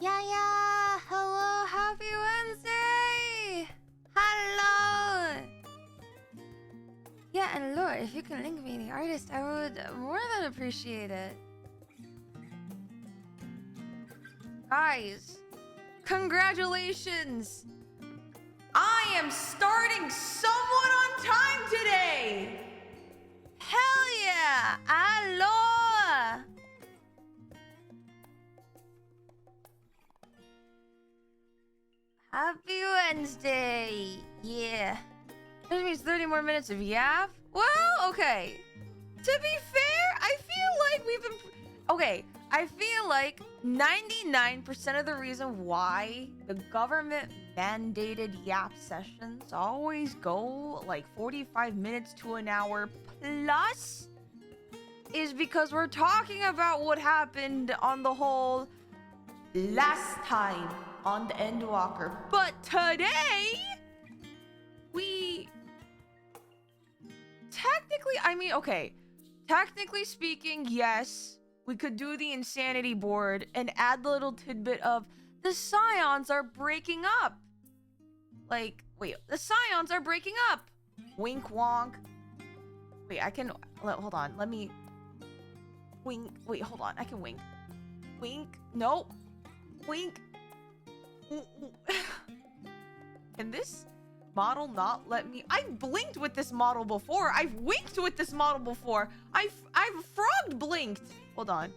Yeah, hello, happy Wednesday! Hello! Yeah, and Lord, if you can link me the artist, I would more than appreciate it. Guys, congratulations! I am starting somewhat on time today! Hell yeah! Hello! Happy Wednesday! Yeah. That means 30 more minutes of yap? Well, okay. To be fair, I feel like we've been... Okay, I feel like 99% of the reason why the government mandated yap sessions always go like 45 minutes to an hour plus is because we're talking about what happened on the whole last time on the Endwalker. But today, we... Technically, I mean, okay. Technically speaking, yes. We could do the insanity board and add the little tidbit of the scions are breaking up. Like, wait, the scions are breaking up. Wink wonk. Wait, I can... Hold on, let me... Wink. Wait, hold on, I can wink. Wink. Nope. Wink. Can this model not let me? I've blinked with this model before. I've winked with this model before. I've frog blinked. Hold on.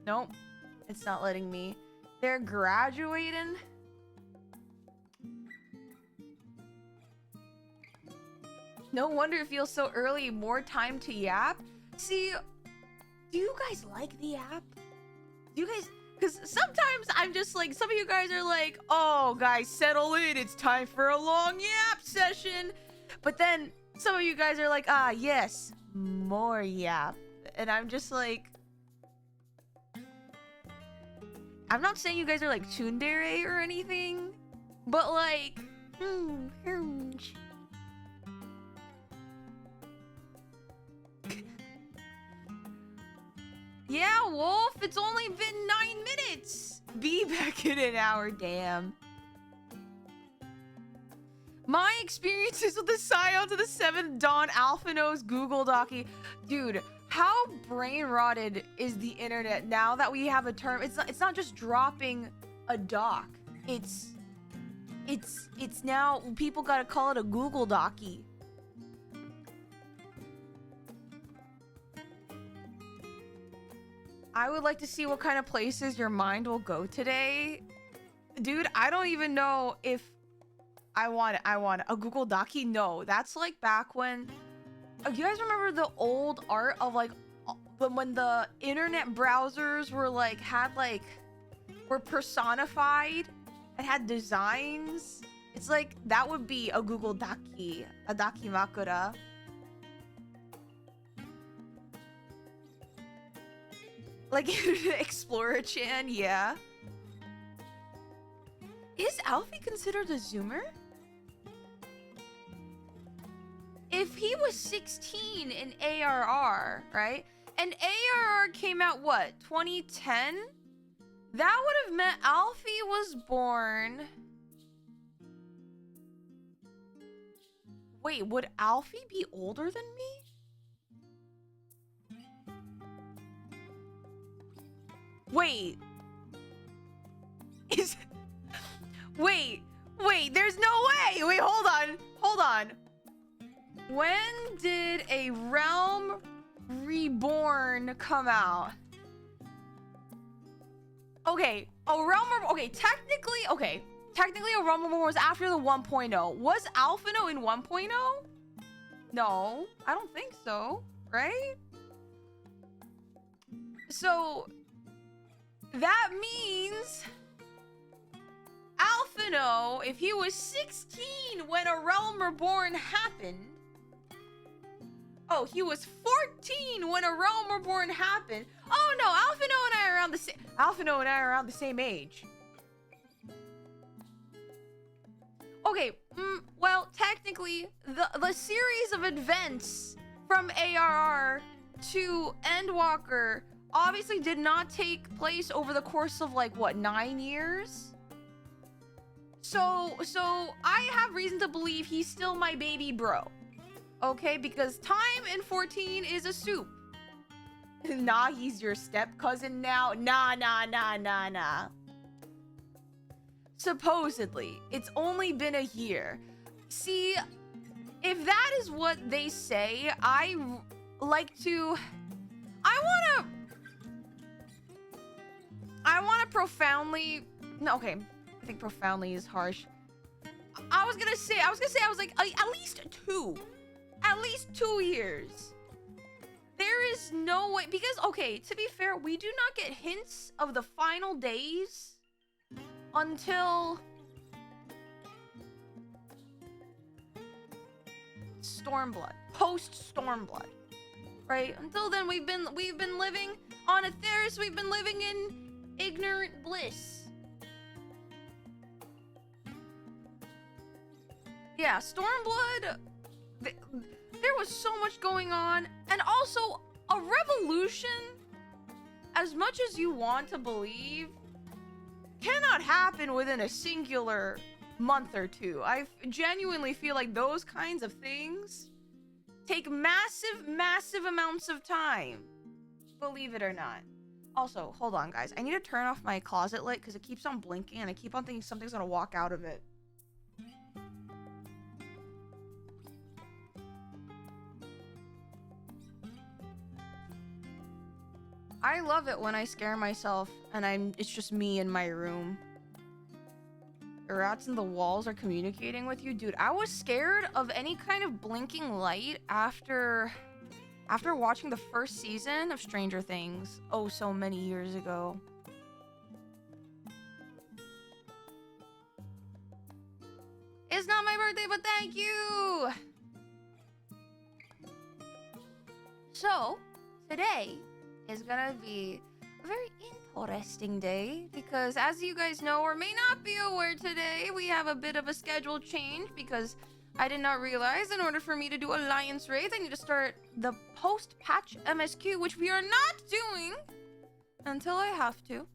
Nope. It's not letting me. They're graduating. No wonder it feels so early. More time to yap. See, do you guys like the app? Do you guys... Because sometimes I'm just like... Some of you guys are like, oh, guys, settle in. It's time for a long yap session. But then some of you guys are like, ah, yes, more yap. And I'm just like... I'm not saying you guys are like tsundere or anything. But like... Yeah, Wolf, it's only been 9 minutes. Be back in an hour, damn. My experiences with the Scions of the 7th Dawn Alphanos Google Docky. Dude, how brain rotted is the internet now that we have a term? It's not just dropping a doc. It's now people gotta call it a Google Docky. I would like to see what kind of places your mind will go today. Dude, I don't even know if I want a Google Docky. No, that's like back when... You guys remember the old art of like... when the internet browsers were like... were personified and had designs? It's like, that would be a Google Docky. A Dakimakura. Like Explorer-chan, yeah. Is Alfie considered a Zoomer? If he was 16 in ARR, right? And ARR came out, what, 2010? That would have meant Alfie was born... Wait, would Alfie be older than me? Wait. Wait, there's no way. Wait, hold on. When did A Realm Reborn come out? Okay, technically A Realm Reborn was after the 1.0. Was Alphino in 1.0? No, I don't think so, right? So... that means Alphino, if he was 16 when A Realm Reborn happened. Oh, he was 14 when A Realm Reborn happened. Oh no, Alphino and I are around the same age. Okay, well, technically, the series of events from ARR to Endwalker obviously did not take place over the course of like what, 9 years? So I have reason to believe he's still my baby bro. Okay, because time in 14 is a soup. Nah, he's your step cousin now. Nah. Supposedly, it's only been a year. See, if that is what they say, I wanna profoundly, no, okay, I think profoundly is harsh. I was gonna say, like, at least 2 years. There is no way, because, okay, to be fair, we do not get hints of the final days until Stormblood, post Stormblood, right? Until then, we've been living on Atheris. We've been living in ignorant bliss. Yeah, Stormblood. There was so much going on, and also a revolution, as much as you want to believe, cannot happen within a singular month or two. I genuinely feel like those kinds of things take massive amounts of time, believe it or not. Also, hold on, guys. I need to turn off my closet light because it keeps on blinking, and I keep on thinking something's gonna walk out of it. I love it when I scare myself and it's just me in my room. The rats in the walls are communicating with you. Dude, I was scared of any kind of blinking light after watching the first season of Stranger Things, oh so many years ago. It's not my birthday, but thank you! So, today is gonna be a very interesting day because, as you guys know or may not be aware, today we have a bit of a schedule change because I did not realize in order for me to do Alliance raids, I need to start the post-patch MSQ, which we are not doing until I have to.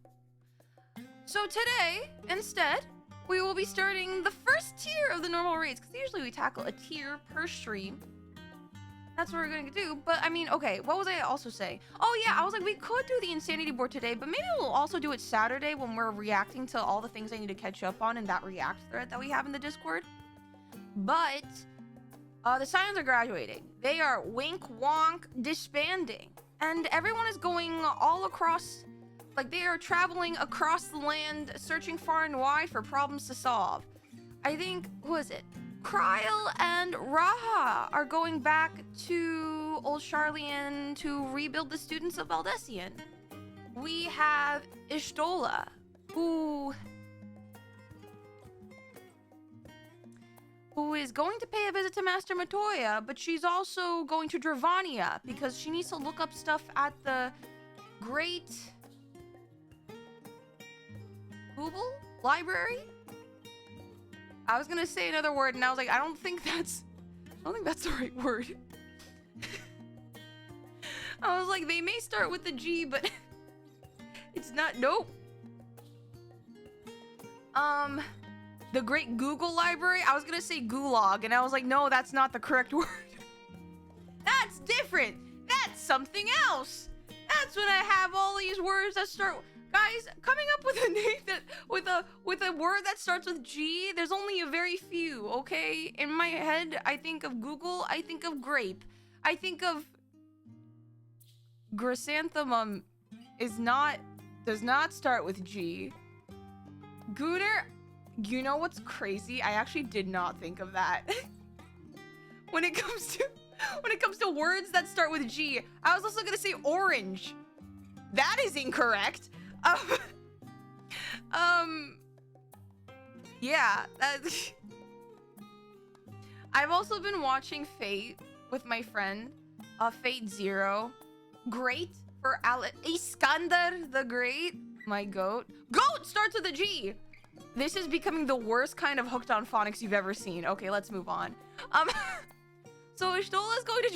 So today, instead, we will be starting the first tier of the normal raids because usually we tackle a tier per stream. That's what we're going to do. But, I mean, okay, what was I also saying? Oh, yeah, I was like, we could do the Insanity board today, but maybe we'll also do it Saturday when we're reacting to all the things I need to catch up on in that React thread that we have in the Discord. But, the Scions are graduating. They are wink wonk disbanding. And everyone is going all across, like, they are traveling across the land, searching far and wide for problems to solve. I think, who is it? Kryl and Raha are going back to Old Charlian to rebuild the students of Valdesian. We have Ishtola, who is going to pay a visit to Master Matoya, but she's also going to Dravania because she needs to look up stuff at the Great Google Library. I was gonna say another word, and I was like, I don't think that's the right word. I was like, they may start with the G, but it's not. Nope. The Great Google Library. I was gonna say Gulag, and I was like, no, that's not the correct word. That's different. That's something else. That's when I have all these words that start. Guys, coming up with a name that with a word that starts with G, there's only a very few, okay? In my head, I think of Google, I think of grape. I think of chrysanthemum does not start with G. Gooter, you know what's crazy? I actually did not think of that. When it comes to words that start with G, I was also gonna say orange. That is incorrect. Yeah, I've also been watching Fate with my friend, Fate Zero. Great for Iskandar the Great, my goat. Goat starts with a G. This is becoming the worst kind of hooked on phonics you've ever seen. Okay, let's move on. So Ishtola is going to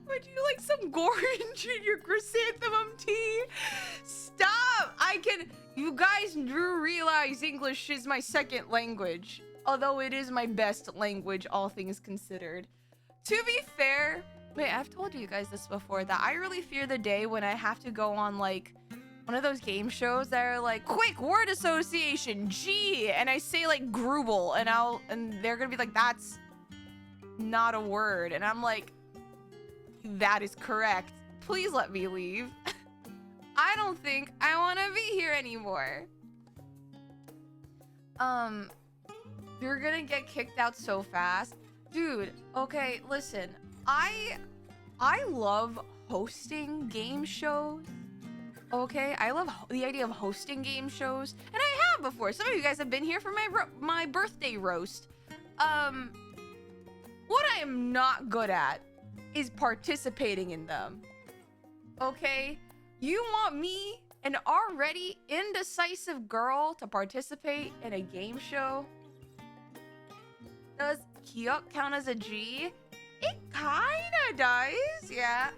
Would you like some orange in your chrysanthemum tea? Stop! You guys do realize English is my second language. Although it is my best language, all things considered. To be fair, wait, I've told you guys this before, that I really fear the day when I have to go on, like, one of those game shows that are like, quick, word association, G, and I say, like, Grubel, and they're gonna be like, that's not a word, and I'm like, that is correct. Please let me leave. I don't think I want to be here anymore. You're gonna get kicked out so fast. Dude, okay, listen. I love hosting game shows. Okay, I love the idea of hosting game shows, and I have before. Some of you guys have been here for my birthday roast. What I am not good at is participating in them. Okay? You want me, an already indecisive girl, to participate in a game show? Does Kyok count as a G? It kinda does, yeah.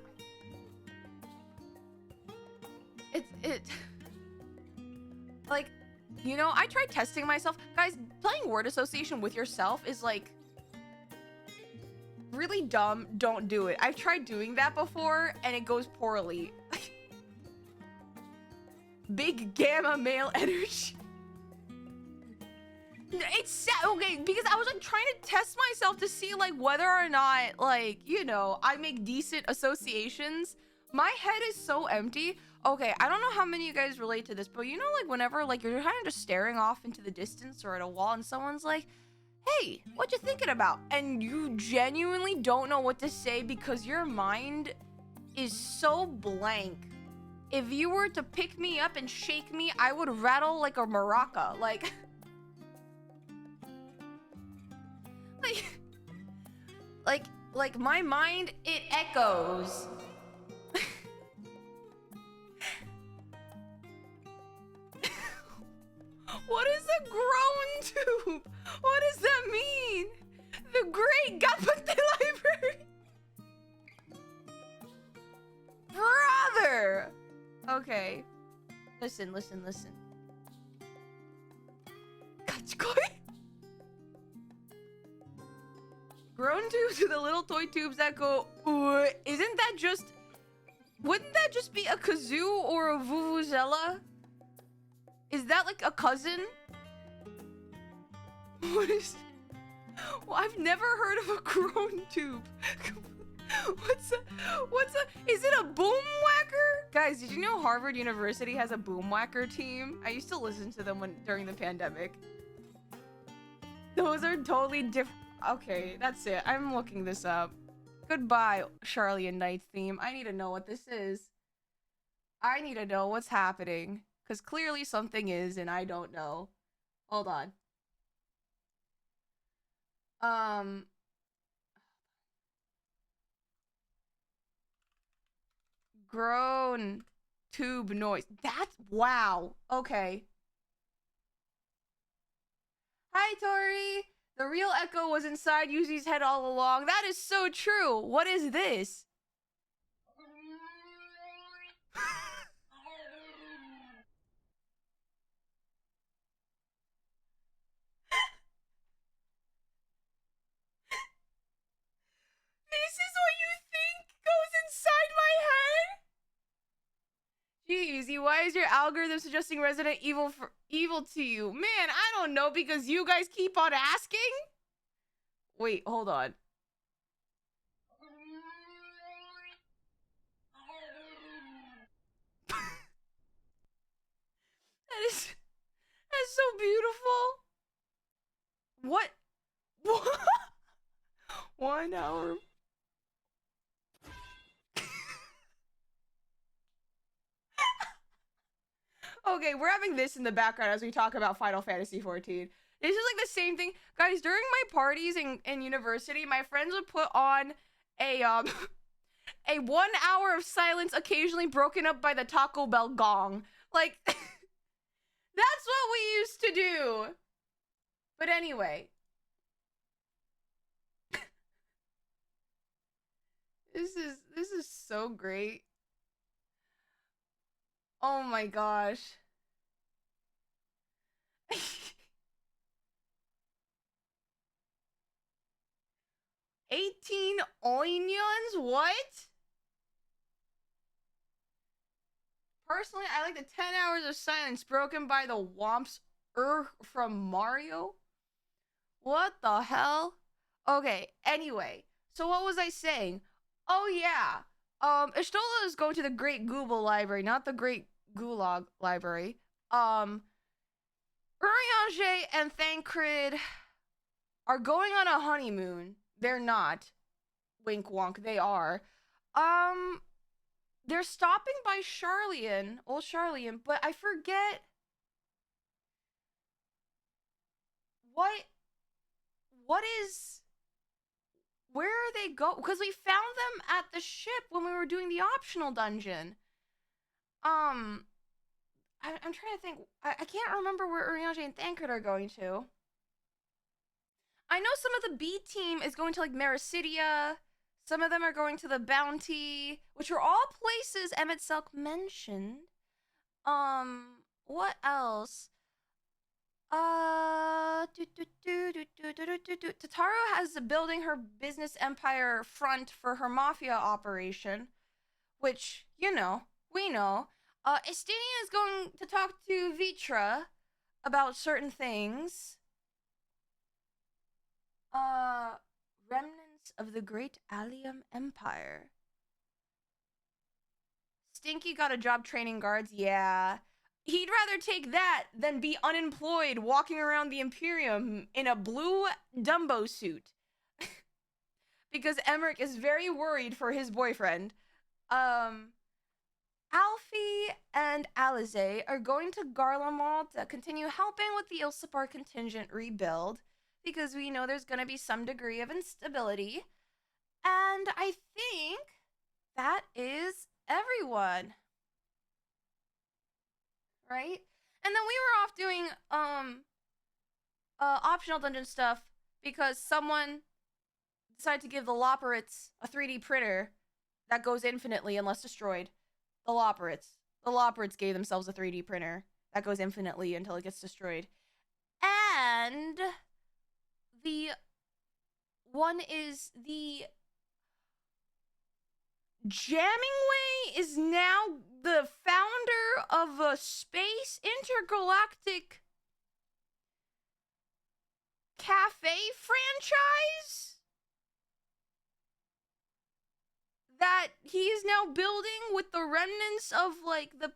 Like, you know, I tried testing myself. Guys, playing word association with yourself is like really dumb. Don't do it. I've tried doing that before and it goes poorly. Big gamma male energy. It's sad. Okay, because I was like trying to test myself to see like whether or not, like, you know, I make decent associations. My head is so empty. Okay, I don't know how many of you guys relate to this, but you know, like whenever like you're kind of just staring off into the distance or at a wall and someone's like, hey, what you thinking about? And you genuinely don't know what to say because your mind is so blank. If you were to pick me up and shake me, I would rattle like a maraca. Like my mind, it echoes. What is a grown tube? What does that mean? The great Gapate library. Brother. Okay. Listen. Kachikoi? Grown tubes are the little toy tubes that go, isn't that just... Wouldn't that just be a kazoo or a vuvuzela? Is that like a cousin? What is... Well, I've never heard of a grown tube. What's a... Is it a boom whacker? Guys, did you know Harvard University has a boom whacker team? I used to listen to them during the pandemic. Those are totally different. Okay, that's it. I'm looking this up. Goodbye, Charlie and Night theme. I need to know what this is. I need to know what's happening. Because clearly something is, and I don't know. Hold on. Grown tube noise. That's... Wow. Okay. Hi, Tori. The real echo was inside Yuzi's head all along. That is so true. What is this? This is what you think goes inside my head? Gee, Yuzi, why is your algorithm suggesting Resident Evil for evil to you? Man, I don't know, because you guys keep on asking? Wait, hold on. That's so beautiful. What? 1 hour. Okay, we're having this in the background as we talk about Final Fantasy XIV. This is like the same thing. Guys, during my parties in university, my friends would put on a 1 hour of silence occasionally broken up by the Taco Bell gong. Like, that's what we used to do. But anyway. This is so great. Oh my gosh. 18 onions? What? Personally, I like the 10 hours of silence broken by the Womps from Mario. What the hell? Okay, anyway. So what was I saying? Oh yeah. Ishtola is going to the Great Google Library, not the Great Gulag Library. Urianger and Thancred are going on a honeymoon. They're not. Wink wonk, they are. They're stopping by Charlian, old Charlian, but I forget what is where are they go? Because we found them at the ship when we were doing the optional dungeon. I'm trying to think. I can't remember where Urianger and Thancred are going to. I know some of the B team is going to like Mericidia. Some of them are going to the Bounty, which are all places Emmett Selk mentioned. What else? Tataru has building her business empire front for her mafia operation, which, you know, we know. Estinian is going to talk to Vitra about certain things. Remnants of the Great Allium Empire. Stinky got a job training guards, yeah. He'd rather take that than be unemployed walking around the Imperium in a blue Dumbo suit. Because Emmerich is very worried for his boyfriend. Alfie and Alize are going to Garlemald to continue helping with the Ilsipar contingent rebuild, because we know there's going to be some degree of instability. And I think that is everyone. Right? And then we were off doing optional dungeon stuff because someone decided to give the Loporrits a 3D printer that goes infinitely unless destroyed. The Loporrits gave themselves a 3D printer that goes infinitely until it gets destroyed. And the one is the Jamming Way is now the founder of a space intergalactic cafe franchise that he is now building with the remnants of like the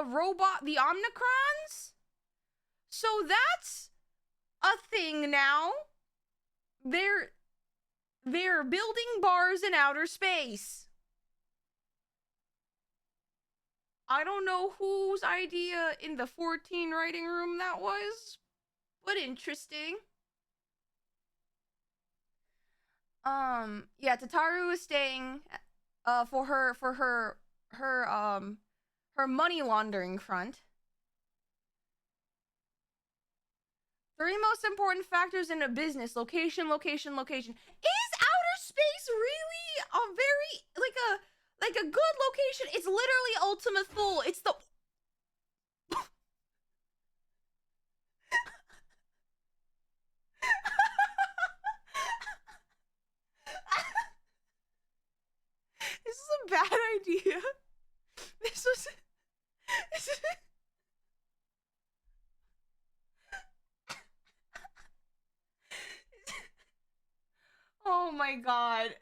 robot, the Omnicrons. So that's a thing now. They're building bars in outer space. I don't know whose idea in the 14 writing room that was, but interesting. Yeah, Tataru is staying for her money laundering front. 3 most important factors in a business: location, location, location. Is outer space really a very like a good location? It's literally Ultima Thule. It's the This is a bad idea. This was Oh my god.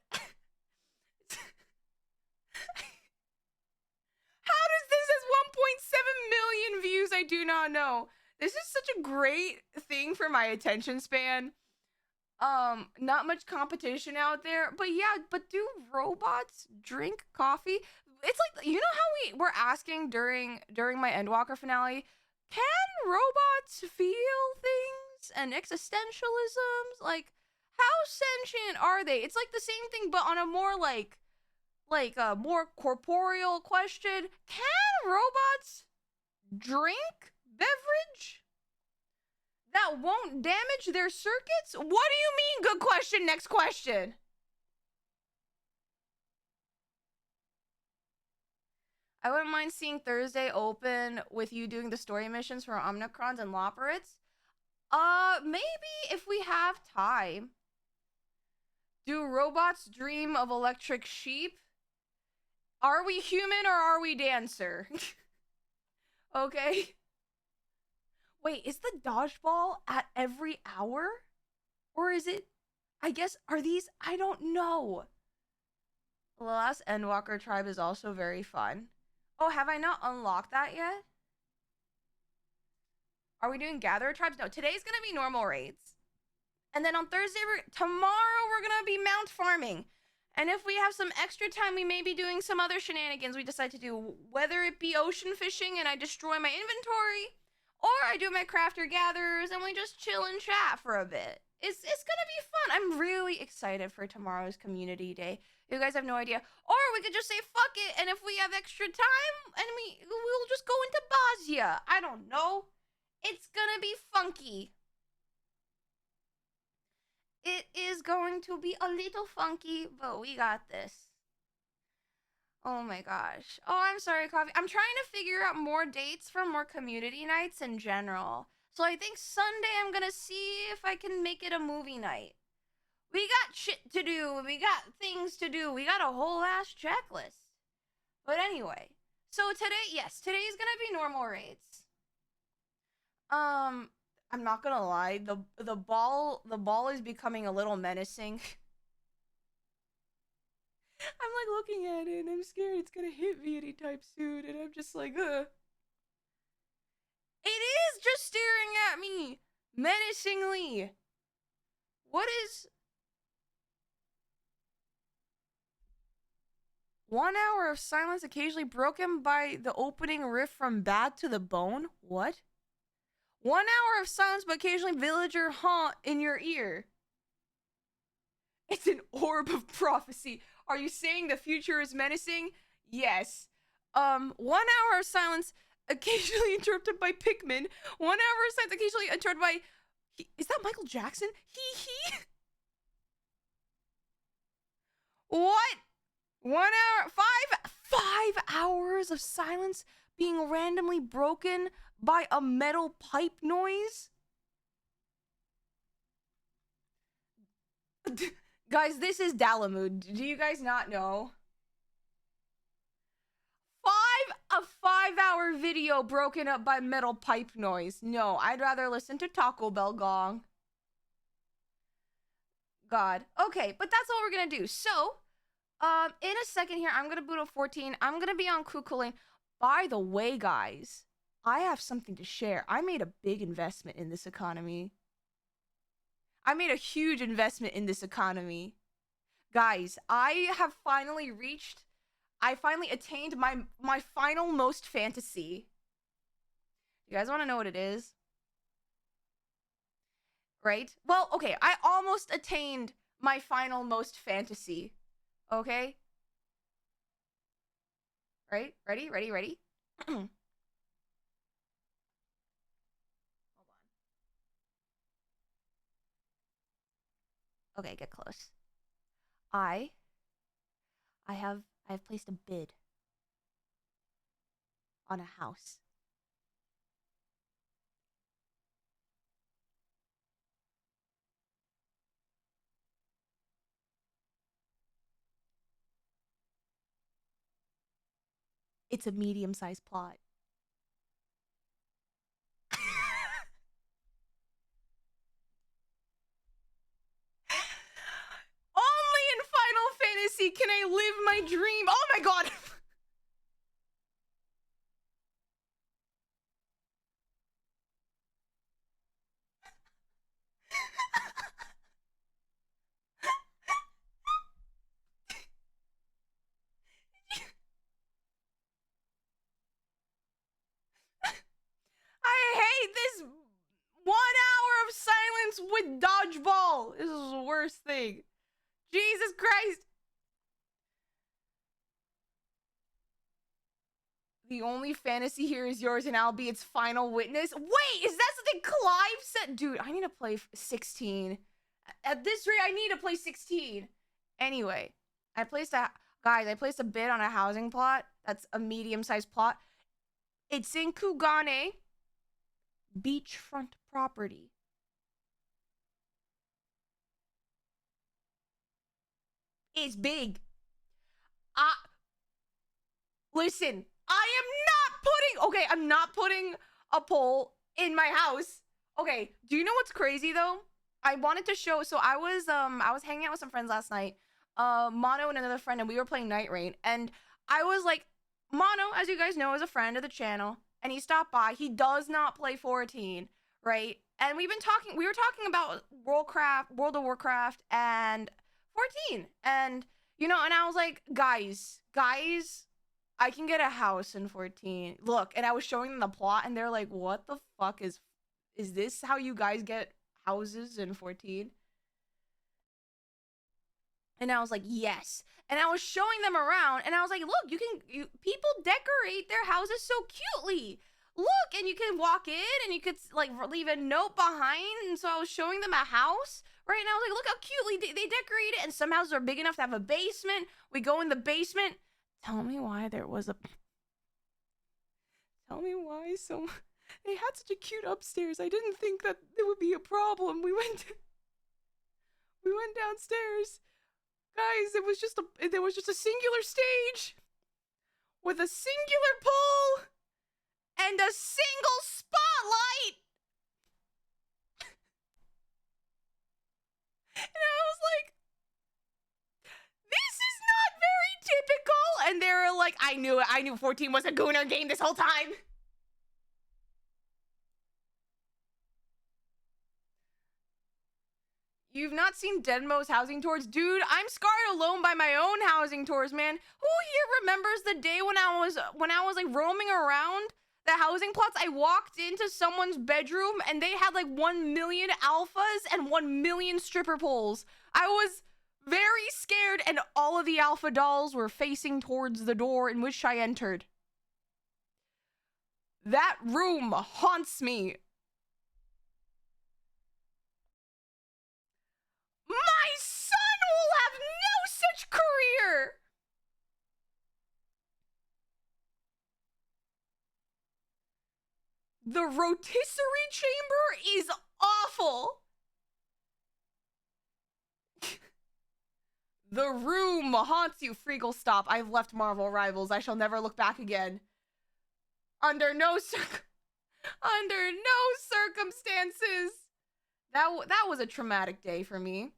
How does this has 1.7 million views? I do not know. This is such a great thing for my attention span. Not much competition out there. But yeah, but do robots drink coffee? It's like, you know how we were asking during my Endwalker finale, can robots feel things and existentialisms? Like, how sentient are they? It's like the same thing, but on a more like a more corporeal question. Can robots drink beverage that won't damage their circuits? What do you mean? Good question. Next question. I wouldn't mind seeing Thursday open with you doing the story missions for Omnicrons and Loporits. Maybe if we have time. Do robots dream of electric sheep? Are we human or are we dancer? Okay. Wait, is the dodgeball at every hour? Or is it... I guess, are these... I don't know. The last Endwalker tribe is also very fun. Oh, have I not unlocked that yet? Are we doing gatherer tribes? No, today's gonna be normal raids. And then on Thursday, tomorrow, we're gonna be mount farming. And if we have some extra time, we may be doing some other shenanigans we decide to do. Whether it be ocean fishing and I destroy my inventory, or I do my crafter gatherers and we just chill and chat for a bit. It's gonna be fun. I'm really excited for tomorrow's community day. You guys have no idea. Or we could just say fuck it, and if we have extra time, and we'll just go into Bosnia. I don't know. It's gonna be funky. It is going to be a little funky, but we got this. Oh my gosh. Oh, I'm sorry, Coffee. I'm trying to figure out more dates for more community nights in general. So I think Sunday I'm gonna see if I can make it a movie night. We got shit to do. We got things to do. We got a whole ass checklist. But anyway. So today, yes, today's gonna be normal raids. I'm not gonna lie, the ball is becoming a little menacing. I'm like looking at it and I'm scared it's gonna hit me anytime soon, and I'm just like, It is just staring at me menacingly. What is 1 hour of silence occasionally broken by the opening riff from Bad to the Bone? What? 1 hour of silence, but occasionally villager haunt in your ear. It's an orb of prophecy. Are you saying the future is menacing? Yes. 1 hour of silence, occasionally interrupted by Pikmin. 1 hour of silence, occasionally interrupted by... Is that Michael Jackson? He. What? 1 hour... 5 hours of silence being randomly broken by a metal pipe noise? Guys, this is Dalamud. Do you guys not know? A 5-hour video broken up by metal pipe noise. No, I'd rather listen to Taco Bell gong. God. Okay, but that's all we're gonna do. So, in a second here, I'm gonna boot up 14. I'm gonna be on Kukulane. By the way, guys, I have something to share. I made a big investment in this economy. I made a huge investment in this economy. Guys, I finally attained my final most fantasy. You guys want to know what it is? Right? Well, okay, I almost attained my final most fantasy. Okay? Right? Ready? Hold on. Okay, get close. I have placed a bid on a house. It's a medium-sized plot. Only in Final Fantasy can I live my dream. Oh my god. I hate this 1 hour of silence with dodgeball. This is the worst thing. Jesus Christ. The only fantasy here is yours and I'll be its final witness. Wait, is that something Clive said? Dude, I need to play 16. At this rate, I need to play 16. Anyway, I placed a bid on a housing plot. That's a medium-sized plot. It's in Kugane, beachfront property. It's big. Listen, I'm not putting a pole in my house. Okay, do you know what's crazy though? I wanted to show, so I was hanging out with some friends last night, Mono and another friend, and we were playing Night Rain, and I was like, Mono, as you guys know, is a friend of the channel, and he stopped by. He does not play 14, right? And we were talking about World of Warcraft and 14, and you know, and I was like, guys, I can get a house in 14. Look, and I was showing them the plot, and they're like, what the fuck is this how you guys get houses in 14? And I was like, yes. And I was showing them around, and I was like, look, people decorate their houses so cutely. Look, and you can walk in, and you could like leave a note behind. And so I was showing them a house, right? And I was like, look how cutely they decorate it. And some houses are big enough to have a basement. We go in the basement. Tell me why they had such a cute upstairs. I didn't think that there would be a problem. We went downstairs. Guys, there was just a singular stage with a singular pole and a single spotlight. And I was like, this is not very typical. And they were like, I knew 14 was a Gooner game this whole time. You've not seen Denmo's housing tours? Dude, I'm scarred alone by my own housing tours, man. Who here remembers the day when I was like roaming around the housing plots? I walked into someone's bedroom and they had like 1 million alphas and 1 million stripper poles. I was very scared, and all of the alpha dolls were facing towards the door in which I entered. That room haunts me. My son will have no such career! The rotisserie chamber is awful. The room haunts you. Freagle, stop. I've left Marvel Rivals. I shall never look back again. Under no circumstances. That was a traumatic day for me.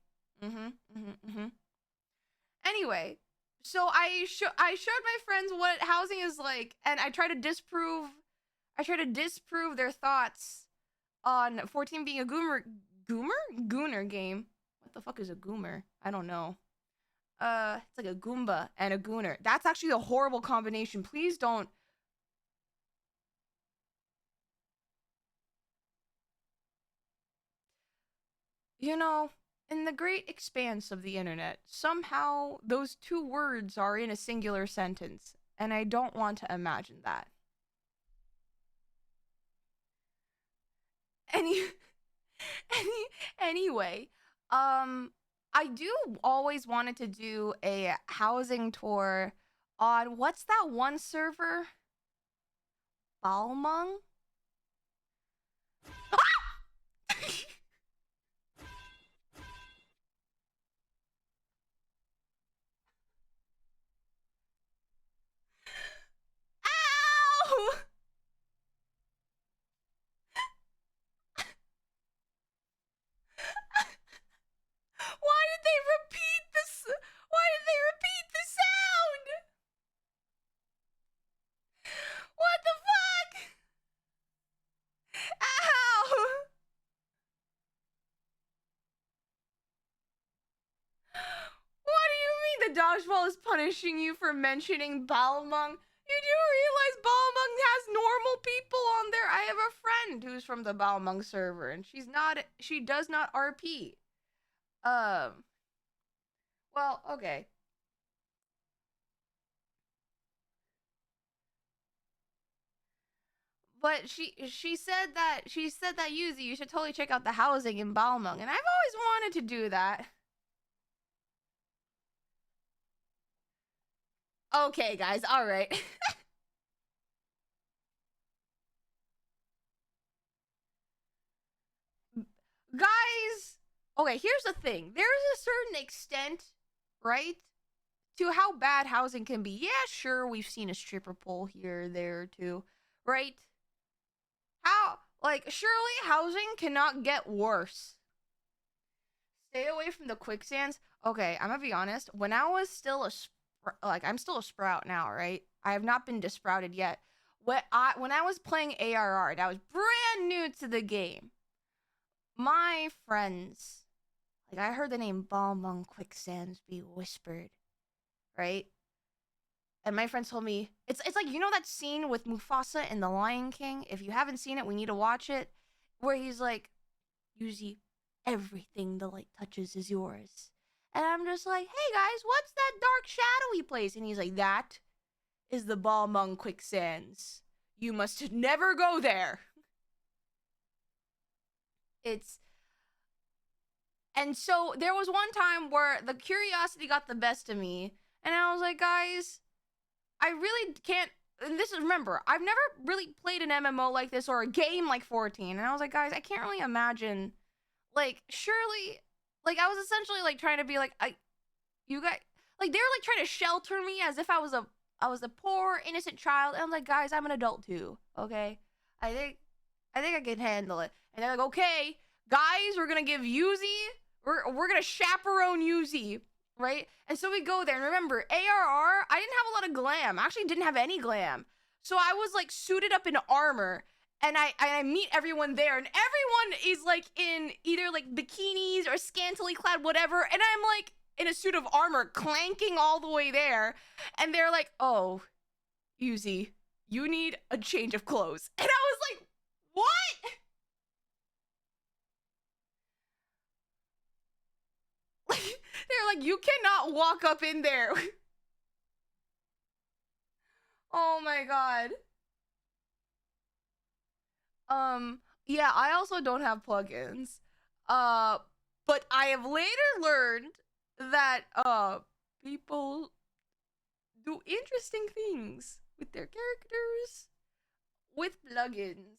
Anyway, so I showed my friends what housing is like, and I try to disprove their thoughts on 14 being a gooner game. What the fuck is a goomer? I don't know. It's like a Goomba and a gooner. That's actually a horrible combination. Please don't. You know, in the great expanse of the internet, somehow those two words are in a singular sentence, and I don't want to imagine that. Anyway, I do always wanted to do a housing tour on, what's that one server? Balmung? Ow! Why did they repeat this? Why did they repeat the sound? What the fuck? Ow! What do you mean the dodgeball is punishing you for mentioning Balmung? You do realize Balmung has normal people on there. I have a friend who's from the Balmung server, and she does not RP. Well, okay. But she said that Yuzi, you should totally check out the housing in Balmung, and I've always wanted to do that. Okay, guys, all right. Guys, okay, here's the thing. There's a certain extent, right, to how bad housing can be. Yeah, sure, we've seen a stripper pole here, there, too, right? How, like, surely housing cannot get worse. Stay away from the quicksands. Okay, I'm gonna be honest. When I was still I'm still a sprout now, right? I have not been disprouted yet. When I was playing ARR, that was brand new to the game. My friends, like I heard the name Balmung Quicksands be whispered, right? And my friends told me it's like, you know that scene with Mufasa in The Lion King? If you haven't seen it, we need to watch it. Where he's like, Yuzi, everything the light touches is yours. And I'm just like, hey guys, what's that dark shadowy place? And he's like, that is the Balmung Quicksands. You must never go there. It's And so there was one time where the curiosity got the best of me, and I was like, guys, I really can't. And this is, remember, I've never really played an MMO like this or a game like 14, and I was like, guys, I can't really imagine. Like, surely, like I was essentially like trying to be like, you guys, like they were like trying to shelter me as if I was a poor innocent child, and I'm like, guys, I'm an adult too, okay? I think I can handle it. And they're like, okay, guys, we're gonna give Yuzi, we're gonna chaperone Yuzi, right? And so we go there. And remember, ARR, I didn't have a lot of glam. I actually didn't have any glam. So I was like suited up in armor. And I meet everyone there, and everyone is like in either like bikinis or scantily clad, whatever. And I'm like in a suit of armor, clanking all the way there. And they're like, oh, Yuzi, you need a change of clothes. And I was like, what? They're like, you cannot walk up in there. Oh my god. Yeah, I also don't have plugins. Uh, but I have later learned that people do interesting things with their characters with plugins.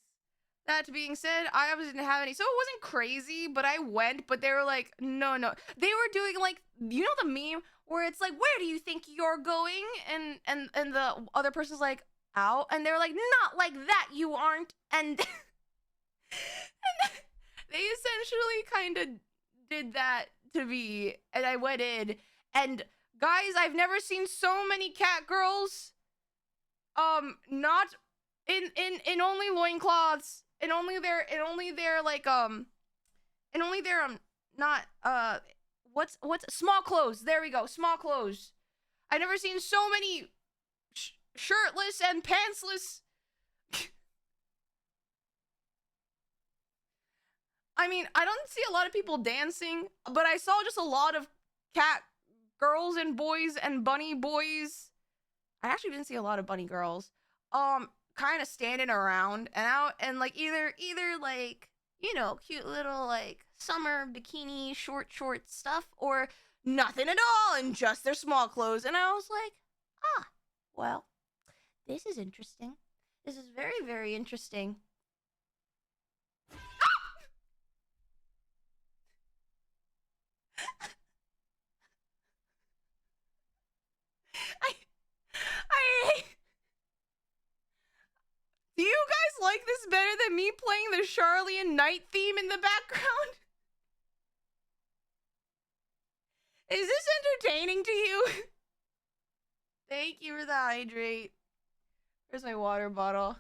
That being said, I obviously didn't have any, so it wasn't crazy, but I went, but they were like, no, no. They were doing like, you know the meme where it's like, where do you think you're going? And the other person's like, out, and they're like, not like that, you aren't. And, and they essentially kind of did that to me, and I went in, and guys, I've never seen so many cat girls, not in only loincloths, and only their like and only their not what's small clothes. There we go, small clothes. I've never seen so many shirtless and pantsless. I mean, I don't see a lot of people dancing, but I saw just a lot of cat girls and boys and bunny boys. I actually didn't see a lot of bunny girls. Kind of standing around and out, and like either like, you know, cute little like summer bikini short stuff, or nothing at all and just their small clothes. And I was like, ah, well, this is interesting. This is very, very interesting. I I Do you guys like this better than me playing the Charlian Night theme in the background? Is this entertaining to you? Thank you for the hydrate. Where's my water bottle?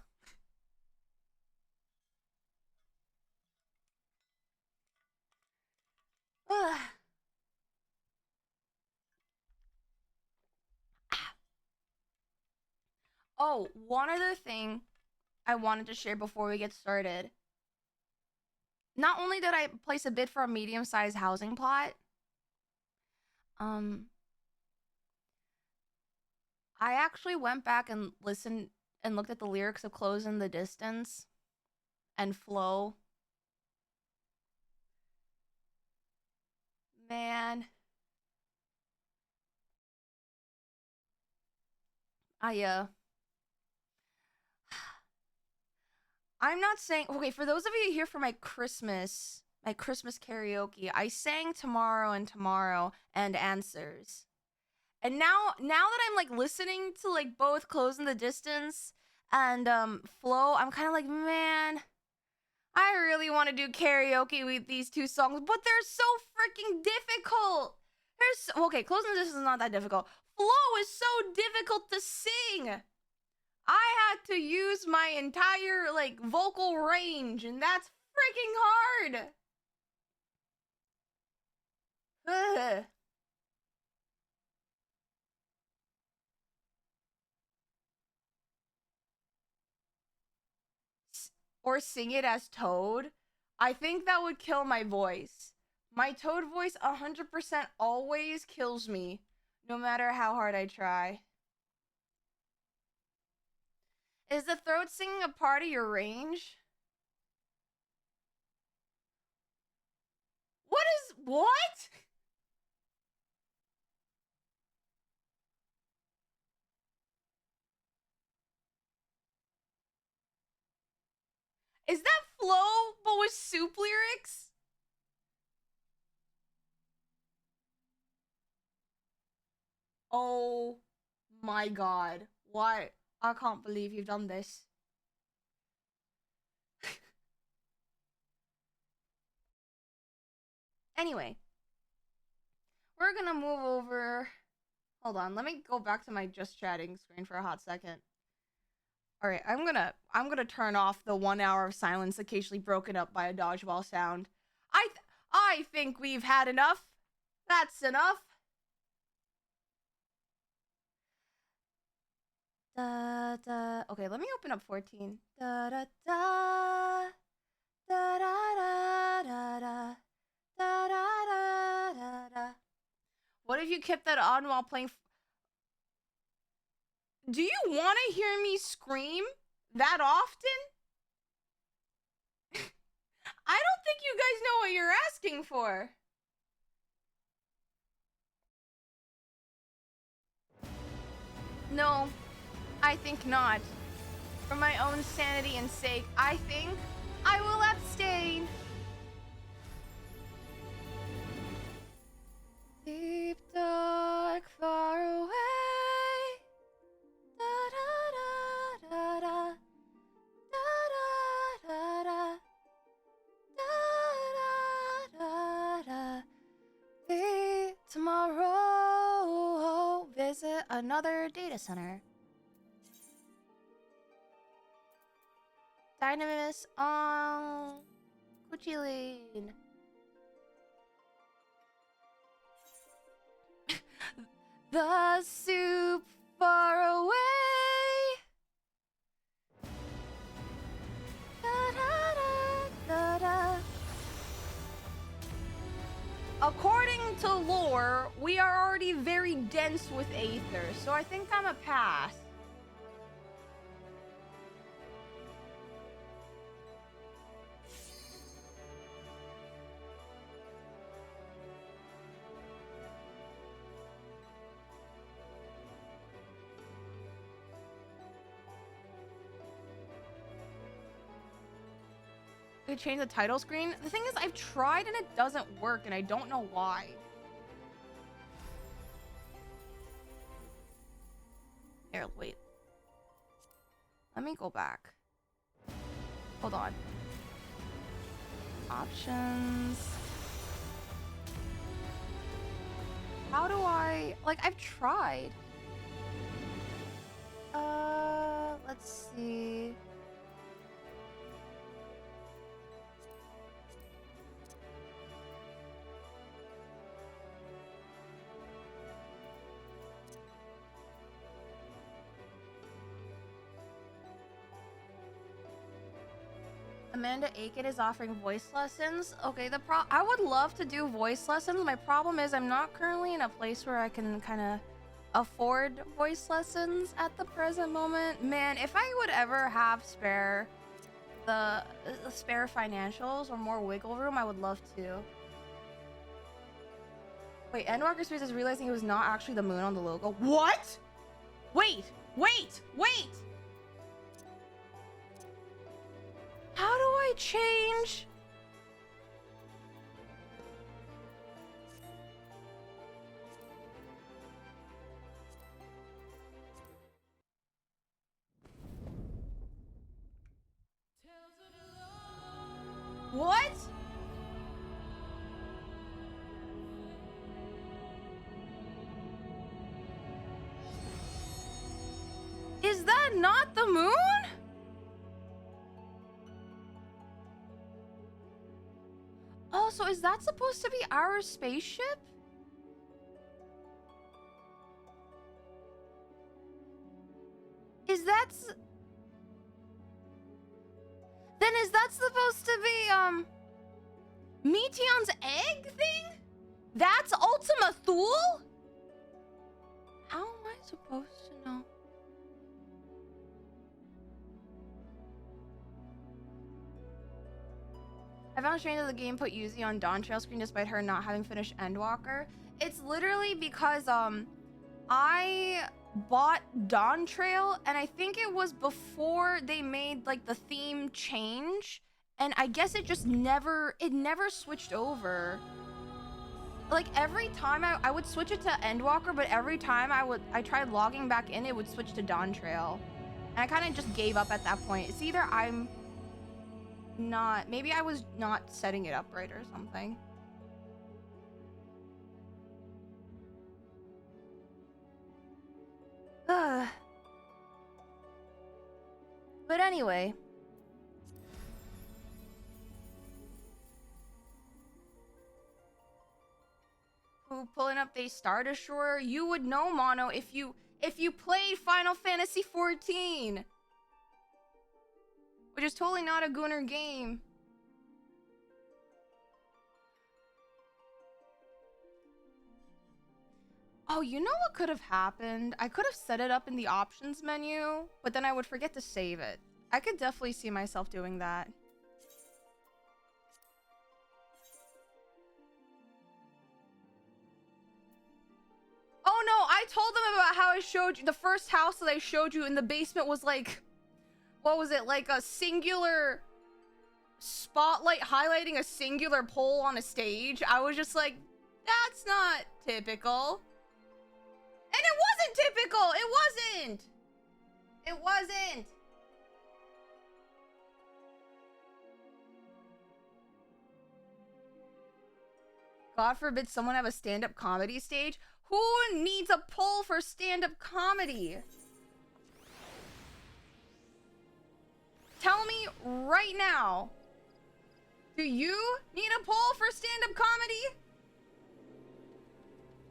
Oh, one other thing I wanted to share before we get started. Not only did I place a bid for a medium-sized housing plot, um, I actually went back and listened and looked at the lyrics of Close in the Distance and Flow. Man. I'm not saying, okay, for those of you here for my Christmas karaoke, I sang Tomorrow and Answers. And now that I'm like listening to like both Close in the Distance and Flow, I'm kind of like, man, I really want to do karaoke with these two songs, but they're so freaking difficult. Okay, Close in the Distance is not that difficult. Flow is so difficult to sing. I had to use my entire like vocal range, and that's freaking hard. Ugh. Or sing it as Toad. I think that would kill my voice. My Toad voice 100% always kills me, no matter how hard I try. Is the throat singing a part of your range? What? Is that Flow, but with soup lyrics? Oh my god. Why? I can't believe you've done this. Anyway, we're gonna move over. Hold on, let me go back to my just chatting screen for a hot second. All right, I'm gonna turn off the 1 hour of silence occasionally broken up by a dodgeball sound. I think we've had enough. That's enough. Da da. Okay, let me open up 14. Da da da. Da da da da da. Da da da da da. What if you kept that on while playing? Do you want to hear me scream that often? I don't think you guys know what you're asking for. No, I think not. For my own sanity and sake, I think I will abstain. Deep, dark, far away. Da da da da da. Da da da da. Da da da da. Tomorrow, visit another data center. Dynamis on Gucci Lane. The soup far away. Da, da, da, da, da. According to lore, we are already very dense with Aether, so I think I'm a pass. They change the title screen. The thing is, I've tried and it doesn't work, and I don't know why. Here, wait. Let me go back. Hold on. Options. How do I... Like, I've tried. Let's see... Amanda Aiken is offering voice lessons. Okay, I would love to do voice lessons. My problem is I'm not currently in a place where I can kind of afford voice lessons at the present moment. Man, if I would ever have spare financials or more wiggle room, I would love to. Wait, Endwalker Space is realizing it was not actually the moon on the logo. What? Wait, Wait! Wait! How do I change? What? Is that not the moon? Oh, so is that supposed to be our spaceship? Is that... Then is that supposed to be, Meteon's egg thing? That's Ultima Thule? How am I supposed to know? I found strange that the game put Yuzimii on Dawntrail screen despite her not having finished Endwalker. It's literally because, I bought Dawntrail, and I think it was before they made, like, the theme change. And I guess it just never switched over. Like, every time I would switch it to Endwalker, but every time I tried logging back in, it would switch to Dawntrail. And I kind of just gave up at that point. It's either I'm not... Maybe I was not setting it up right or something. But anyway... Who pulling up the Star Destroyer? You would know, Mono, if you played Final Fantasy XIV. Which is totally not a Gunner game. Oh, you know what could have happened? I could have set it up in the options menu, but then I would forget to save it. I could definitely see myself doing that. Oh no, I told them about how I showed you the first house that I showed you in the basement was like, what was it? Like a singular spotlight highlighting a singular pole on a stage. I was just like, that's not typical. And it wasn't typical. It wasn't. It wasn't. God forbid someone have a stand-up comedy stage. Who needs a pole for stand-up comedy? Tell me right now. Do you need a pole for stand-up comedy?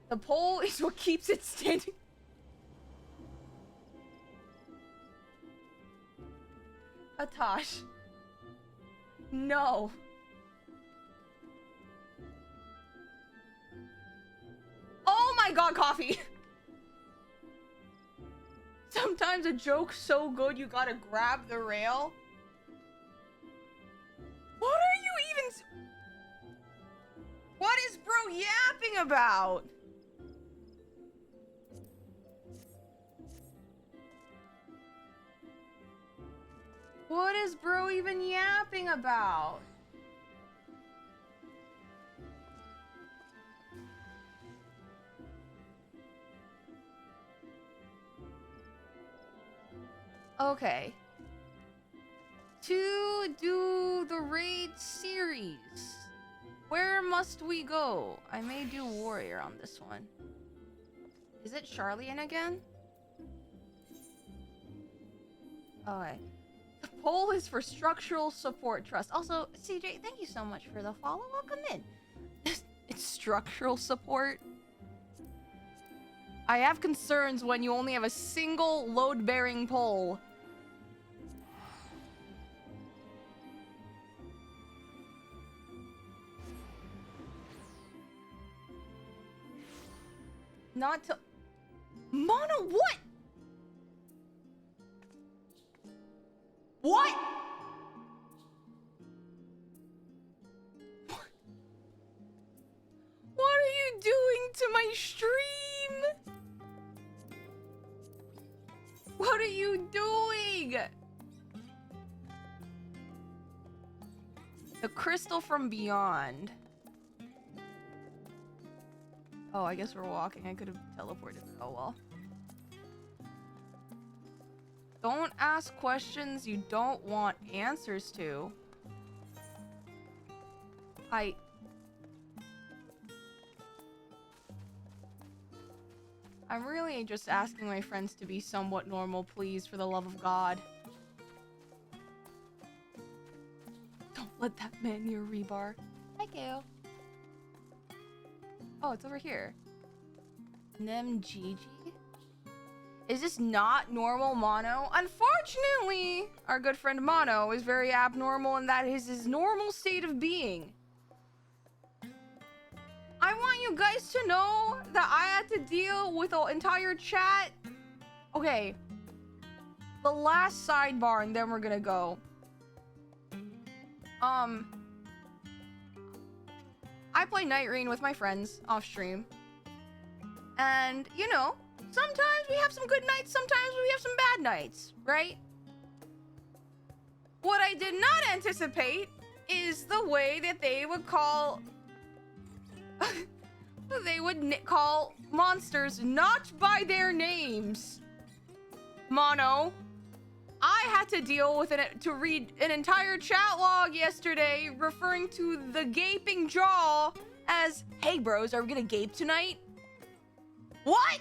The pole is what keeps it standing. Atash. No. Oh my god, coffee! Sometimes a joke's so good you gotta grab the rail. What are you even... What is bro yapping about? What is bro even yapping about? Okay. To do the raid series, where must we go? I may do warrior on this one. Is it Charlian again? Okay. The poll is for structural support trust. Also, CJ, thank you so much for the follow. Welcome in. It's structural support. I have concerns when you only have a single load-bearing pole. Not to... Mono, what? What? What are you doing to my stream? are you doing? The crystal from beyond. Oh, I guess we're walking. I could have teleported. Oh well. Don't ask questions you don't want answers to. I'm really just asking my friends to be somewhat normal, please, for the love of God. Don't let that man near rebar. Hi, Kale. Oh, it's over here. Nemgigi? Is this not normal Mono? Unfortunately, our good friend Mono is very abnormal in that his normal state of being. I want you guys to know that I had to deal with the entire chat. Okay. The last sidebar and then we're gonna go. I play Night Rain with my friends off stream. And, you know, sometimes we have some good nights, sometimes we have some bad nights, right? What I did not anticipate is the way that they would call... they would call monsters not by their names. Mono. I had to deal with it to read an entire chat log yesterday referring to the gaping jaw as, hey bros, are we gonna gape tonight? What?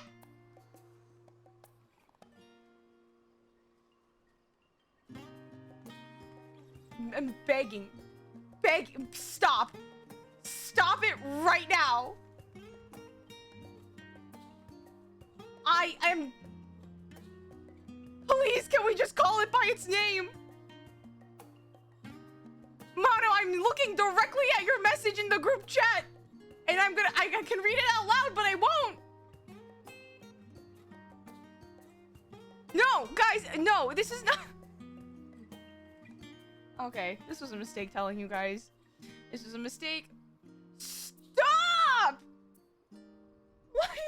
I'm begging. Stop. Stop it right now. I'm... Please, can we just call it by its name? Mono, I'm looking directly at your message in the group chat. And I can read it out loud, but I won't. No, guys, no, this is not... Okay, this was a mistake telling you guys. This was a mistake. Stop! Why are you...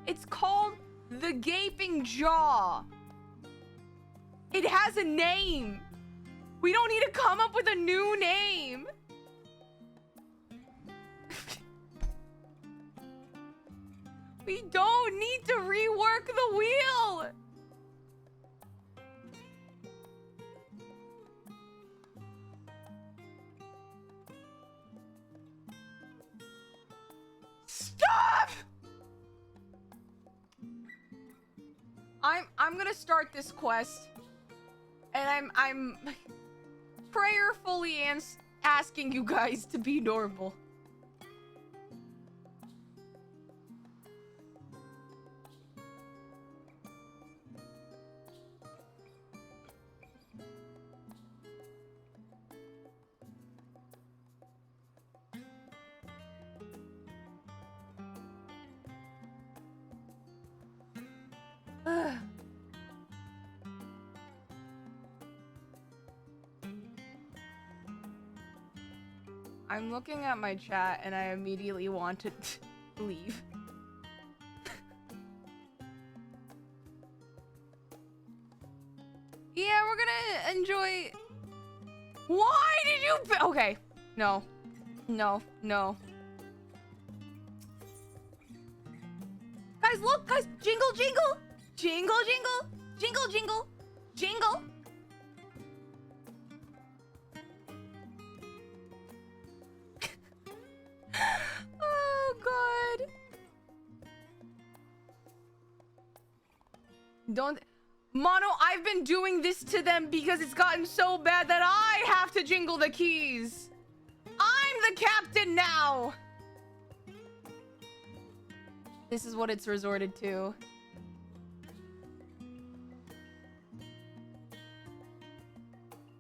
It's called the Gaping Jaw. It has a name. We don't need to come up with a new name. We don't need to rework the wheel. Stop! I'm gonna start this quest, and I'm prayerfully asking you guys to be normal. I'm looking at my chat and I immediately want to leave. Yeah, we're gonna enjoy... Why did you... Okay. No. No. No. Guys, look! Guys! Jingle, jingle! Jingle, jingle! Jingle, jingle! Jingle! Oh, God. Don't... Mono, I've been doing this to them because it's gotten so bad that I have to jingle the keys. I'm the captain now. This is what it's resorted to.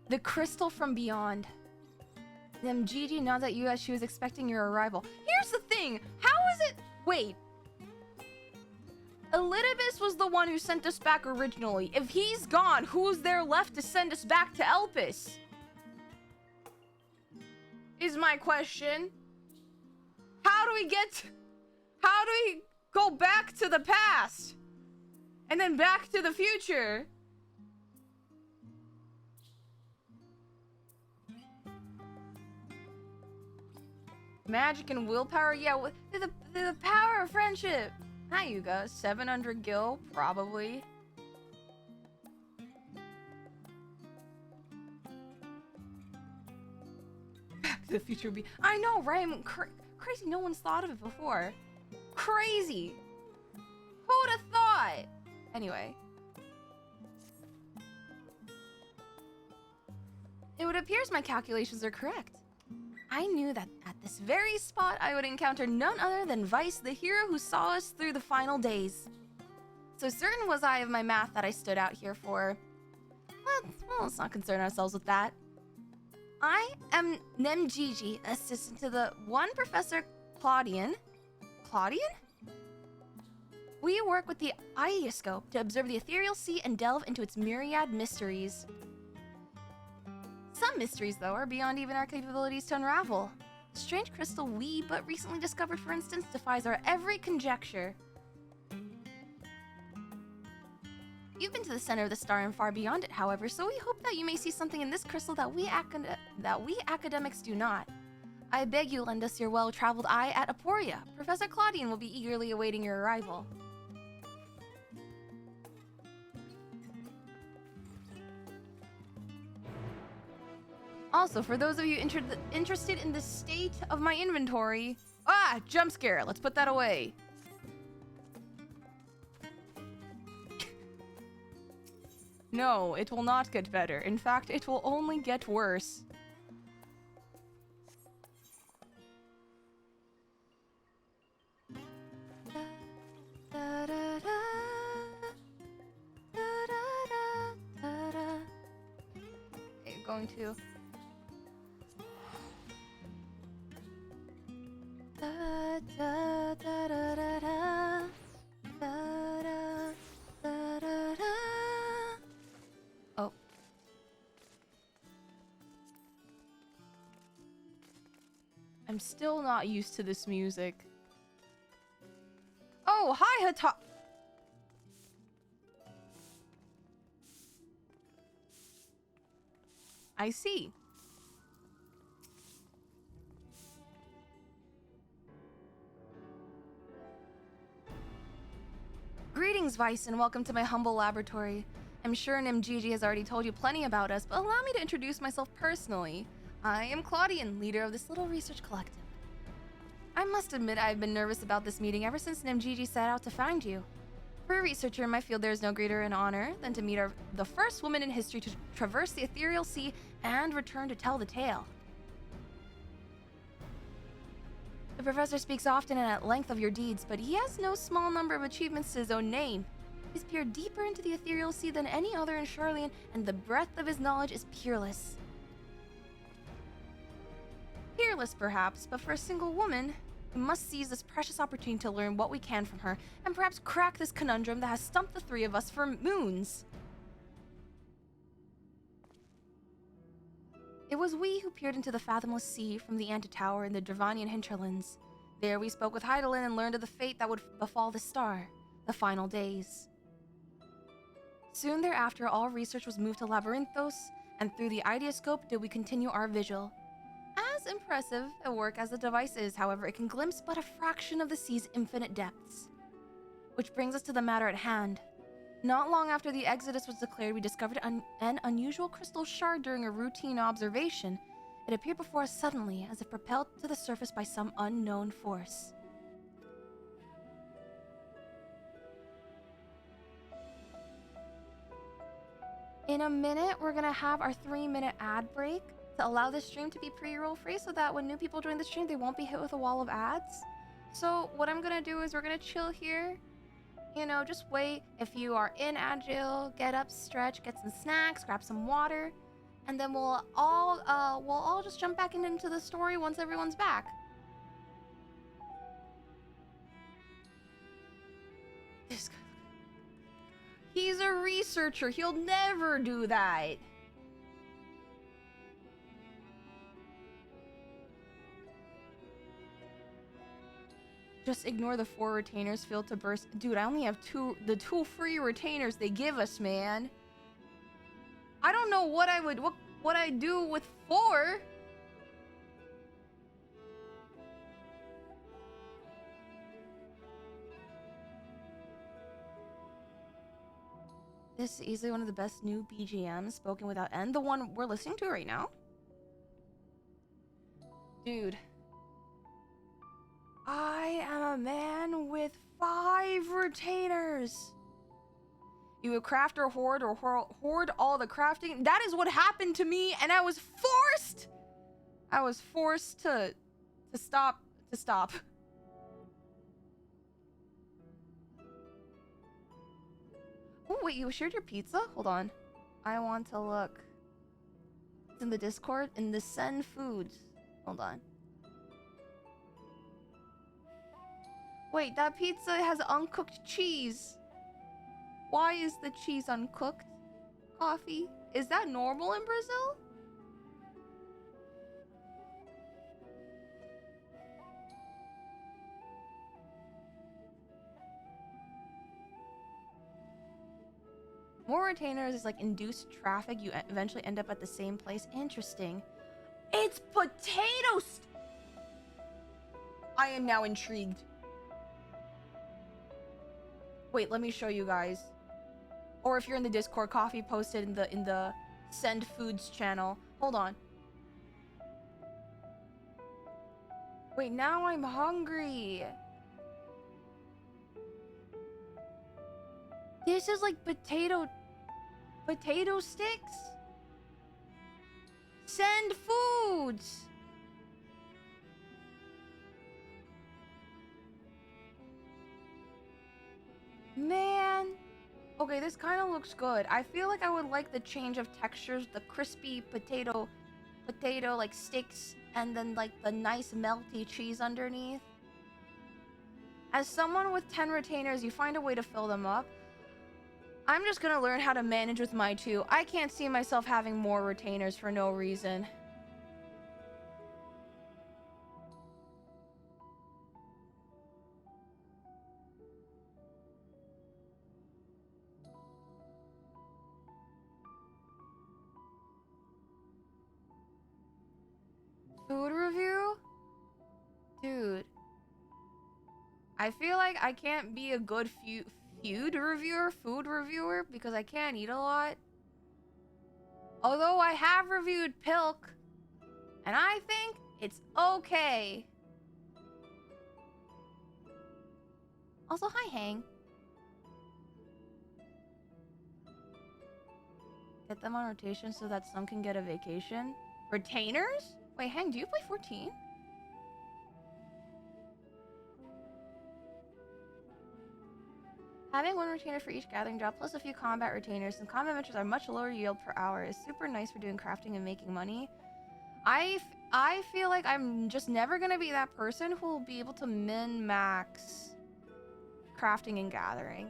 The crystal from beyond. Gigi, now that she was expecting your arrival. Here's the thing. How is it... Wait. Elidibus was the one who sent us back originally. If he's gone, who's there left to send us back to Elpis? is my question. How do we go back to the past? And then back to the future? Magic and willpower? Yeah, the power of friendship. Hi, Yuga. 700 gil, probably. Back to the future would be... I know, right? I mean, crazy, no one's thought of it before. Crazy! Who'd have thought? Anyway. It would appear my calculations are correct. I knew that at this very spot I would encounter none other than Vice, the hero who saw us through the final days. So certain was I of my math that I stood out here for. Well, let's not concern ourselves with that. I am Nemgigi, assistant to the one Professor Claudian. Claudian? We work with the Ideoscope to observe the ethereal sea and delve into its myriad mysteries. Some mysteries, though, are beyond even our capabilities to unravel. The strange crystal we but recently discovered, for instance, defies our every conjecture. You've been to the center of the star and far beyond it, however, so we hope that you may see something in this crystal that we academics do not. I beg you lend us your well-traveled eye at Aporia. Professor Claudian will be eagerly awaiting your arrival. Also, for those of you interested in the state of my inventory... Ah! Jump scare! Let's put that away. No, it will not get better. In fact, it will only get worse. Okay, going to... Oh. I'm still not used to this music. Oh, hi, Hata... I see. Greetings, Vice, and welcome to my humble laboratory. I'm sure Nemgigi has already told you plenty about us, but allow me to introduce myself personally. I am Claudian, leader of this little research collective. I must admit I've been nervous about this meeting ever since Nemgigi set out to find you. For a researcher in my field, there is no greater an honor than to meet the first woman in history to traverse the ethereal sea and return to tell the tale. The professor speaks often and at length of your deeds, but he has no small number of achievements to his own name. He's peered deeper into the ethereal sea than any other in Charlian, and the breadth of his knowledge is peerless. Peerless, perhaps, but for a single woman, we must seize this precious opportunity to learn what we can from her, and perhaps crack this conundrum that has stumped the three of us for moons. It was we who peered into the fathomless sea from the antitower in the Dravanian hinterlands. There we spoke with Heidelin and learned of the fate that would befall the star, the final days. Soon thereafter, all research was moved to Labyrinthos, and through the Ideoscope did we continue our vigil. As impressive a work as the device is, however, it can glimpse but a fraction of the sea's infinite depths. Which brings us to the matter at hand. Not long after the Exodus was declared, we discovered an unusual crystal shard during a routine observation. It appeared before us suddenly, as if propelled to the surface by some unknown force. In a minute, we're gonna have our 3-minute ad break to allow this stream to be pre-roll free so that when new people join the stream, they won't be hit with a wall of ads. So what I'm gonna do is we're gonna chill here. You know, just wait. If you are in Agile, get up, stretch, get some snacks, grab some water, and then we'll all just jump back into the story once everyone's back. This guy. He's a researcher. He'll never do that. Just ignore the 4 retainers filled to burst. Dude, I only have the 2 free retainers they give us, man. I don't know what I'd do with 4. This is easily one of the best new BGMs spoken without end. The one we're listening to right now. Dude. I am a man with 5 retainers. You would craft or hoard all the crafting. That is what happened to me, and I was forced. To stop. Oh wait, you shared your pizza? Hold on. I want to look. It's in the Discord in the Send Foods. Hold on. Wait, that pizza has uncooked cheese. Why is the cheese uncooked? Coffee? Is that normal in Brazil? More retainers is like induced traffic. You eventually end up at the same place. Interesting. It's potatoes. I am now intrigued. Wait, let me show you guys. Or if you're in the Discord, Coffee posted in the Send Foods channel. Hold on. Wait, now I'm hungry. This is like potato sticks. Send Foods. Man. Okay, this kind of looks good. I feel like I would like the change of textures, the crispy potato like sticks, and then like the nice melty cheese underneath. As someone with 10 retainers, you find a way to fill them up. I'm just gonna learn how to manage with my 2. I can't see myself having more retainers for no reason. Food review? Dude. I feel like I can't be a good food reviewer, because I can't eat a lot. Although I have reviewed Pilk, and I think it's okay. Also, hi, Hang. Get them on rotation so that some can get a vacation. Retainers? Wait, Hang, do you play 14? Having 1 retainer for each gathering job, plus a few combat retainers, and combat ventures are much lower yield per hour, is super nice for doing crafting and making money. I feel like I'm just never gonna be that person who will be able to min-max crafting and gathering.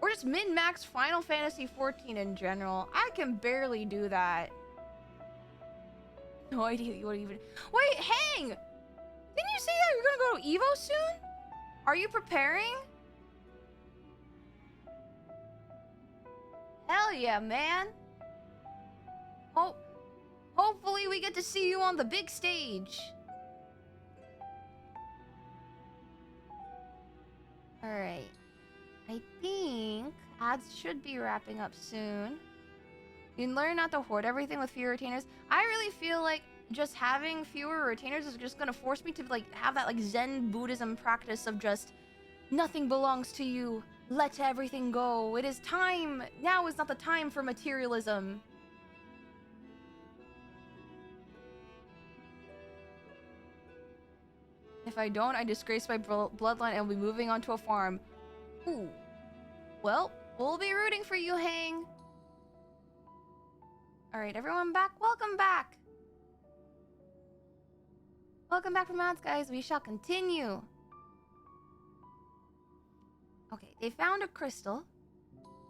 Or just min-max Final Fantasy XIV in general. I can barely do that. No idea what even... Wait, Hang! Didn't you say that you're gonna go to Evo soon? Are you preparing? Hell yeah, man. Hopefully we get to see you on the big stage. Alright. I think ads should be wrapping up soon. You can learn not to hoard everything with fewer retainers. I really feel like just having fewer retainers is just gonna force me to like have that like Zen Buddhism practice of just nothing belongs to you. Let everything go. It is time. Now is not the time for materialism. If I don't, I disgrace my bloodline and will be moving on to a farm. Ooh. Well, we'll be rooting for you, Hang. Alright, everyone back. Welcome back. Welcome back from ads, guys. We shall continue. Okay, they found a crystal.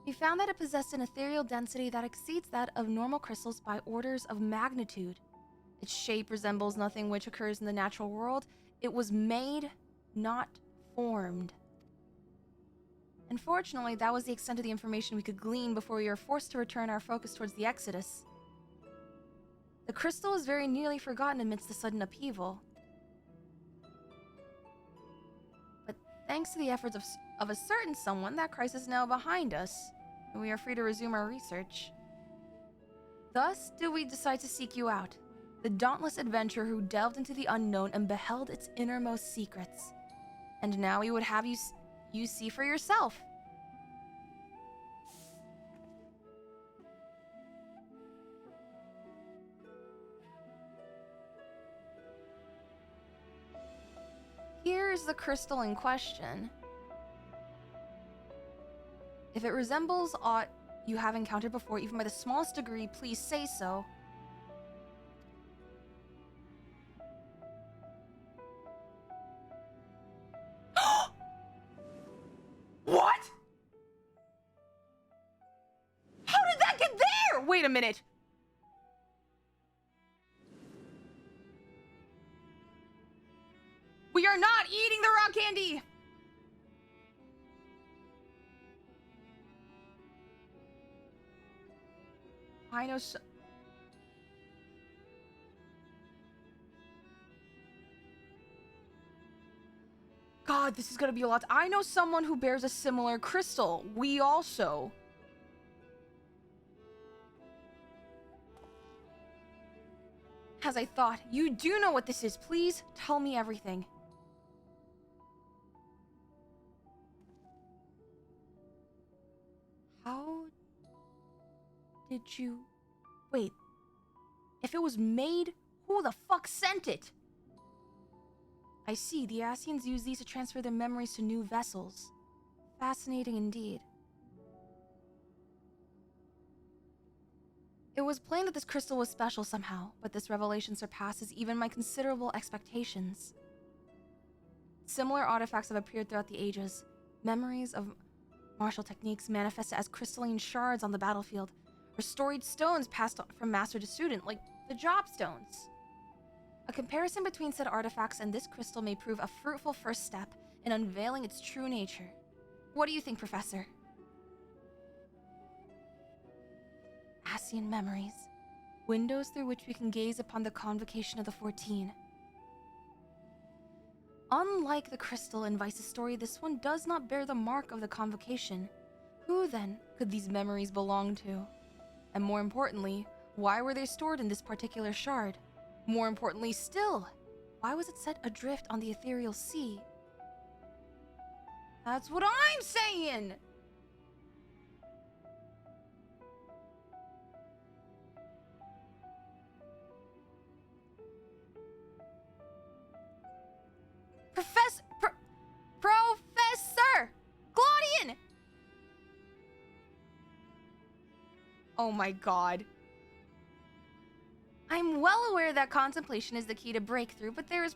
We found that it possessed an ethereal density that exceeds that of normal crystals by orders of magnitude. Its shape resembles nothing which occurs in the natural world. It was made not formed. Unfortunately, that was the extent of the information we could glean before we were forced to return our focus towards the Exodus. The crystal was very nearly forgotten amidst the sudden upheaval. But thanks to the efforts of a certain someone, that crisis is now behind us, and we are free to resume our research. Thus did we decide to seek you out, the dauntless adventurer who delved into the unknown and beheld its innermost secrets. And now we would have you see for yourself. Here's the crystal in question. If it resembles aught you have encountered before, even by the smallest degree, please say so. What? How did that get there? Wait a minute. We are not eating the rock candy. I know God, this is gonna be a lot. I know someone who bears a similar crystal. We also. As I thought, you do know what this is. Please tell me everything. How did you... Wait. If it was made, who the fuck sent it? I see. The Asians use these to transfer their memories to new vessels. Fascinating indeed. It was plain that this crystal was special somehow, but this revelation surpasses even my considerable expectations. Similar artifacts have appeared throughout the ages. Memories of martial techniques manifested as crystalline shards on the battlefield, or storied stones passed on from master to student, like the job stones. A comparison between said artifacts and this crystal may prove a fruitful first step in unveiling its true nature. What do you think, Professor? Asian memories. Windows through which we can gaze upon the convocation of the 14. Unlike the crystal in Vice's story, this one does not bear the mark of the convocation. Who, then, could these memories belong to? And more importantly, why were they stored in this particular shard? More importantly still, why was it set adrift on the ethereal sea? That's what I'm saying! Professor! Claudian! Oh my god. I'm well aware that contemplation is the key to breakthrough, but there is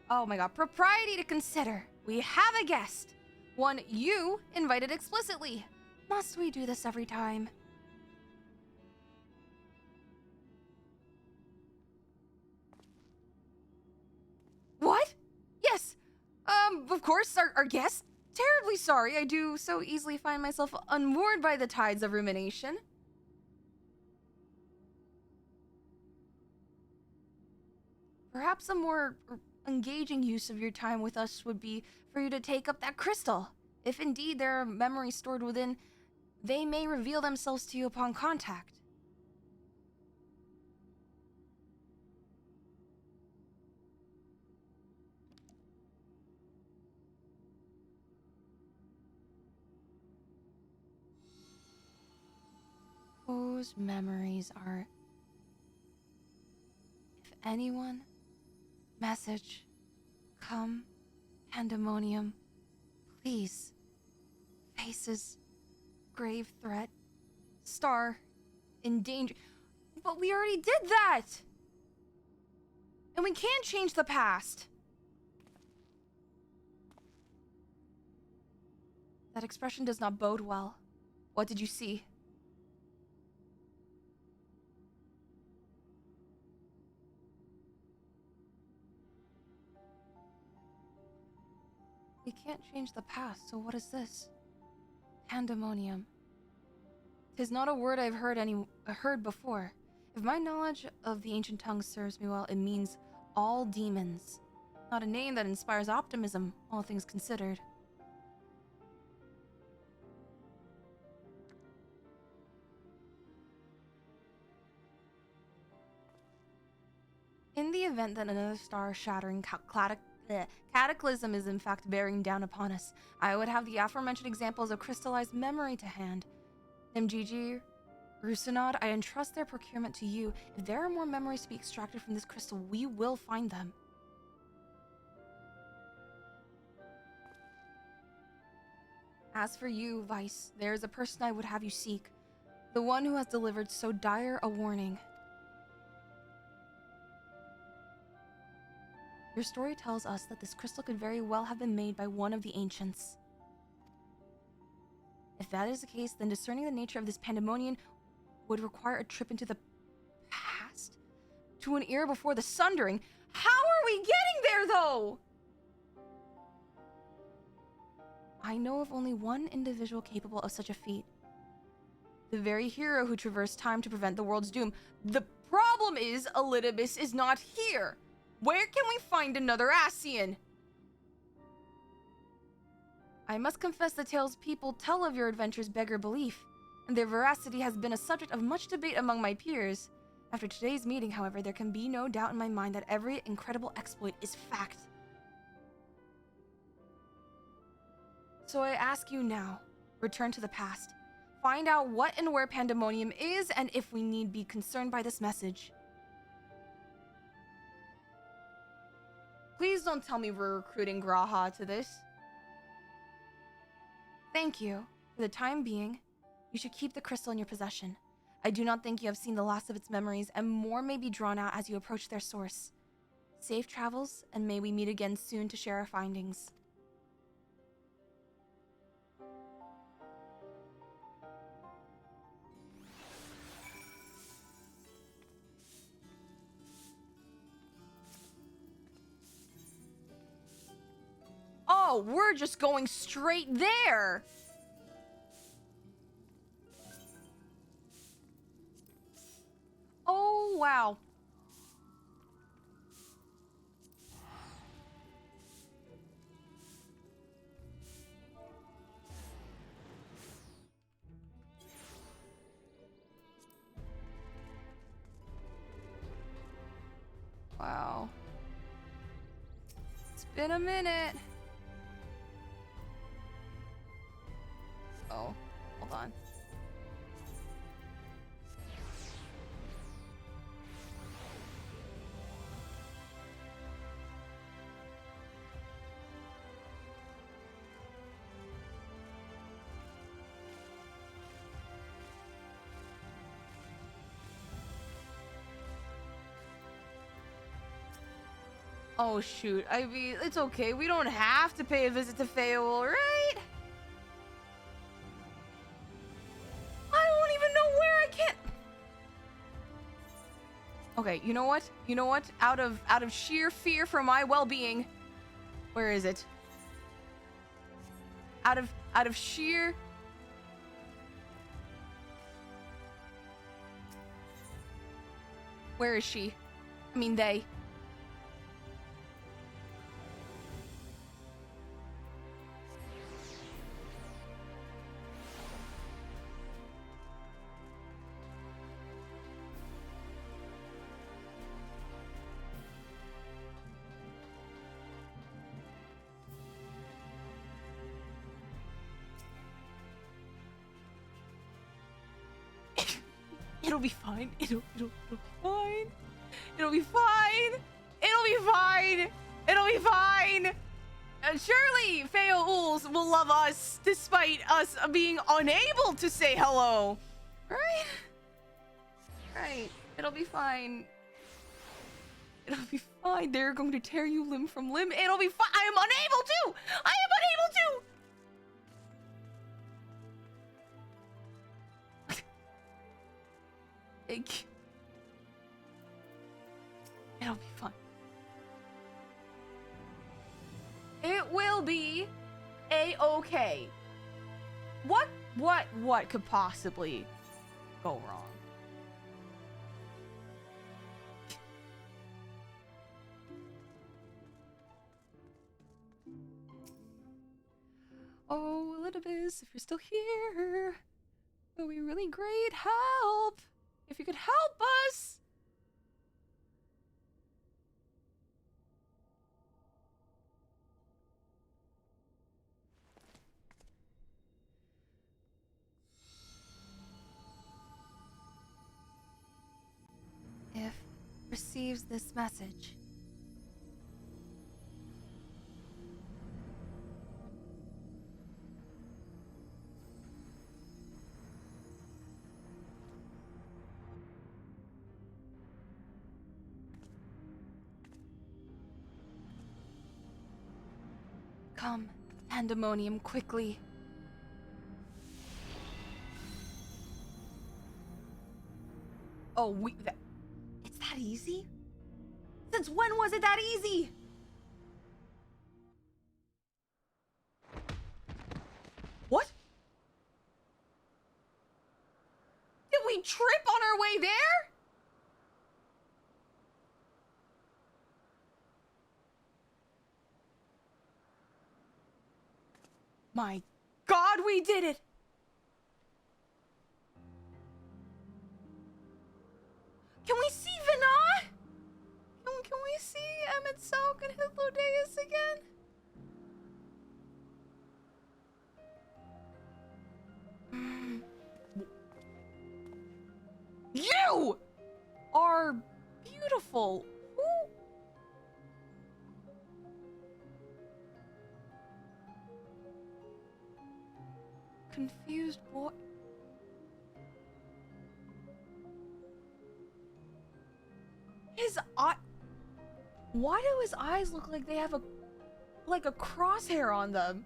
propriety to consider. We have a guest. One you invited explicitly. Must we do this every time? What? Yes. Of course, our guest. Terribly sorry, I do so easily find myself unmoored by the tides of rumination. Perhaps a more engaging use of your time with us would be for you to take up that crystal. If indeed there are memories stored within, they may reveal themselves to you upon contact. Whose memories are... If anyone... Message. Come. Pandemonium. Please. Faces. Grave threat. Star. In danger. But we already did that! And we can't change the past! That expression does not bode well. What did you see? can't change the past, so what is this? Pandemonium. 'Tis not a word I've heard before. If my knowledge of the ancient tongue serves me well, it means all demons. Not a name that inspires optimism, all things considered. In the event that another star-shattering cataclysm is in fact bearing down upon us, I would have the aforementioned examples of crystallized memory to hand. Nimgigi, Rusinod, I entrust their procurement to you. If there are more memories to be extracted from this crystal, we will find them. As for you, Vice, there is a person I would have you seek. The one who has delivered so dire a warning. Your story tells us that this crystal could very well have been made by one of the ancients. If that is the case, then discerning the nature of this pandemonium would require a trip into the past? To an era before the Sundering? How are we getting there, though? I know of only one individual capable of such a feat. The very hero who traversed time to prevent the world's doom. The problem is, Elidibus is not here. Where can we find another Ascian? I must confess the tales people tell of your adventures beggar belief, and their veracity has been a subject of much debate among my peers. After today's meeting, however, there can be no doubt in my mind that every incredible exploit is fact. So I ask you now, return to the past. Find out what and where Pandemonium is, and if we need be concerned by this message. Please don't tell me we're recruiting Graha to this. Thank you. For the time being, you should keep the crystal in your possession. I do not think you have seen the last of its memories, and more may be drawn out as you approach their source. Safe travels, and may we meet again soon to share our findings. Oh, we're just going straight there! Oh, wow. Wow. It's been a minute. Oh, hold on. Oh shoot, I mean, it's okay. We don't have to pay a visit to Feol, right? I don't even know where I can. Okay, you know what? You know what? Out of sheer fear for my well-being, where is it? Out of sheer. Where is she? I mean, they. It'll be fine. It'll be fine. It'll be fine. It'll be fine. It'll be fine. Surely Feouls will love us despite us being unable to say hello. Right? Right. It'll be fine. It'll be fine. They're going to tear you limb from limb. It'll be fine. I am unable to. I am unable to. Thank you. It'll be fun. It will be A-okay. What could possibly go wrong? Oh, Elidibus, if you're still here, it would be really great help if you could help us. If receives this message. Come, Pandemonium, quickly. Oh, it's that easy? Since when was it that easy? What? Did we trip on our way there? My God, we did it! Can we see Vina? Can we see Emmett Selk and Hythlodeus again? You are beautiful. Who? Confused boy. His eye. Why do his eyes look like they have a crosshair on them?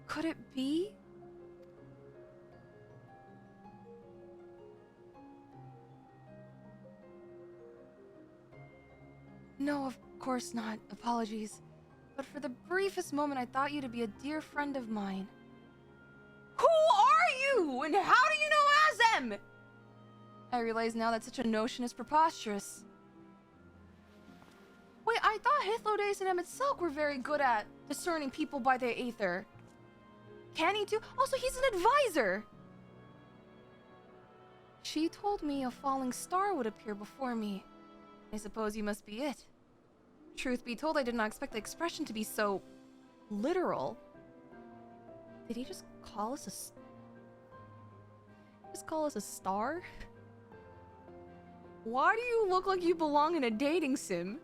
Could it be? No, of course not. Apologies. But for the briefest moment, I thought you to be a dear friend of mine. Who are you? And how do you know Azem? I realize now that such a notion is preposterous. Wait, I thought Hythlodeus and Emmett Selk were very good at discerning people by their aether. Can he too? Also, he's an advisor! She told me a falling star would appear before me. I suppose you must be it. Truth be told, I did not expect the expression to be so literal. Did he just call us a star? Why do you look like you belong in a dating sim?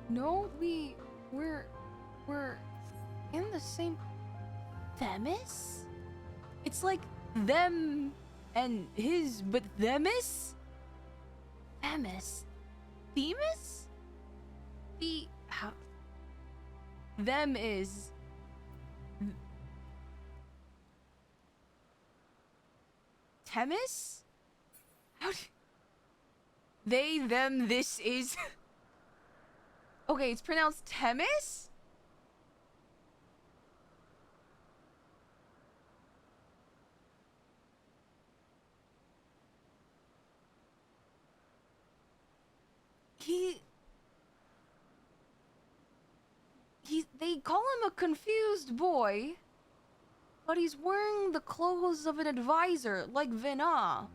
No, we're in the same Themis? It's like them and his, but Themis? Themis? Themis? Them is... Themis? They, them, this is... Okay, it's pronounced Themis? They call him a confused boy, but he's wearing the clothes of an advisor, like Vina.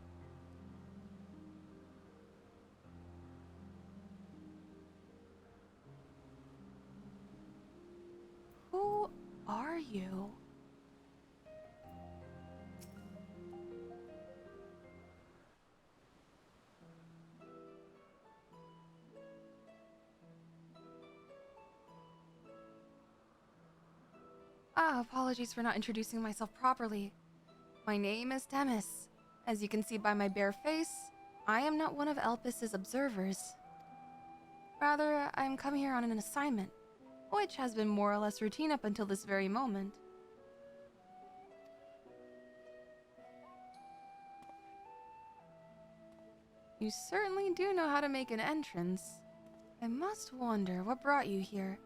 Who are you? Apologies for not introducing myself properly. My name is Demis. As you can see by my bare face, I am not one of Elpis's observers. Rather, I'm come here on an assignment, which has been more or less routine up until this very moment. You certainly do know how to make an entrance. I must wonder what brought you here,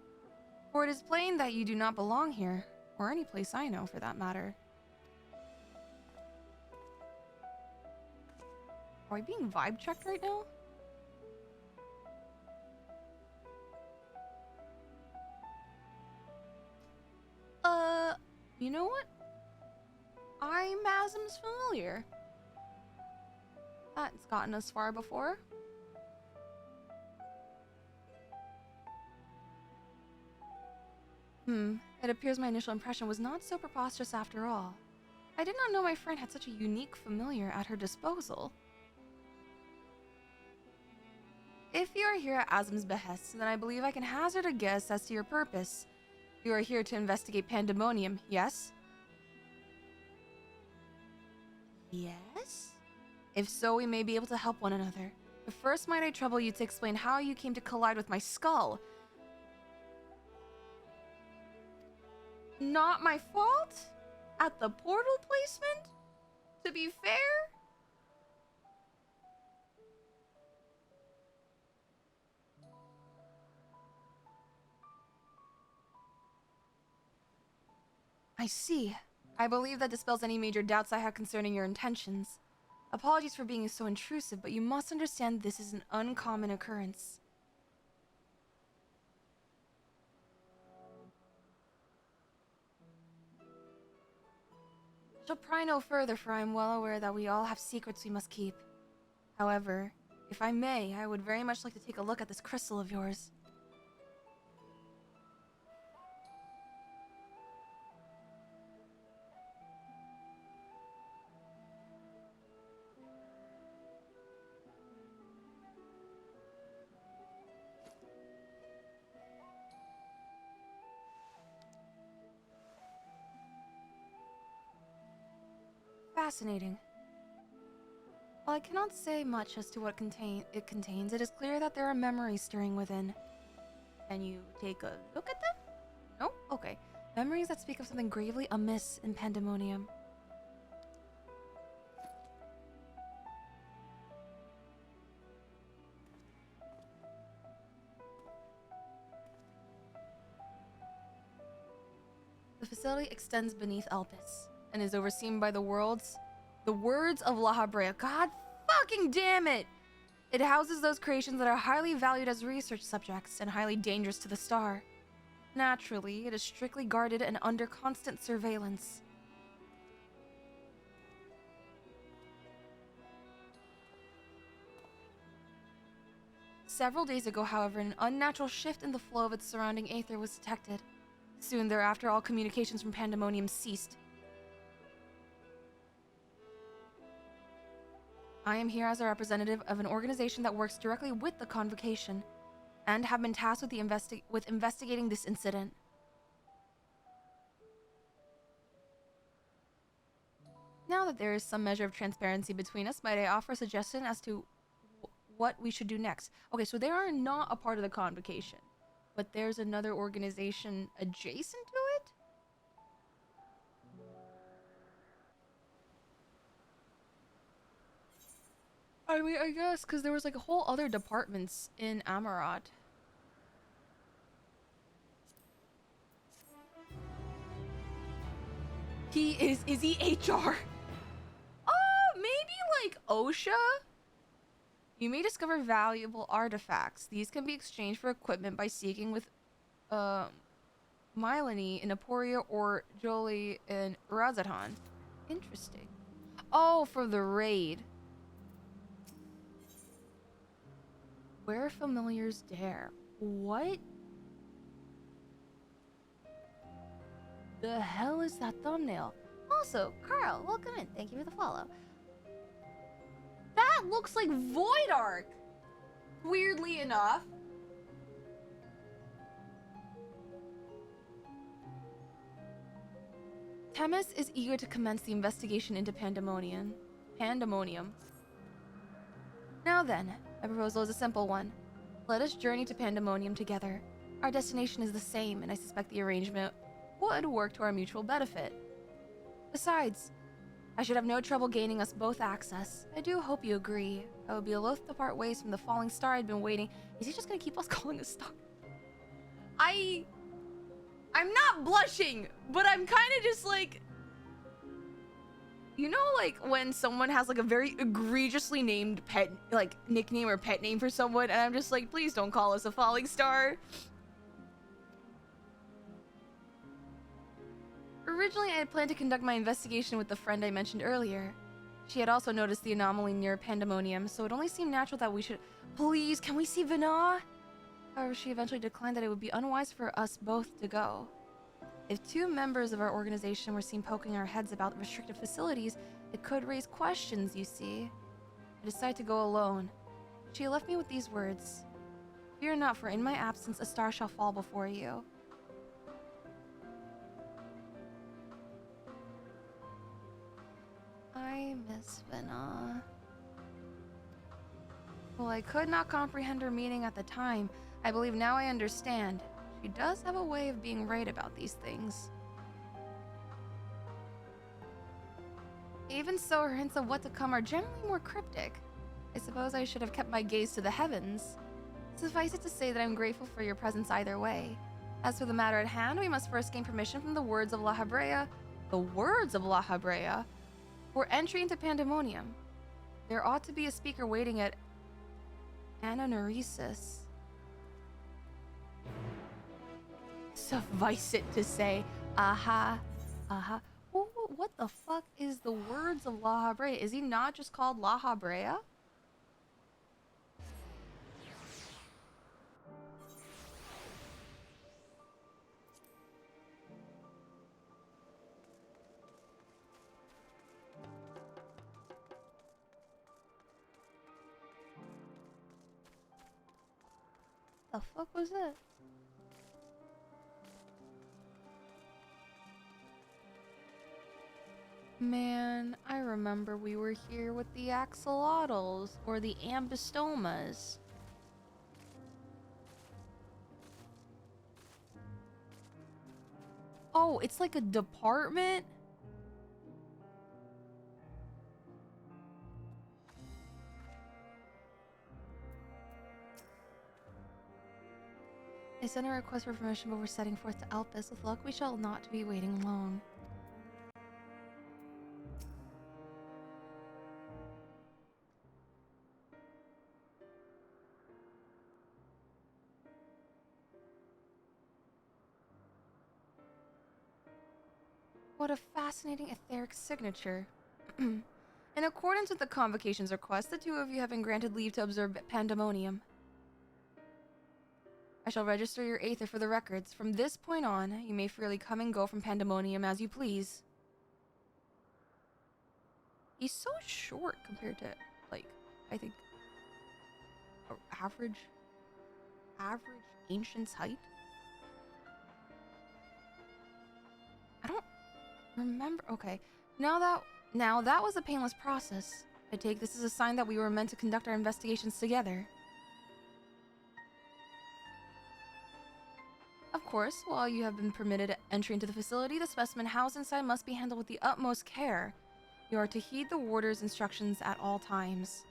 for it is plain that you do not belong here, or any place I know for that matter. Are we being vibe checked right now? You know what? I'm Asm's familiar. That's gotten us far before. It appears my initial impression was not so preposterous after all. I did not know my friend had such a unique familiar at her disposal. If you are here at Asm's behest, then I believe I can hazard a guess as to your purpose. You are here to investigate Pandemonium, yes? Yes? If so, we may be able to help one another. But first, might I trouble you to explain how you came to collide with my skull? Not my fault? At the portal placement? To be fair? I see. I believe that dispels any major doubts I have concerning your intentions. Apologies for being so intrusive, but you must understand this is an uncommon occurrence. I shall pry no further, for I am well aware that we all have secrets we must keep. However, if I may, I would very much like to take a look at this crystal of yours. Fascinating. While I cannot say much as to what it contains, it is clear that there are memories stirring within. Can you take a look at them? No? Okay. Memories that speak of something gravely amiss in Pandemonium. The facility extends beneath Elpis and is overseen by the words of La Habrea. God fucking damn it! It houses those creations that are highly valued as research subjects and highly dangerous to the star. Naturally, it is strictly guarded and under constant surveillance. Several days ago, however, an unnatural shift in the flow of its surrounding aether was detected. Soon thereafter, all communications from Pandemonium ceased. I am here as a representative of an organization that works directly with the Convocation, and have been tasked with investigating this incident. Now that there is some measure of transparency between us, might I offer a suggestion as to what we should do next? Okay, so they are not a part of the Convocation, but there's another organization adjacent to it? I mean, I guess, because there was like a whole other departments in Amarat. Is he HR? Oh, maybe like OSHA? You may discover valuable artifacts. These can be exchanged for equipment by seeking with, Mylene in Aporia or Jolie in Razatan. Interesting. Oh, for the raid. Where familiars dare. What the hell is that thumbnail? Also, Carl, welcome in. Thank you for the follow. That looks like Void Arc. Weirdly enough. Themis is eager to commence the investigation into Pandemonium. Now then, my proposal is a simple one. Let us journey to Pandemonium together. Our destination is the same, and I suspect the arrangement would work to our mutual benefit. Besides, I should have no trouble gaining us both access. I do hope you agree. I would be loath to part ways from the falling star I'd been waiting. Is he just gonna keep us calling a star? I'm not blushing, but I'm kind of just like... You know, like, when someone has, like, a very egregiously named pet, like, nickname or pet name for someone, and I'm just like, please don't call us a falling star. Originally, I had planned to conduct my investigation with the friend I mentioned earlier. She had also noticed the anomaly near Pandemonium, so it only seemed natural that we should... Please, can we see Vana? However, she eventually declined that it would be unwise for us both to go. If two members of our organization were seen poking our heads about restricted facilities, it could raise questions, you see. I decided to go alone. She left me with these words. Fear not, for in my absence a star shall fall before you. I miss Vana. Well, I could not comprehend her meaning at the time. I believe now I understand. She does have a way of being right about these things. Even so, her hints of what to come are generally more cryptic. I suppose I should have kept my gaze to the heavens. Suffice it to say that I'm grateful for your presence either way. As for the matter at hand, we must first gain permission from the words of La Habrea. The words of La Habrea? For entry into Pandemonium. There ought to be a speaker waiting at Ananoresis. Suffice it to say, aha. Ooh, what the fuck is the words of La Habrea? Is he not just called La Habrea? The fuck was it? Man, I remember we were here with the axolotls, or the ambistomas. Oh, it's like a department? I sent a request for permission before setting forth to Alpes. With luck, we shall not be waiting long. What a fascinating etheric signature. In accordance with the convocation's request, the two of you have been granted leave to observe Pandemonium. I shall register your aether for the records. From this point on, you may freely come and go from Pandemonium as you please. He's so short compared to, like, I think, average ancient's height. I don't remember. Okay, now that was a painless process. I take this as a sign that we were meant to conduct our investigations together. Of course, while you have been permitted entry into the facility, the specimen housed inside must be handled with the utmost care. You are to heed the warder's instructions at all times.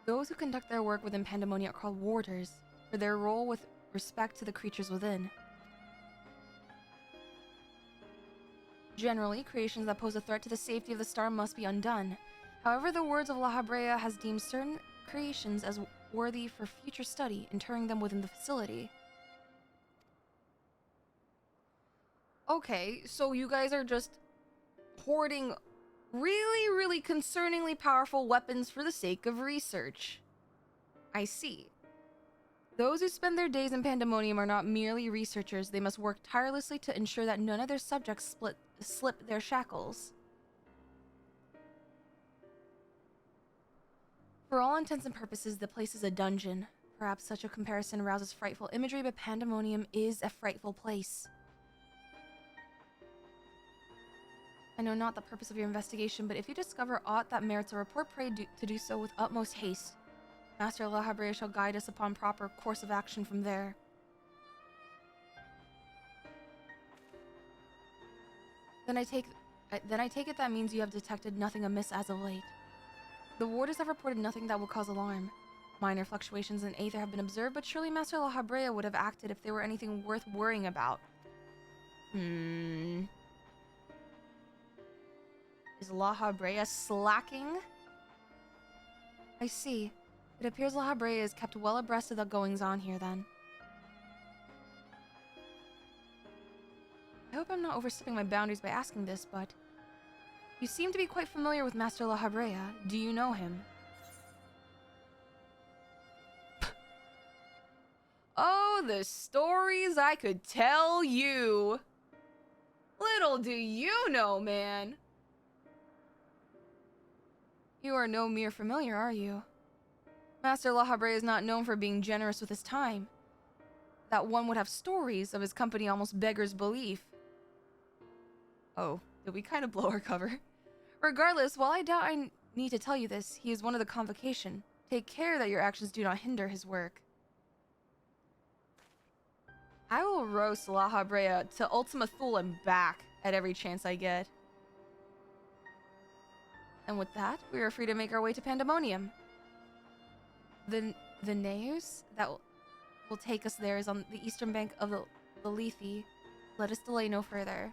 Those who conduct their work within Pandemonium are called warders, for their role with respect to the creatures within. Generally, creations that pose a threat to the safety of the star must be undone. However, the words of La Habrea has deemed certain creations as worthy for future study, interring them within the facility. Okay, so you guys are just hoarding really concerningly powerful weapons for the sake of research. I see. Those who spend their days in Pandemonium are not merely researchers. They must work tirelessly to ensure that none of their subjects slip their shackles. For all intents and purposes, the place is a dungeon. Perhaps such a comparison arouses frightful imagery, but Pandemonium is a frightful place. I know not the purpose of your investigation, but if you discover aught that merits a report, pray to do so with utmost haste. Master La Habrea shall guide us upon proper course of action from there. Then I take it that means you have detected nothing amiss as of late. The warders have reported nothing that will cause alarm. Minor fluctuations in aether have been observed, but surely Master La Habrea would have acted if there were anything worth worrying about. Is La Habrea slacking? I see. It appears La Habrea is kept well abreast of the goings-on here, then. I hope I'm not overstepping my boundaries by asking this, but... You seem to be quite familiar with Master La Habrea. Do you know him? Oh, the stories I could tell you! Little do you know, man! You are no mere familiar, are you? Master La Habrea is not known for being generous with his time. That one would have stories of his company almost beggars belief. Oh, did we kind of blow our cover? Regardless, while I doubt I need to tell you this, he is one of the convocation. Take care that your actions do not hinder his work. I will roast La Habrea to Ultima Thule and back at every chance I get. And with that, we are free to make our way to Pandemonium. The Neus that will take us there is on the eastern bank of the Lethe. Let us delay no further.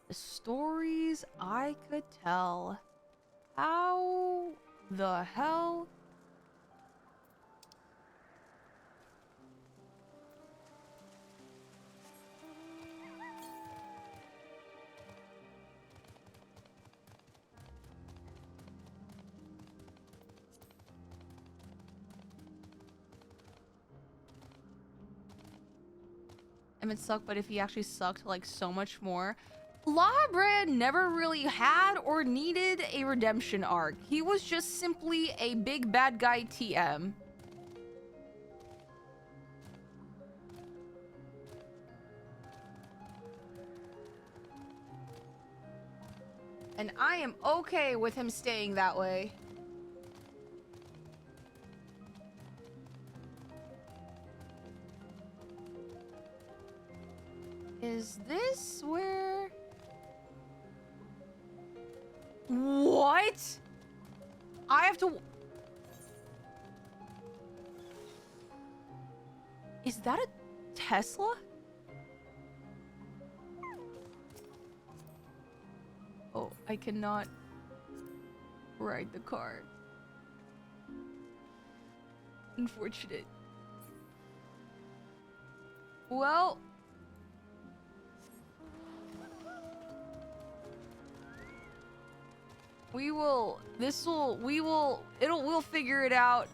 The stories I could tell. How the hell? It sucked, but if he actually sucked like so much more. La Habrea never really had or needed a redemption arc. He was just simply a big bad guy TM. And I am okay with him staying that way. Is this where... What? I have to... Is that a Tesla? Oh, I cannot ride the car. Unfortunate. Well... we'll figure it out.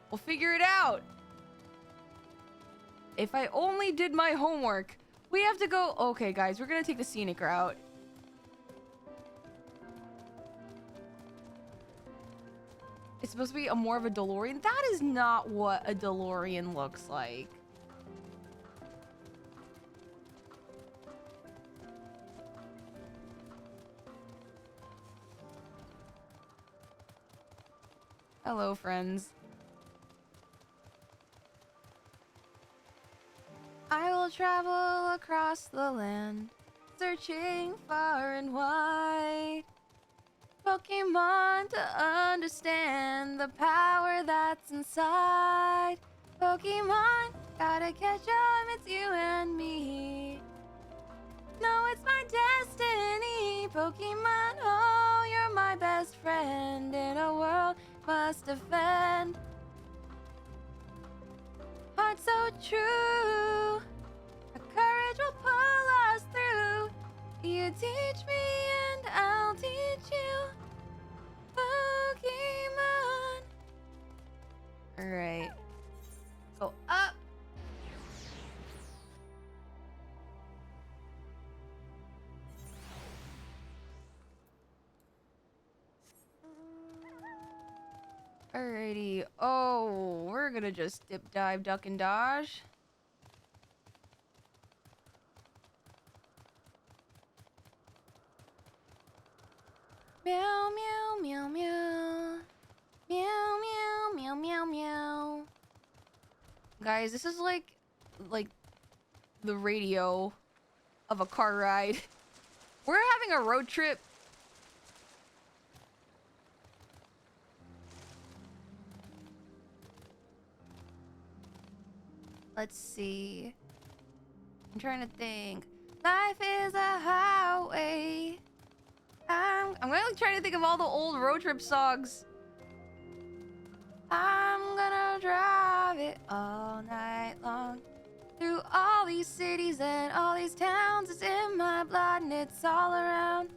We'll figure it out. If I only did my homework. We have to go. Okay, guys, we're gonna take the scenic route. It's supposed to be more of a DeLorean. That is not what a DeLorean looks like. Hello, friends. I will travel across the land, searching far and wide. Pokemon to understand the power that's inside. Pokemon, gotta catch 'em, it's you and me. No, it's my destiny. Pokemon, oh, you're my best friend in a world must defend. Heart so true, our courage will pull us through. You teach me and I'll teach you, Pokemon. Alright, go up. Alrighty. Oh, we're gonna just dip, dive, duck, and dodge. Meow, meow, meow, meow. Meow, meow, meow, meow, meow. Guys, this is like the radio of a car ride. We're having a road trip. Let's see. I'm trying to think. Life is a highway. I'm gonna try to think of all the old road trip songs. I'm gonna drive it all night long. Through all these cities and all these towns. It's in my blood and it's all around.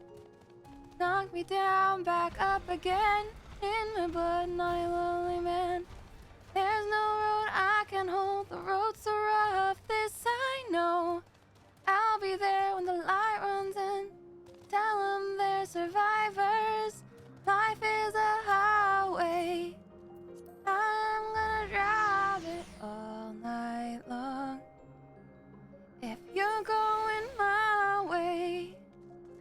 Knock me down, back up again. In my blood, not a lonely man. There's no road I can hold. The road's so rough, this I know. I'll be there when the light runs in. Tell them they're survivors. Life is a highway. I'm gonna drive it all night long. If you're going my way,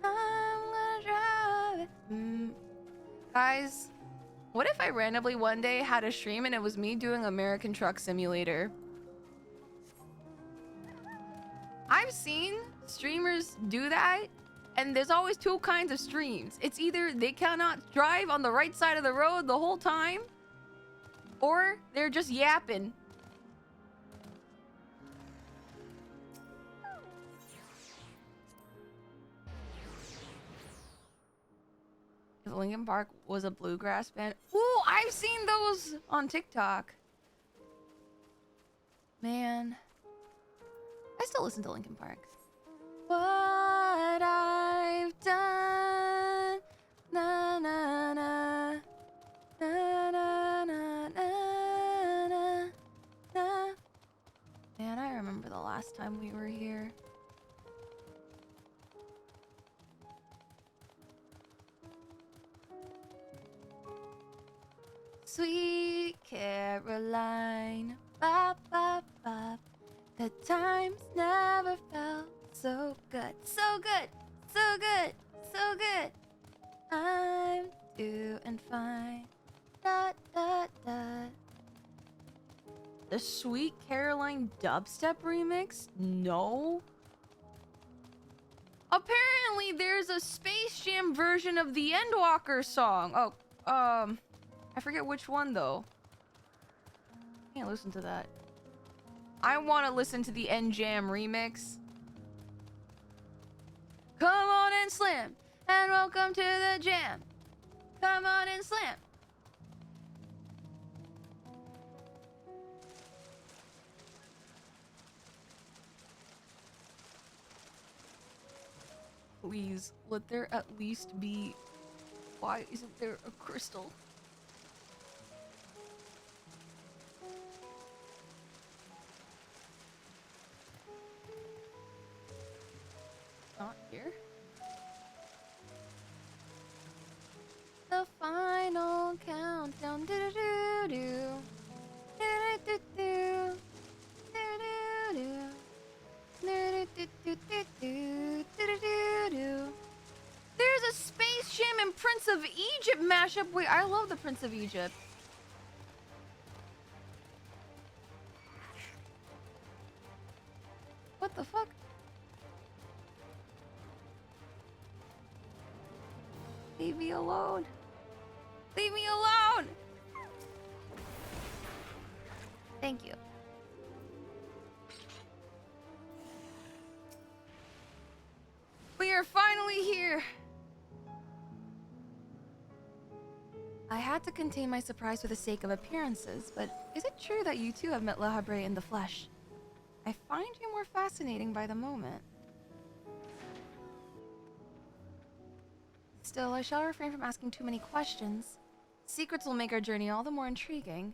I'm gonna drive it. Guys, what if I randomly one day had a stream and it was me doing American Truck Simulator? I've seen streamers do that, and there's always two kinds of streams. It's either they cannot drive on the right side of the road the whole time, or they're just yapping. If Linkin Park was a bluegrass band. Ooh, I've seen those on TikTok. Man. I still listen to Linkin Park. What I've done. Na na na. Na na na na na na. Man, I remember the last time we were here. Sweet Caroline, bop, bop, bop. The times never felt so good. So good, so good, so good. I'm doing fine. Da, da, da. The Sweet Caroline dubstep remix? No. Apparently there's a Space Jam version of the Endwalker song. Oh, I forget which one though. Can't listen to that. I want to listen to the End Jam remix. Come on and slam, and welcome to the jam. Come on and slam. Please, let there at least be... Why isn't there a crystal? Not here. The final countdown. Do do do do do do do do do do. There's a Space Jam and Prince of Egypt mashup. Wait, I love the Prince of Egypt. What the fuck? Leave me alone. Leave me alone. Thank you. We are finally here. I had to contain my surprise for the sake of appearances, but is it true that you too have met La Habre in the flesh? I find you more fascinating by the moment. Still, I shall refrain from asking too many questions. Secrets will make our journey all the more intriguing.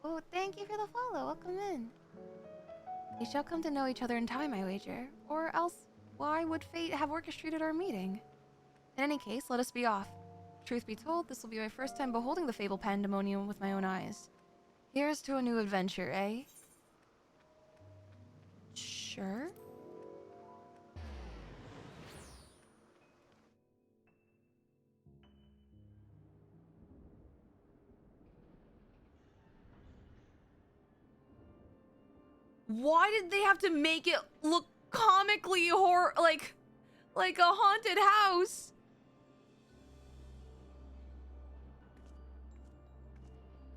Oh, thank you for the follow. Welcome in. We shall come to know each other in time, I wager. Or else, why would fate have orchestrated our meeting? In any case, let us be off. Truth be told, this will be my first time beholding the fabled Pandemonium with my own eyes. Here's to a new adventure, eh? Sure. Why did they have to make it look comically like a haunted house?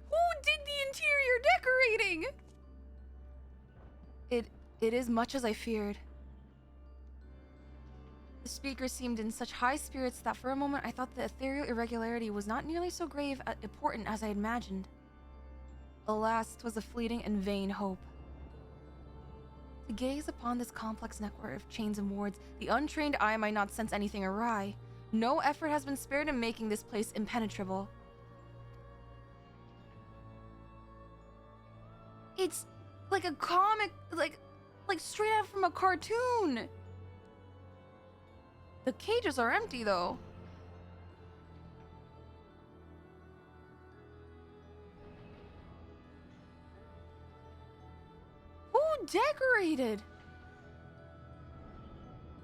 Who did the interior decorating? It is much as I feared. The speaker seemed in such high spirits that for a moment I thought the ethereal irregularity was not nearly so grave important as I had imagined. Alas, 'twas a fleeting and vain hope. To gaze upon this complex network of chains and wards, the untrained eye might not sense anything awry. No effort has been spared in making this place impenetrable. It's like a comic, like straight out from a cartoon. The cages are empty though. Who decorated?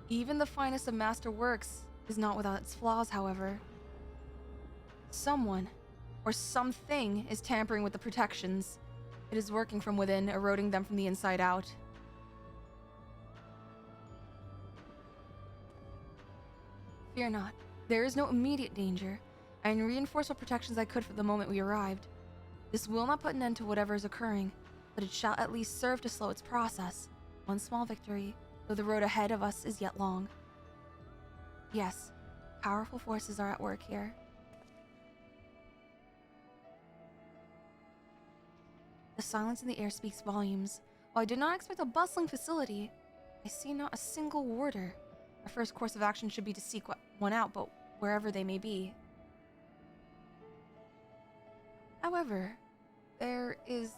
Even the finest of master works is not without its flaws, however. Someone or something is tampering with the protections. It is working from within, eroding them from the inside out. Fear not. There is no immediate danger. I reinforced what protections I could for the moment we arrived. This will not put an end to whatever is occurring, but it shall at least serve to slow its process. One small victory, though the road ahead of us is yet long. Yes, powerful forces are at work here. The silence in the air speaks volumes. While I did not expect a bustling facility, I see not a single warder. Our first course of action should be to seek one out, but wherever they may be. However, there is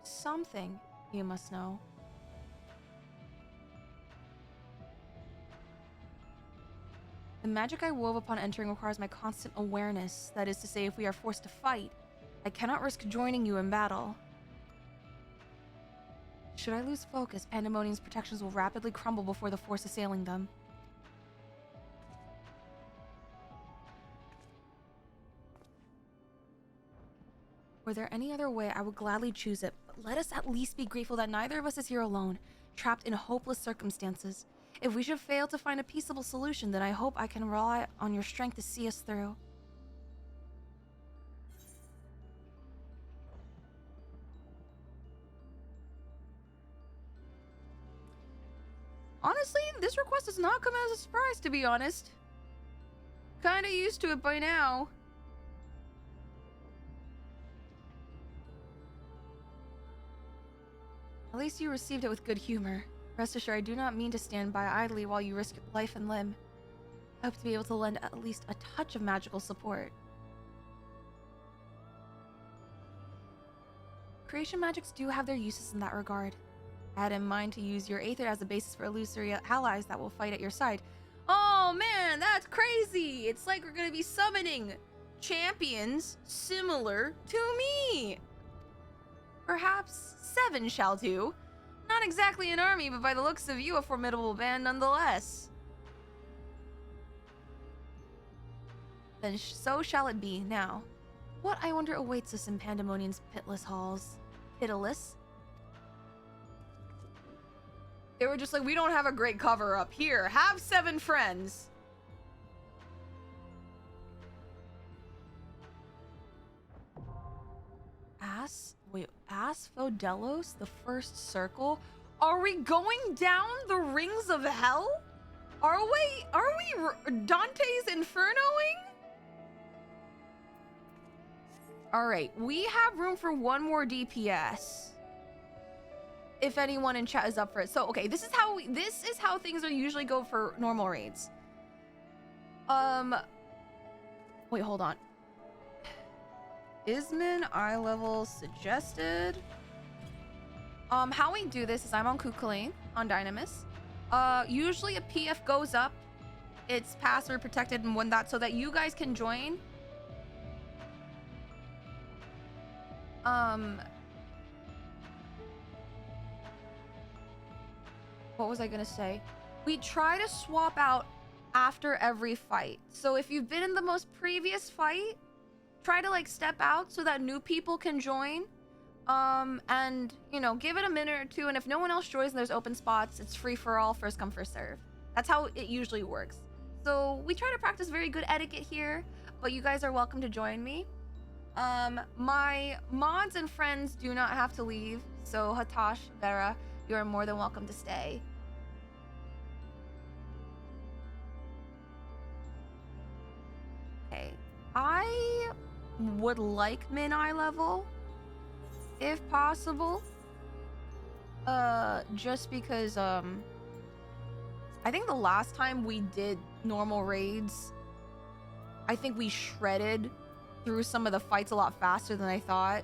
something you must know. The magic I wove upon entering requires my constant awareness. That is to say, if we are forced to fight, I cannot risk joining you in battle. Should I lose focus, Pandemonium's protections will rapidly crumble before the force assailing them. Were there any other way, I would gladly choose it, but let us at least be grateful that neither of us is here alone, trapped in hopeless circumstances. If we should fail to find a peaceable solution, then I hope I can rely on your strength to see us through. Honestly, this request does not come as a surprise, to be honest. Kinda used to it by now. At least you received it with good humor. Rest assured, I do not mean to stand by idly while you risk life and limb. I hope to be able to lend at least a touch of magical support. Creation magics do have their uses in that regard. I had in mind to use your Aether as a basis for illusory allies that will fight at your side. Oh man, that's crazy! It's like we're gonna be summoning champions similar to me! Perhaps 7 shall do. Not exactly an army, but by the looks of you, a formidable band nonetheless. Then so shall it be. Now, what I wonder awaits us in Pandemonium's pitiless halls? Pitiless? They were just like, we don't have a great cover up here. Have 7 friends. Asphodelos, the first circle? Are we going down the rings of hell? Are we Dante's Infernoing? Alright, we have room for one more DPS. If anyone in chat is up for it. So, okay, this is how things are usually go for normal raids. Wait, hold on. Ismin, eye level suggested. How we do this is I'm on Kukulane, on Dynamis. Usually a PF goes up. It's password protected and whatnot so that you guys can join. What was I gonna say? We try to swap out after every fight. So if you've been in the most previous fight, try to like step out so that new people can join. And you know, give it a minute or two, and if no one else joins and there's open spots, it's free for all, first come, first serve. That's how it usually works. So we try to practice very good etiquette here, but you guys are welcome to join me. My mods and friends do not have to leave, so Hatash, Vera, you are more than welcome to stay. Okay, I would like min eye level, if possible. Just because, I think the last time we did normal raids, I think we shredded through some of the fights a lot faster than I thought.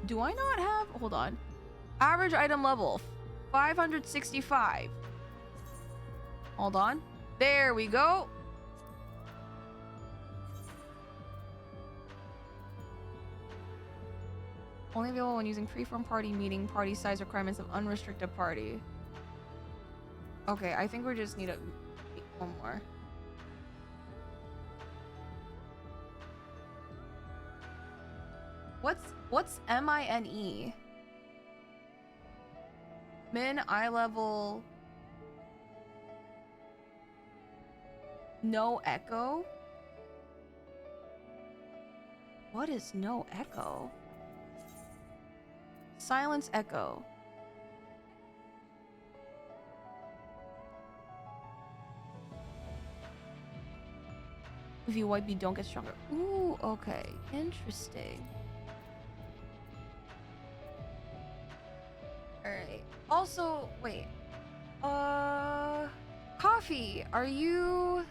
Do I not have... Hold on. Average item level, 565. Hold on. There we go. Only available when using preform party meeting party size requirements of unrestricted party. Okay, I think we just need one more. What's MINE? Min eye level. No echo? What is no echo? Silence echo. If you wipe, you don't get stronger. Ooh, okay. Interesting. Alright. Also, wait. Coffee, are you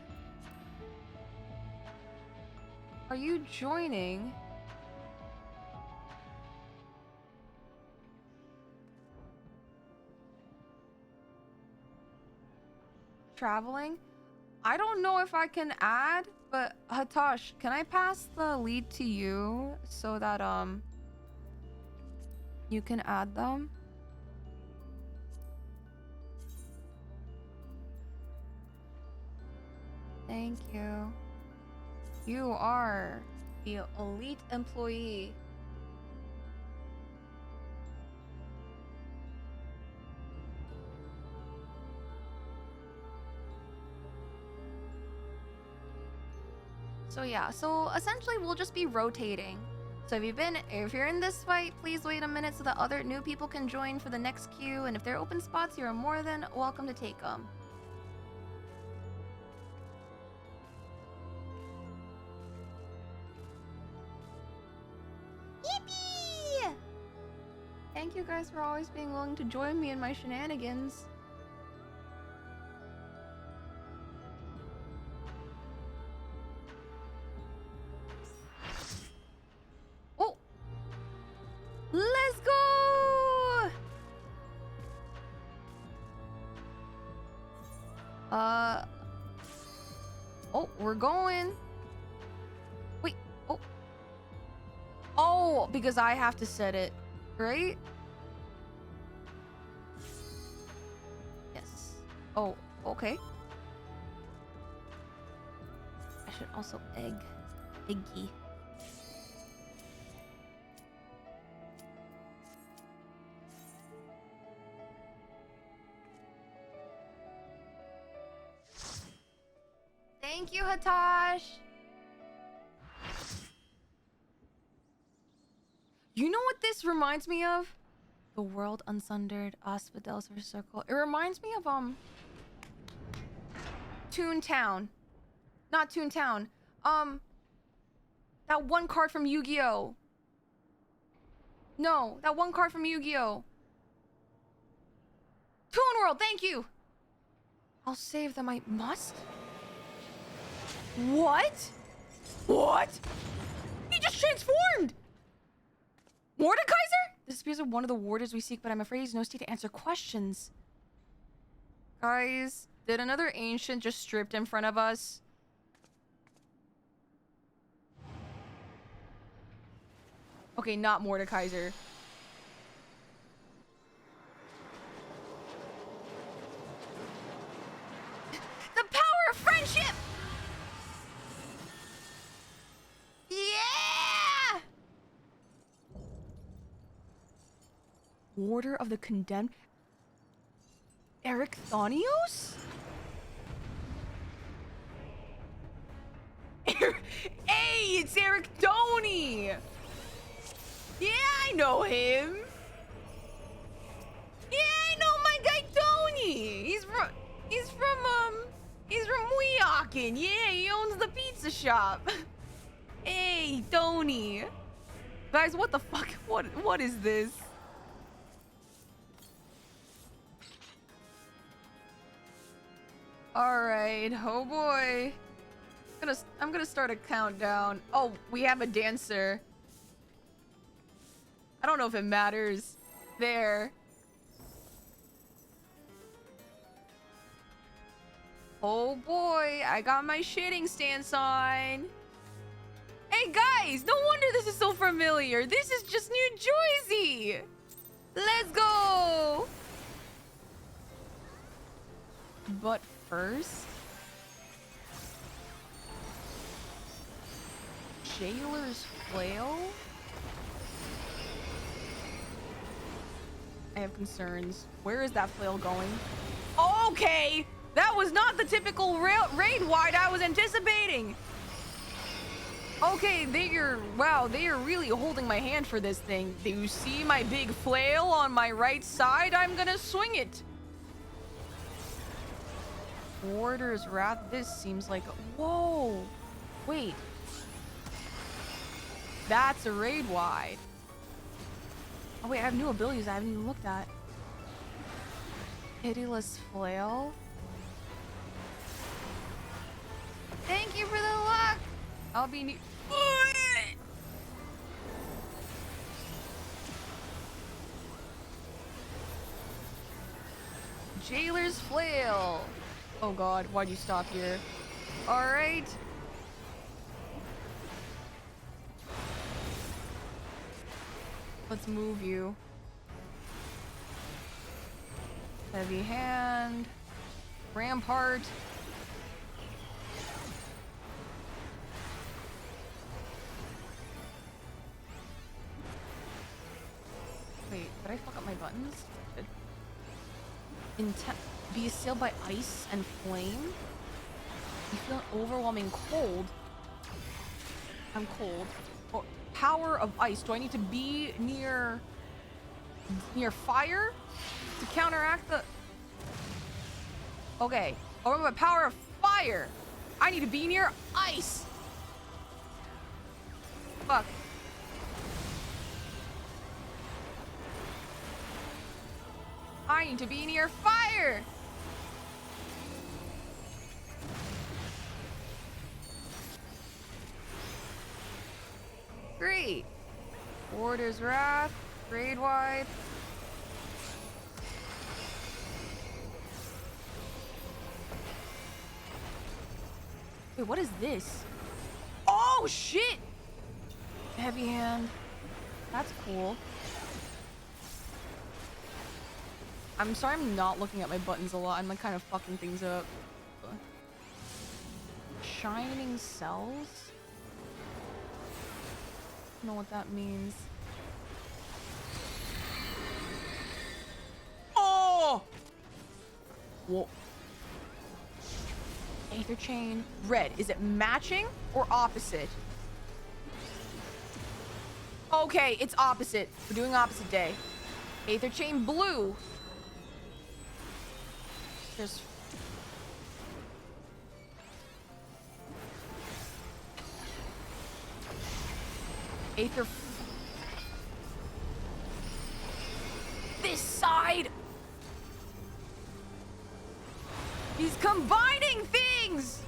joining? Traveling? I don't know if I can add, but Hatash, can I pass the lead to you so that you can add them? Thank you. You are the elite employee. So yeah, so essentially we'll just be rotating. So if you're in this fight, please wait a minute so that other new people can join for the next queue, and if there are open spots, you're more than welcome to take them. Yippee! Thank you guys for always being willing to join me in my shenanigans. Oh! Let's go! Oh, we're going. Wait, oh. Oh, because I have to set it, right? Yes. Oh, okay. I should also eggy. Thank you, Hatash. You know what this reminds me of? The World Unsundered, Asphodel Circle. It reminds me of Toontown. Not Toontown. That one card from Yu-Gi-Oh! No, that one card from Yu-Gi-Oh! Toon World, thank you! I'll save them, I must? What? What? He just transformed! Mordekaiser? This appears as one of the warders we seek, but I'm afraid he's no state to answer questions. Guys, did another ancient just stripped in front of us? Okay, not Mordekaiser. The power of friendship! Yeah! Warder of the Condemned? Eric Thonios? Hey, it's Eric Doney! Yeah, I know him. Yeah, I know my guy Tony. He's from Weehawken. Yeah, he owns the pizza shop. Hey, Tony. Guys, what the fuck? What is this? All right. Oh boy. I'm gonna start a countdown. Oh, we have a dancer. I don't know if it matters. There. Oh boy, I got my shitting stance on. Hey guys, no wonder this is so familiar. This is just New Jersey. Let's go. But first, Jailer's Flail? I have concerns. Where is that flail going? Okay! That was not the typical raid wide I was anticipating! Okay, they are really holding my hand for this thing. Do you see my big flail on my right side? I'm gonna swing it! Warder's Wrath, this seems like... Whoa! Wait. That's a raid wide. Oh wait, I have new abilities I haven't even looked at. Pitiless Flail. Thank you for the luck! I'll be new... Jailer's Flail. Oh god, why'd you stop here? Alright. Let's move you. Heavy Hand. Rampart. Wait, did I fuck up my buttons? Be assailed by ice and flame. You feel an overwhelming cold. I'm cold. Oh, power of ice. Do I need to be near fire to counteract the... Okay. Oh, remember, power of fire. I need to be near ice. Fuck. I need to be near fire. Great. Warder's Wrath. Raid wide. Wait, what is this? Oh, shit! Heavy Hand. That's cool. I'm sorry I'm not looking at my buttons a lot. I'm like kind of fucking things up. Shining Cells? I don't know what that means. Oh! Whoa. Aether Chain. Red. Is it matching or opposite? Okay, it's opposite. We're doing opposite day. Aether Chain blue. There's... Aether... died! He's combining things!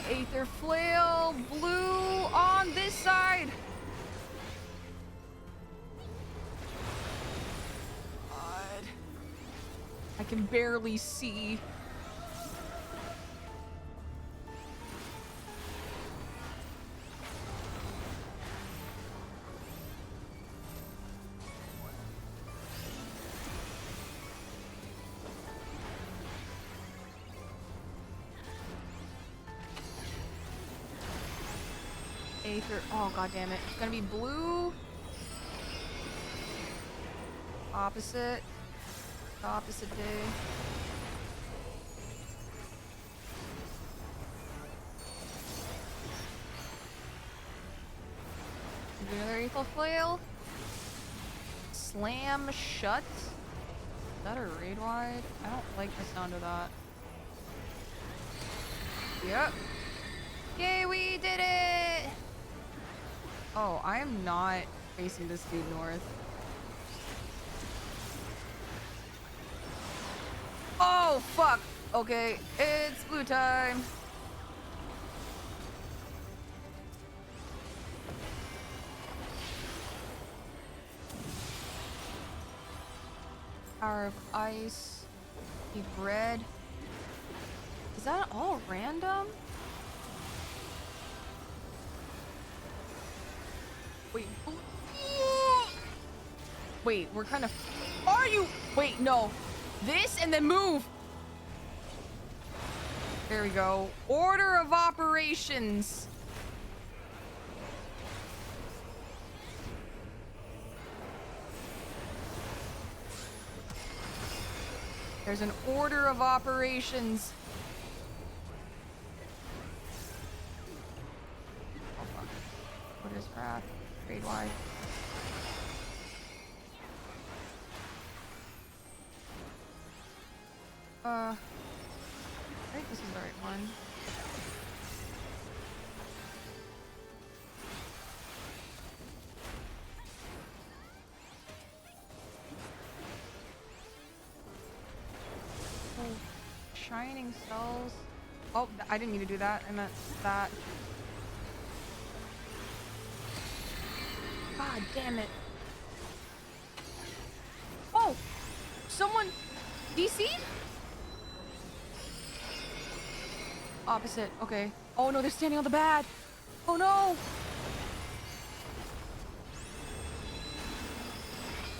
Aether Flail, blue on this side. God. I can barely see. Aether. Oh, god damn it. It's gonna be blue. Opposite. Opposite day. Do another Aether Flail. Slam shut. Is that a raid wide? I don't like the sound of that. Yep. Yay, we did it! Oh, I am not facing this dude north. Oh, fuck! Okay, it's blue time. Power of ice. Keep red. Is that all random? Wait. Wait, we're kind of... Are you... Wait, no. This and then move. There we go. Order of operations. There's an order of operations. Oh, fuck. What is wrath? Grade wide. I think this is the right one. Oh, shining cells. Oh, I didn't mean to do that. I meant that. God damn it. Oh! Someone... DC? Opposite. Okay. Oh no, they're standing on the bad. Oh no!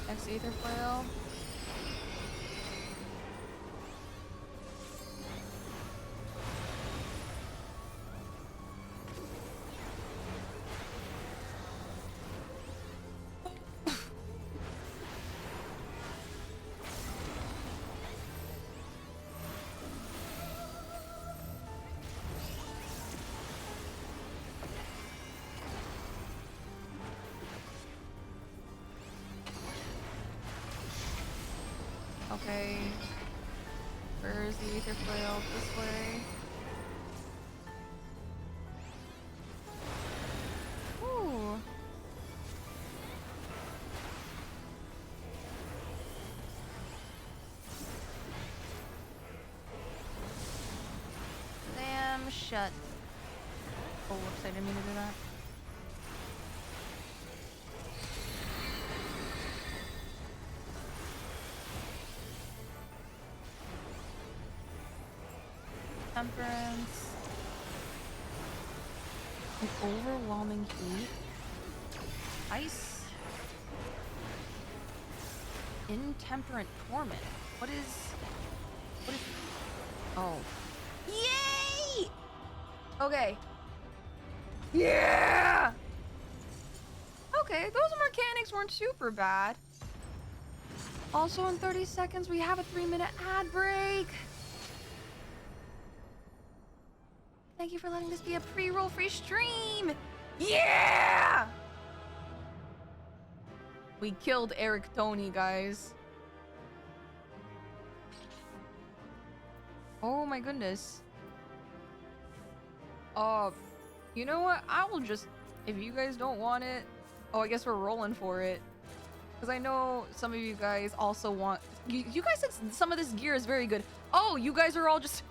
X Aether Flail. Okay. Where's the Aether Flail? This way. Ooh. Damn shut. Oh, whoops, I didn't mean to do that. Temperance. An overwhelming heat. Ice. Intemperate torment. What is... Oh. Yay! Okay. Yeah! Okay, those mechanics weren't super bad. Also in 30 seconds, we have a 3-minute ad break. Thank you for letting this be a pre-roll free stream! Yeah! We killed Eric Tony, guys. Oh my goodness. You know what? I will just... If you guys don't want it... Oh, I guess we're rolling for it. Because I know some of you guys also want... You guys said some of this gear is very good. Oh, you guys are all just...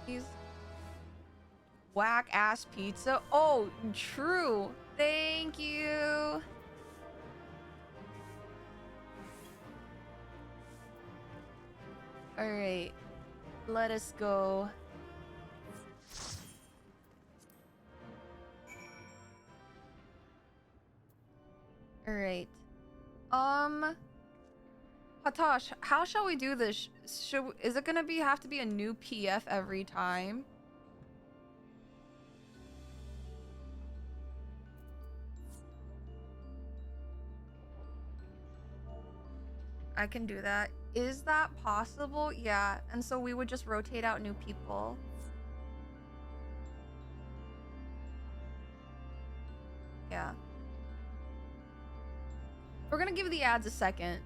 These... Whack-ass pizza. Oh, true. Thank you. Alright. Let us go. Alright. Hatosh, how shall we do this? Is it gonna have to be a new PF every time? I can do that. Is that possible? Yeah. And so we would just rotate out new people. Yeah. We're gonna give the ads a second.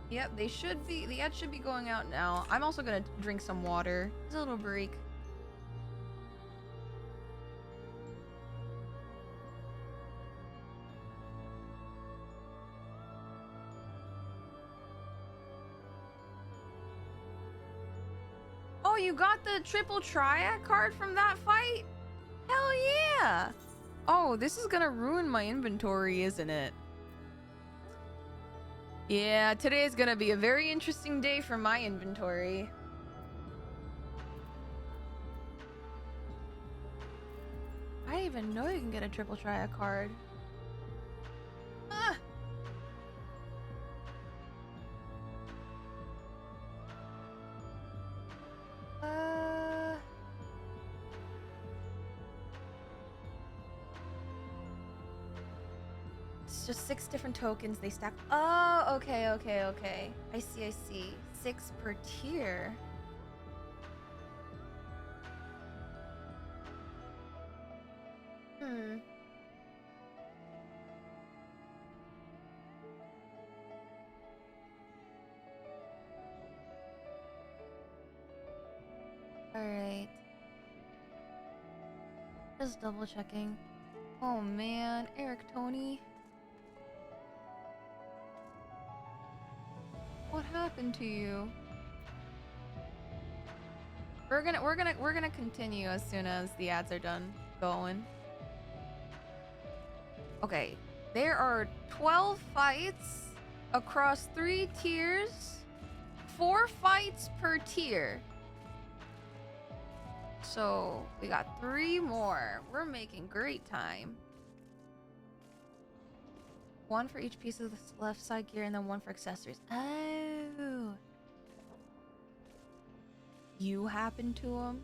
Yep, they should be. The ads should be going out now. I'm also gonna drink some water. It's a little break. Oh, you got the triple triad card from that fight? Hell yeah! Oh, this is gonna ruin my inventory, isn't it? Yeah, today is gonna be a very interesting day for my inventory. I didn't even know you can get a triple triad card. Ah! It's just 6 different tokens. They stack. Oh, okay. I see. 6 per tier. Alright. Just double checking. Oh man, Eric Tony. What happened to you? We're gonna continue as soon as the ads are done going. Okay. There are 12 fights across 3 tiers. 4 fights per tier. So we got 3 more. We're making great time. 1 for each piece of the left side gear and then 1 for accessories. Oh. You happen to them?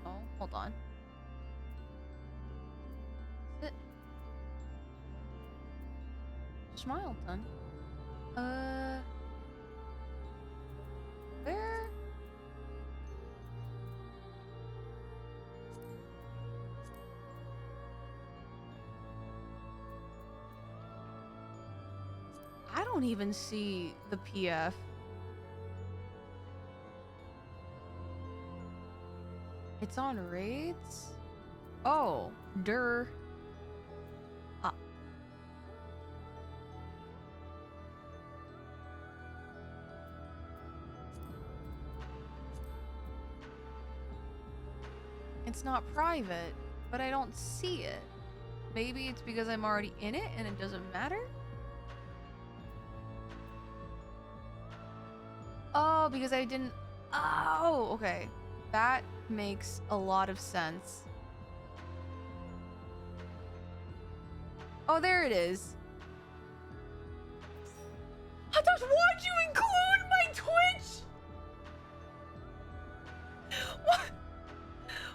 Oh, hold on. Is it? Schmileton? Where? I don't even see the PF. It's on raids? Oh, der. It's not private, but I don't see it. Maybe it's because I'm already in it and it doesn't matter? Oh, because I didn't... Oh, okay. That makes a lot of sense. Oh, there it is. I thought, why'd you include my Twitch? What?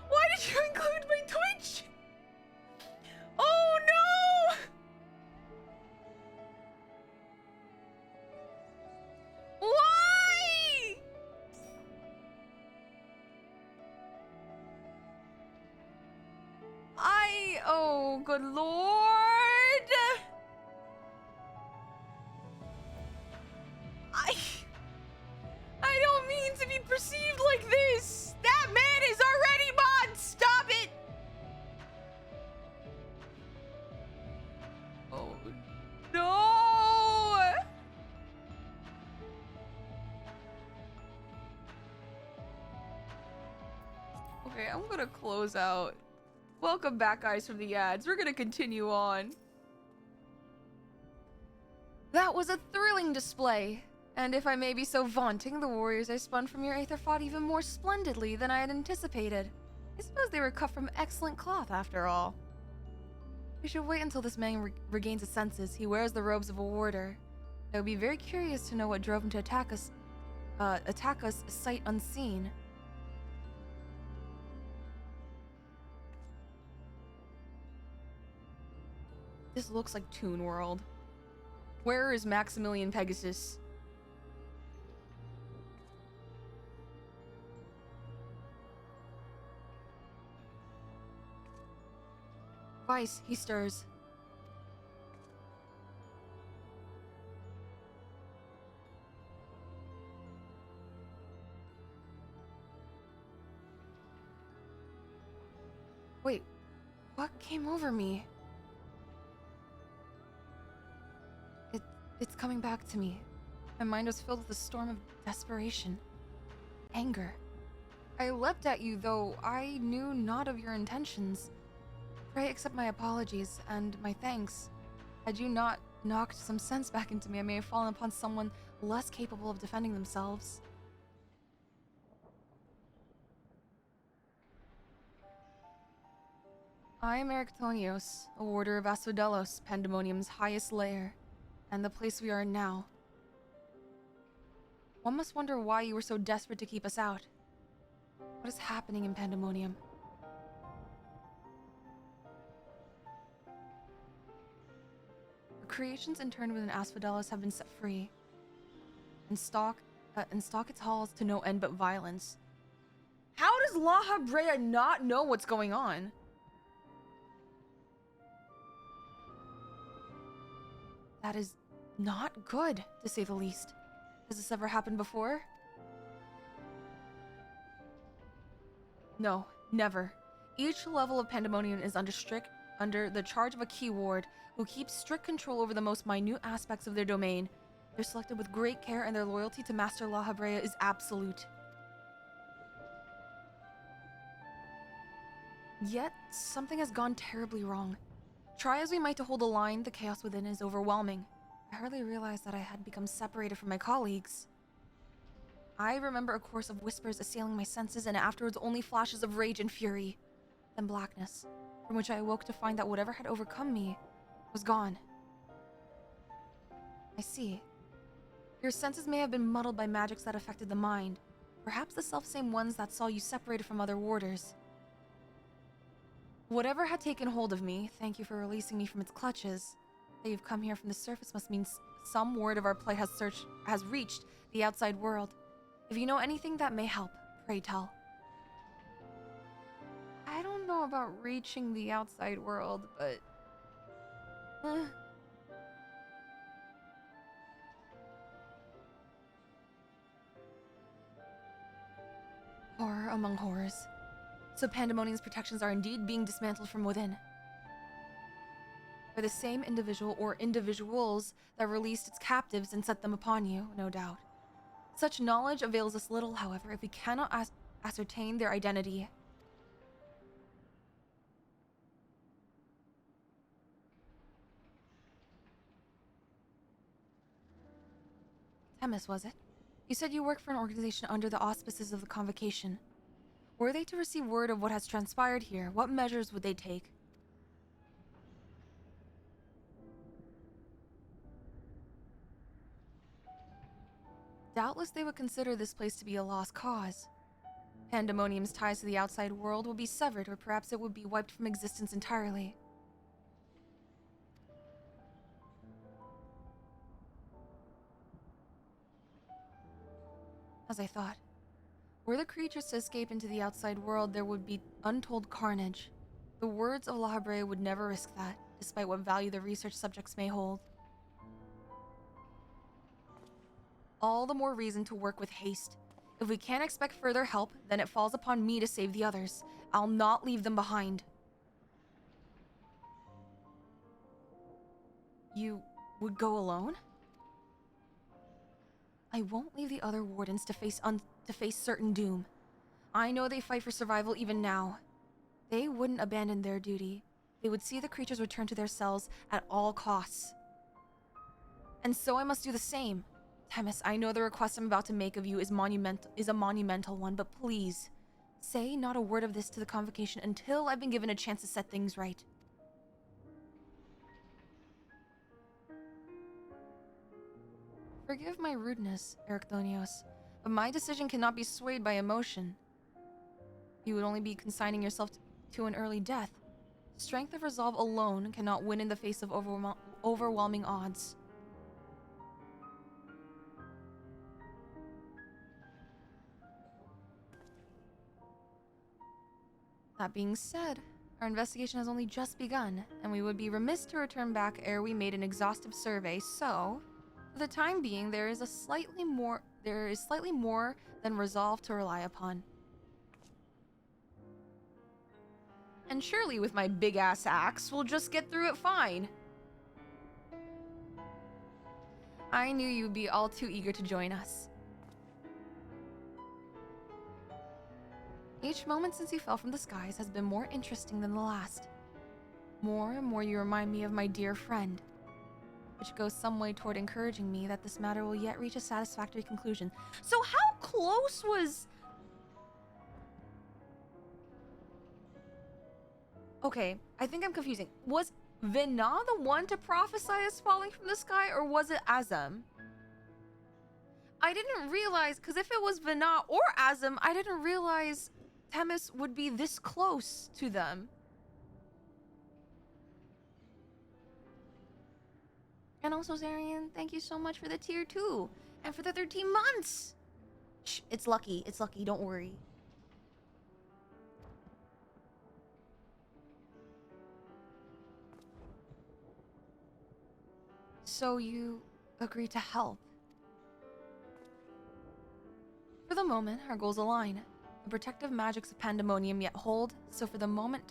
Why did you include my Twitch? Oh no! Why? Oh, good lord. I'm gonna close out. Welcome back, guys, from the ads. We're gonna continue on. That was a thrilling display. And if I may be so vaunting, the warriors I spun from your aether fought even more splendidly than I had anticipated. I suppose they were cut from excellent cloth, after all. We should wait until this man regains his senses. He wears the robes of a warder. I would be very curious to know what drove him to attack us sight unseen. This looks like Toon World. Where is Maximilian Pegasus? Vice, he stirs. Wait, what came over me? It's coming back to me. My mind was filled with a storm of desperation. Anger. I leapt at you, though I knew not of your intentions. Pray accept my apologies and my thanks. Had you not knocked some sense back into me, I may have fallen upon someone less capable of defending themselves. I am Erictonios, a warder of Asphodelos, Pandemonium's highest lair, and the place we are in now. One must wonder why you were so desperate to keep us out. What is happening in Pandemonium? The creations interned within Asphodelos have been set free, and stalk its halls to no end but violence. How does La Habrea not know what's going on? That is not good, to say the least. Has this ever happened before? No, never. Each level of Pandemonium is under the charge of a key ward who keeps strict control over the most minute aspects of their domain. They're selected with great care and their loyalty to Master La Habrea is absolute. Yet, something has gone terribly wrong. Try as we might to hold a line, the chaos within is overwhelming. I hardly realized that I had become separated from my colleagues. I remember a course of whispers assailing my senses and afterwards only flashes of rage and fury. Then blackness, from which I awoke to find that whatever had overcome me was gone. I see. Your senses may have been muddled by magics that affected the mind, perhaps the selfsame ones that saw you separated from other warders. Whatever had taken hold of me, thank you for releasing me from its clutches. That you've come here from the surface must mean some word of our plight has reached the outside world. If you know anything that may help, pray tell. I don't know about reaching the outside world, but... Horror among horrors. So Pandemonium's protections are indeed being dismantled from within. For the same individual or individuals that released its captives and set them upon you, no doubt. Such knowledge avails us little, however, if we cannot ascertain their identity. Themis, was it? You said you work for an organization under the auspices of the Convocation. Were they to receive word of what has transpired here, what measures would they take? Doubtless they would consider this place to be a lost cause. Pandemonium's ties to the outside world would be severed, or perhaps it would be wiped from existence entirely. As I thought. Were the creatures to escape into the outside world, there would be untold carnage. The words of La Habrea would never risk that, despite what value the research subjects may hold. All the more reason to work with haste. If we can't expect further help, then it falls upon me to save the others. I'll not leave them behind. You would go alone? I won't leave the other wardens to face certain doom. I know they fight for survival even now. They wouldn't abandon their duty. They would see the creatures return to their cells at all costs. And so I must do the same. Themis, I know the request I'm about to make of you is a monumental one, but please, say not a word of this to the convocation until I've been given a chance to set things right. Forgive my rudeness, Erechthonios, but my decision cannot be swayed by emotion. You would only be consigning yourself to an early death. Strength of resolve alone cannot win in the face of overwhelming odds. That being said, our investigation has only just begun, and we would be remiss to return back ere we made an exhaustive survey, so for the time being there is slightly more than resolve to rely upon. And surely with my big-ass axe, we'll just get through it fine. I knew you'd be all too eager to join us. Each moment since you fell from the skies has been more interesting than the last. More and more you remind me of my dear friend, which goes some way toward encouraging me that this matter will yet reach a satisfactory conclusion. So how close was... Okay, I think I'm confusing. Was Vina the one to prophesy us falling from the sky, or was it Azem? I didn't realize, because if it was Vina or Azem, I didn't realize Themis would be this close to them. And also, Zarian, thank you so much for the tier 2 and for the 13 months. Shh, it's lucky. It's lucky. Don't worry. So you agree to help? For the moment, our goals align. The protective magics of Pandemonium yet hold, so for the moment,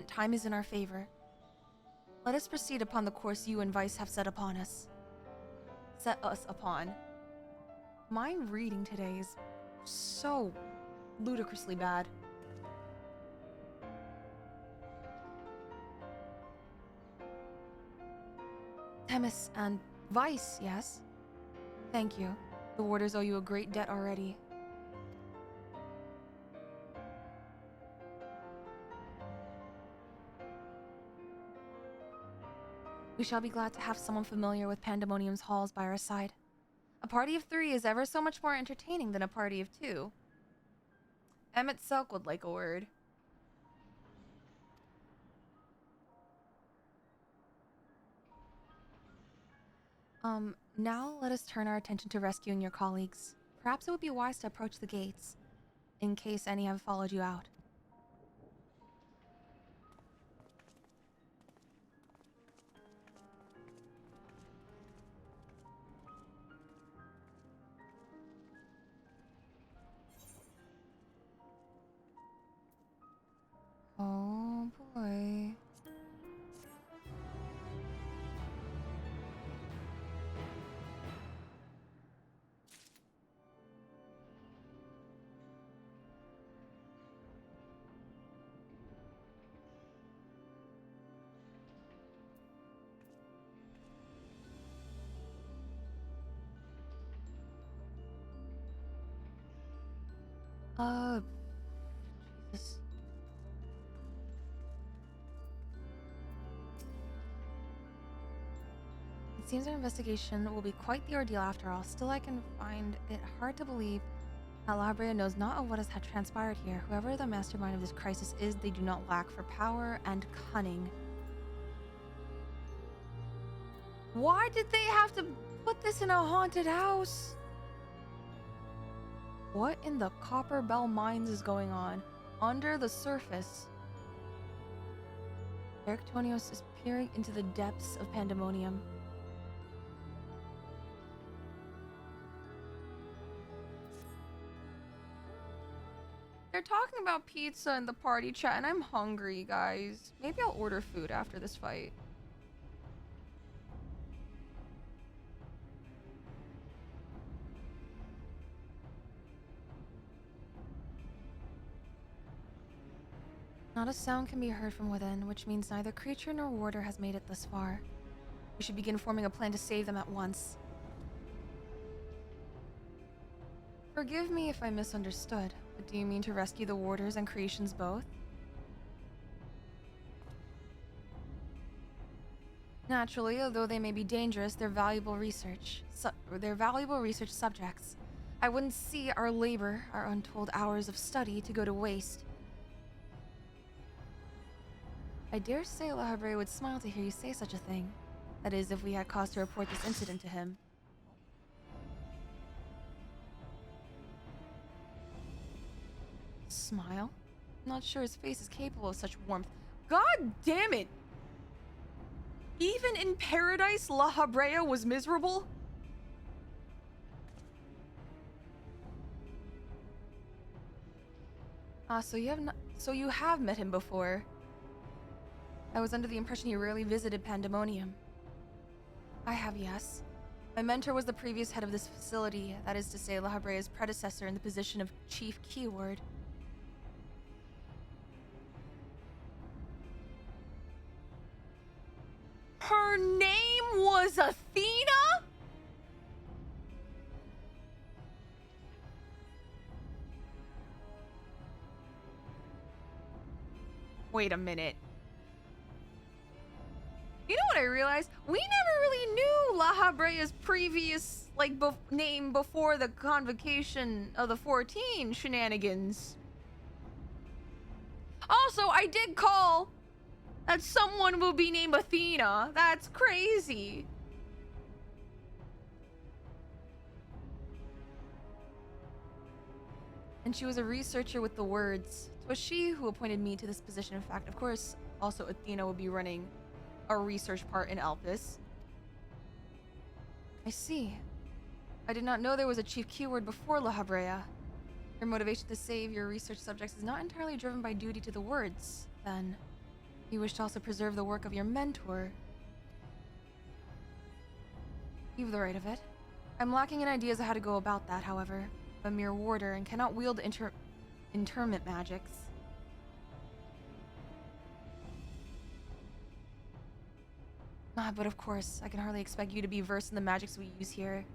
time is in our favor. Let us proceed upon the course you and Vice have set us upon. My reading today is so ludicrously bad. Themis and Vice, yes? Thank you. The warders owe you a great debt already. We shall be glad to have someone familiar with Pandemonium's halls by our side. A party of 3 is ever so much more entertaining than a party of 2. Emmett Selk would like a word. Now let us turn our attention to rescuing your colleagues. Perhaps it would be wise to approach the gates, in case any have followed you out. Oh boy. Jesus. It seems our investigation will be quite the ordeal after all. Still, I can find it hard to believe that La Brea knows not of what has transpired here. Whoever the mastermind of this crisis is, they do not lack for power and cunning. Why did they have to put this in a haunted house? What in the Copper Bell Mines is going on under the surface? Erechthonios is peering into the depths of Pandemonium. They're talking about pizza in the party chat, and I'm hungry, guys. Maybe I'll order food after this fight. Not a sound can be heard from within, which means neither creature nor warder has made it thus far. We should begin forming a plan to save them at once. Forgive me if I misunderstood, but do you mean to rescue the warders and creations both? Naturally, although they may be dangerous, they're valuable research subjects. I wouldn't see our labor, our untold hours of study, to go to waste. I dare say La Habrea would smile to hear you say such a thing. That is, if we had cause to report this incident to him. Smile? I'm not sure his face is capable of such warmth. God damn it! Even in paradise, La Habrea was miserable? So you have met him before. I was under the impression he rarely visited Pandemonium. I have, yes. My mentor was the previous head of this facility, that is to say, La Habrea's predecessor in the position of Chief Keyword. Her name was Athena? Wait a minute. You know what I realized? We never really knew La Habrea's previous, name before the convocation of the 14 shenanigans. Also, I did call that someone will be named Athena. That's crazy. And she was a researcher with the words. It was she who appointed me to this position. In fact, of course, also Athena will be running a research part in Elpis. I see. I did not know there was a chief keyword before La Habrea. Your motivation to save your research subjects is not entirely driven by duty to the words, then. You wish to also preserve the work of your mentor. You've the right of it. I'm lacking in ideas of how to go about that, however. I'm a mere warder and cannot wield interment magics. But of course, I can hardly expect you to be versed in the magics we use here.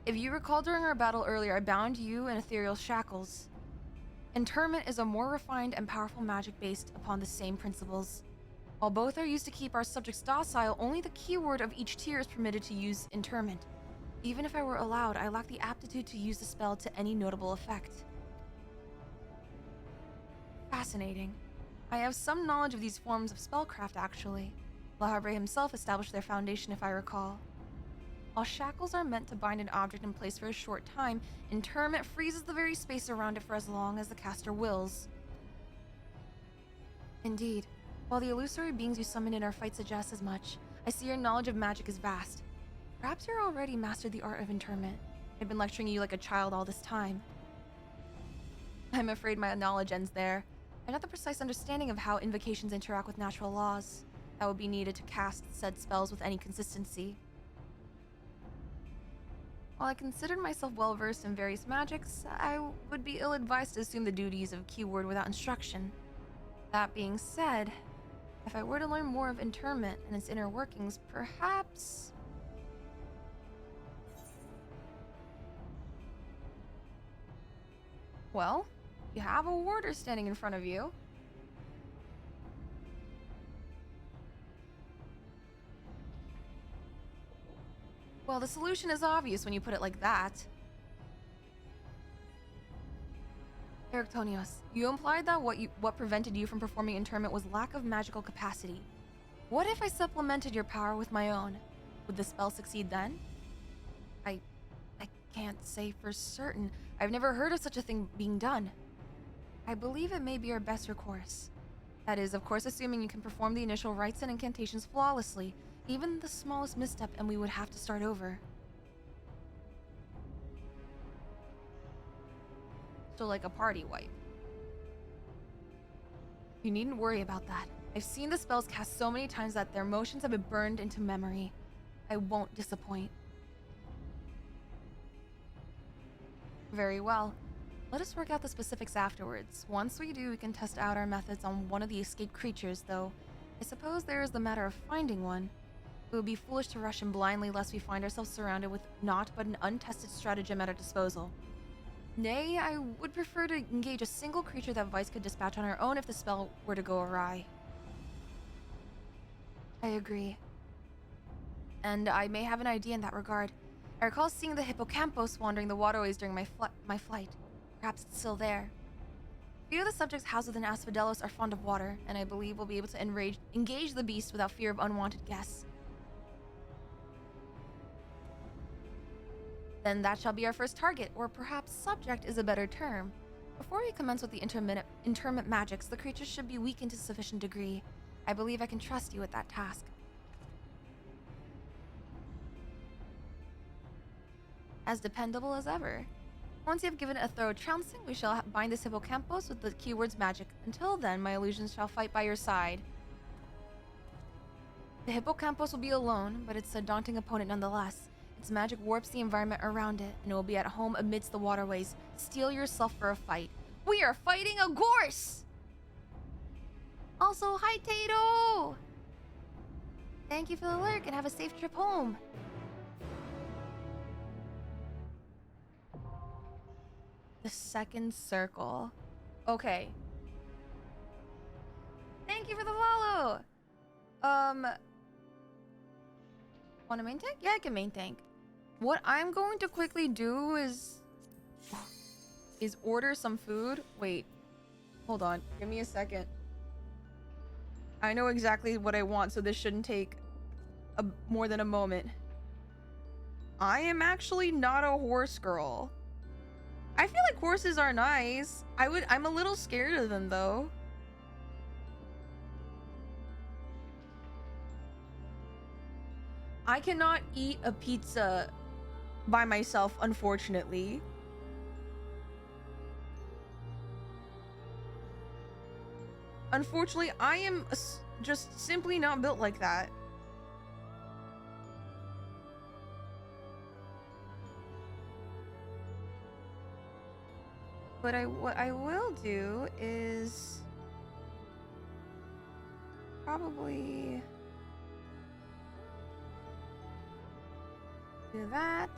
If you recall during our battle earlier, I bound you in ethereal shackles. Interment is a more refined and powerful magic based upon the same principles. While both are used to keep our subjects docile, only the keyword of each tier is permitted to use interment. Even if I were allowed, I lack the aptitude to use the spell to any notable effect. Fascinating. I have some knowledge of these forms of spellcraft, actually. La Habrea himself established their foundation, if I recall. While shackles are meant to bind an object in place for a short time, interment freezes the very space around it for as long as the caster wills. Indeed. While the illusory beings you summon in our fight suggest as much, I see your knowledge of magic is vast. Perhaps you're already mastered the art of interment. I've been lecturing you like a child all this time. I'm afraid my knowledge ends there. I have not the precise understanding of how invocations interact with natural laws that would be needed to cast said spells with any consistency. While I considered myself well-versed in various magics, I would be ill-advised to assume the duties of keyword without instruction. That being said, if I were to learn more of interment and its inner workings, perhaps... Well, you have a warder standing in front of you. Well, the solution is obvious when you put it like that. Erictonios, you implied that what prevented you from performing interment was lack of magical capacity. What if I supplemented your power with my own? Would the spell succeed then? I can't say for certain. I've never heard of such a thing being done. I believe it may be our best recourse. That is, of course, assuming you can perform the initial rites and incantations flawlessly. Even the smallest misstep and we would have to start over. So like a party wipe. You needn't worry about that. I've seen the spells cast so many times that their motions have been burned into memory. I won't disappoint. Very well. Let us work out the specifics afterwards. Once we do, we can test out our methods on one of the escaped creatures, though. I suppose there is the matter of finding one. It would be foolish to rush in blindly lest we find ourselves surrounded with naught but an untested stratagem at our disposal. Nay, I would prefer to engage a single creature that Vice could dispatch on her own if the spell were to go awry. I agree. And I may have an idea in that regard. I recall seeing the Hippokampos wandering the waterways during my flight. Perhaps it's still there. Few of the subjects housed within Asphodelos are fond of water, and I believe we'll be able to engage the beast without fear of unwanted guests. Then that shall be our first target, or perhaps subject is a better term. Before we commence with the intermittent magics, the creatures should be weakened to a sufficient degree. I believe I can trust you with that task. As dependable as ever. Once you have given it a thorough trouncing, we shall bind this Hippokampos with the keywords magic. Until then, my illusions shall fight by your side. The Hippokampos will be alone, but it's a daunting opponent nonetheless. Its magic warps the environment around it, and it will be at home amidst the waterways. Steel yourself for a fight. We are fighting a gorse! Also, hi Tato! Thank you for the lurk, and have a safe trip home. The second circle. Okay. Thank you for the follow! Want to main tank? Yeah, I can main tank. What I'm going to quickly do is order some food. Wait. Hold on. Give me a second. I know exactly what I want, so this shouldn't take more than a moment. I am actually not a horse girl. I feel like horses are nice. I'm a little scared of them though. I cannot eat a pizza by myself, unfortunately. Unfortunately, I am just simply not built like that. But what I will do is probably do that.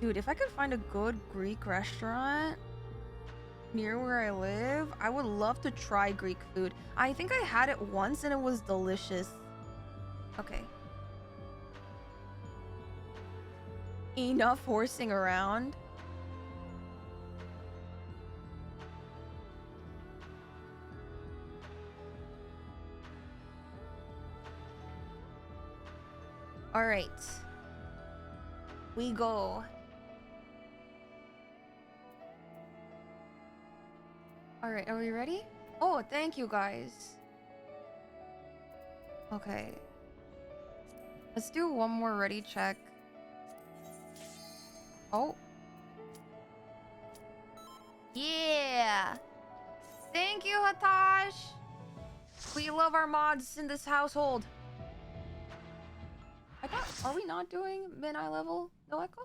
Dude, if I could find a good Greek restaurant near where I live, I would love to try Greek food. I think I had it once and it was delicious. Okay. Enough horsing around. All right. We go. All right, are we ready? Oh, thank you guys. Okay. Let's do one more ready check. Oh. Yeah. Thank you, Hatash. We love our mods in this household. I thought, are we not doing min-eye level? No echo?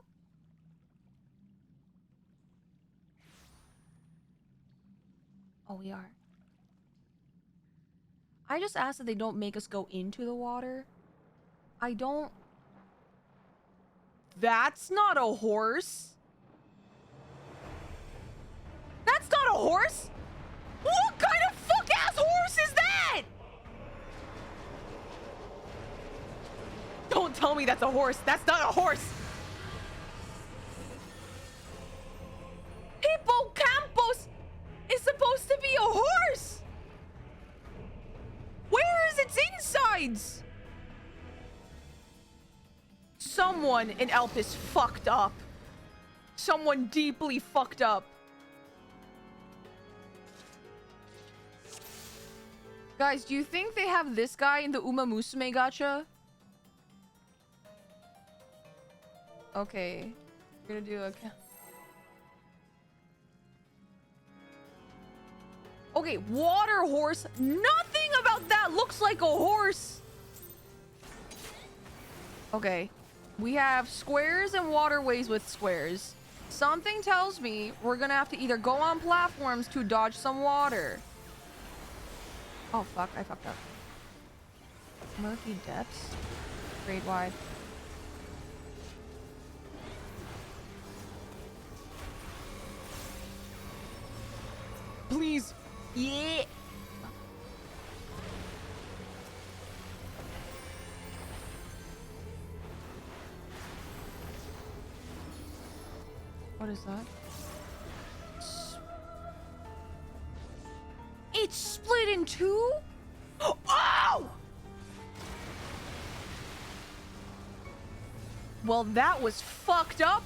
Oh, we are. I just asked that they don't make us go into the water. I don't... That's not a horse. That's not a horse. What kind of fuck-ass horse is that? Don't tell me that's a horse. That's not a horse. Hippokampos is supposed to be a horse. Where is its insides? Someone in Elpis fucked up. Someone deeply fucked up. Guys, do you think they have this guy in the Uma Musume gacha? Okay. We're gonna do a... Okay, water horse. Nothing about that looks like a horse. Okay. We have squares and waterways with squares. Something tells me we're gonna have to either go on platforms to dodge some water. Oh, fuck. I fucked up. Murky depths. Grade wide. Please. Yeah. What is that? It's split in two? Oh! Well, that was fucked up.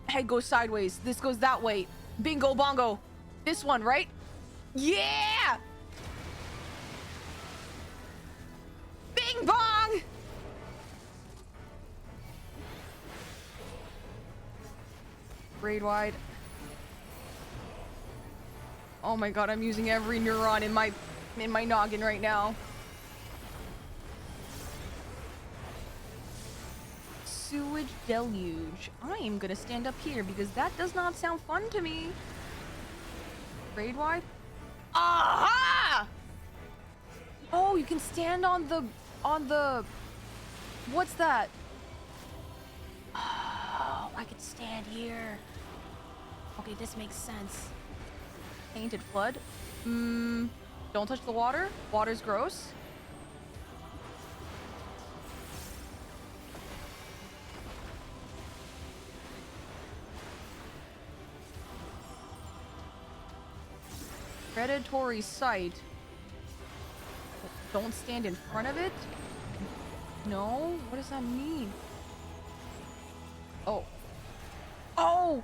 Head goes sideways. This goes that way. Bingo bongo. This one, right? Yeah! Bing bong! Grade wide. Oh my god, I'm using every neuron in my noggin right now. Sewage deluge. I am gonna stand up here because that does not sound fun to me. Grade wide? Aha! Oh, you can stand on the what's that? Oh, I could stand here. Okay, this makes sense. Tainted flood. Don't touch the water. Water's gross. Predatory sight. Don't stand in front of it? No? What does that mean? Oh. Oh!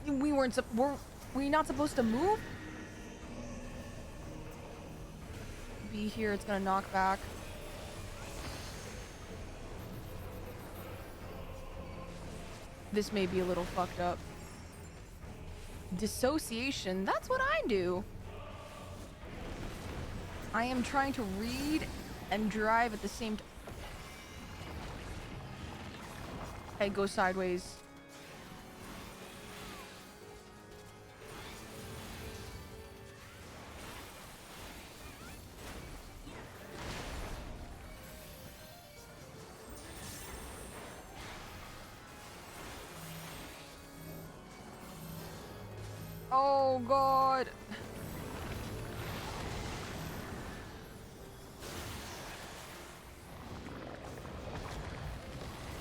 We weren't were we not supposed to move? Be here, it's gonna knock back. This may be a little fucked up. Dissociation, that's what I do. I am trying to read and drive at the same time. Head goes sideways. Oh god.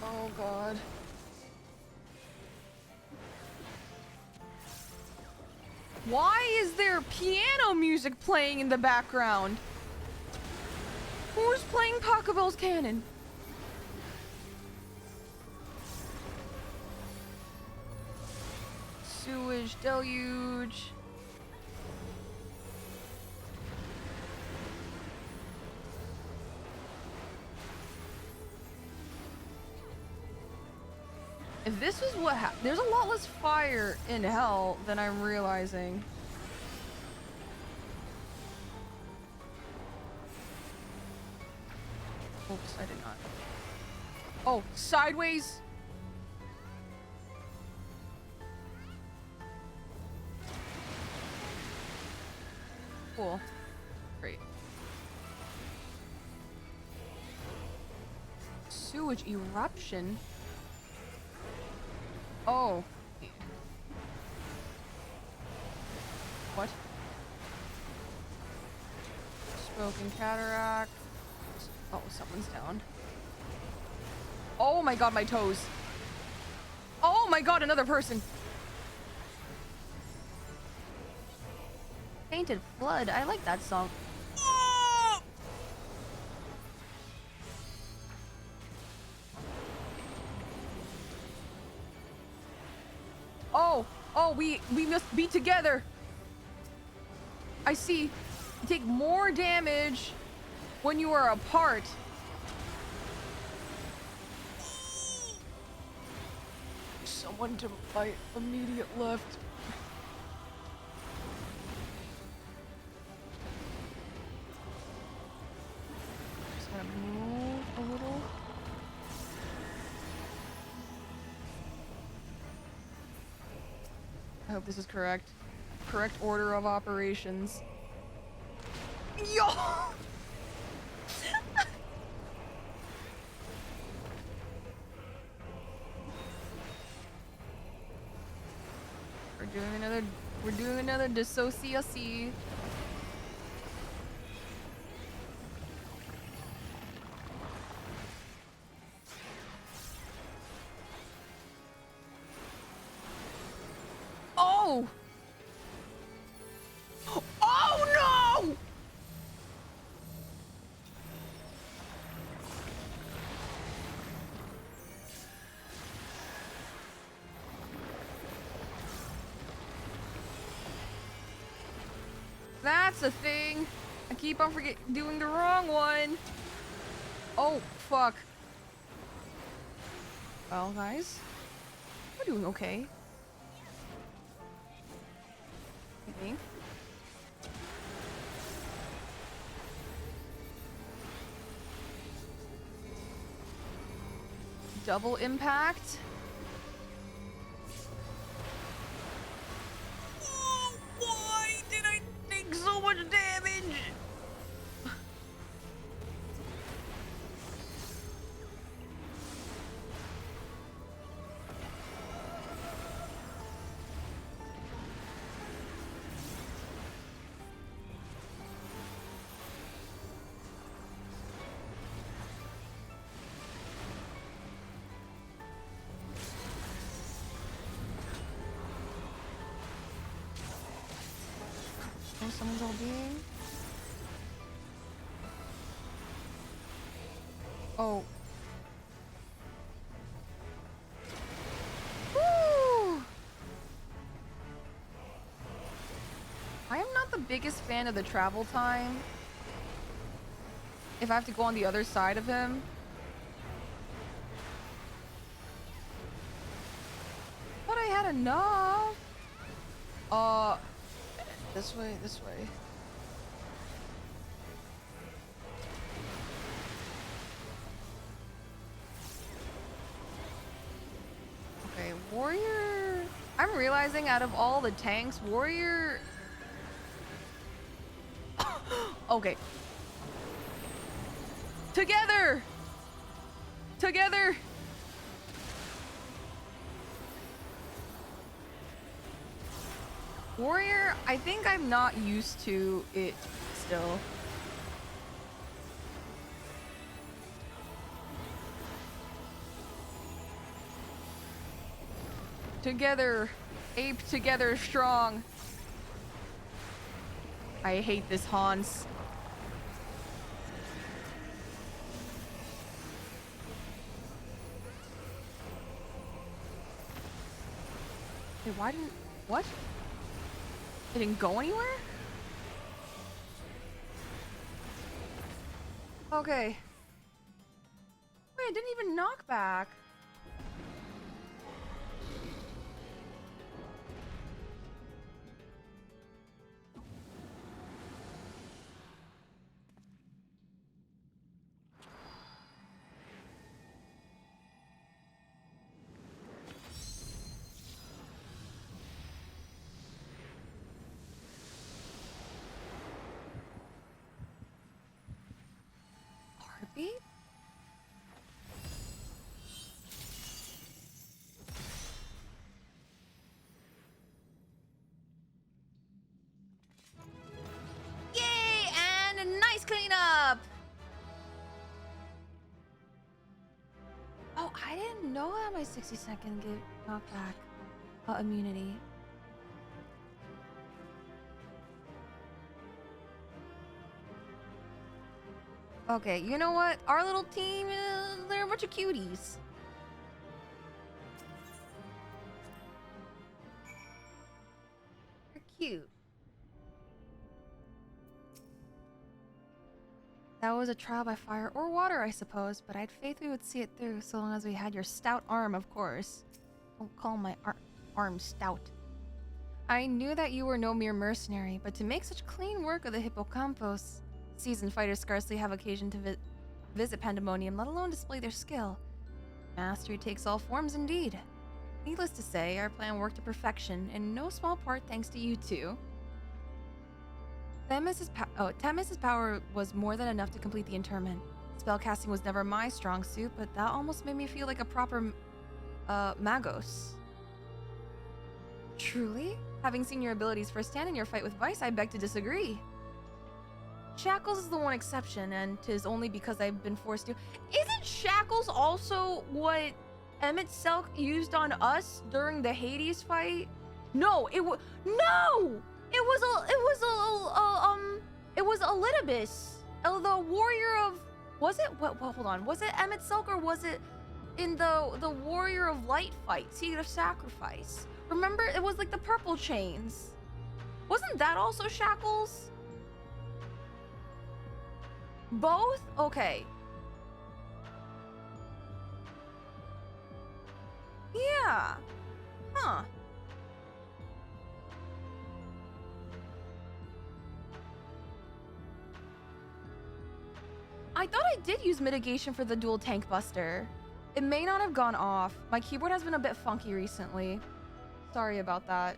Oh god. Why is there piano music playing in the background? Who's playing Pachelbel's Canon? Sewage deluge. If this was what happened, there's a lot less fire in hell than I'm realizing. Oops, I did not. Oh, sideways. Cool. Great. Sewage eruption. Oh. What? Spoken cataract. Oh, someone's down. Oh my god, my toes. Oh my god, another person. Tainted Flood. I like that song. Oh, we must be together. I see. You take more damage when you are apart. Someone to my immediate left. I hope this is correct. Correct order of operations. Yo! We're doing another dissociation. Oh! Oh no! That's a thing. I keep on doing the wrong one. Oh, fuck. Well, guys, we're doing okay. I think. Double impact. Oh, why did I take so much damage? Oh, someone's all being. Oh. Woo! I am not the biggest fan of the travel time. If I have to go on the other side of him. But I had enough. This way, this way. Okay, warrior. I'm realizing out of all the tanks, warrior. Okay. Together! Together! Warrior, I think I'm not used to it still. Together. Ape together strong. I hate this Hans. Wait, why didn't... What? It didn't go anywhere? Okay. Wait, it didn't even knock back. Heartbeat? Yay! And a nice cleanup! Oh, I didn't know that my 60-second get knockback immunity. Okay, you know what? Our little team, they're a bunch of cuties. They're cute. That was a trial by fire or water, I suppose, but I had faith we would see it through so long as we had your stout arm, of course. Don't call my arm stout. I knew that you were no mere mercenary, but to make such clean work of the Hippokampos, seasoned fighters scarcely have occasion to visit Pandemonium, let alone display their skill. Mastery takes all forms indeed. Needless to say, our plan worked to perfection, in no small part thanks to you two. Themis's power was more than enough to complete the interment. Spellcasting was never my strong suit, but that almost made me feel like a proper magos. Truly? Having seen your abilities firsthand in your fight with Vice, I beg to disagree. Shackles is the one exception, and 'tis only because I've been forced to. Isn't Shackles also what Emmett Selk used on us during the Hades fight? No, it was no. It was Elidibus, the warrior of. Was it? What? Hold on. Was it Emmett Selk or was it in the Warrior of Light fight, Seed of Sacrifice? Remember, it was like the purple chains. Wasn't that also Shackles? Both? Okay. Yeah. Huh. I thought I did use mitigation for the dual tank buster. It may not have gone off. My keyboard has been a bit funky recently. Sorry about that.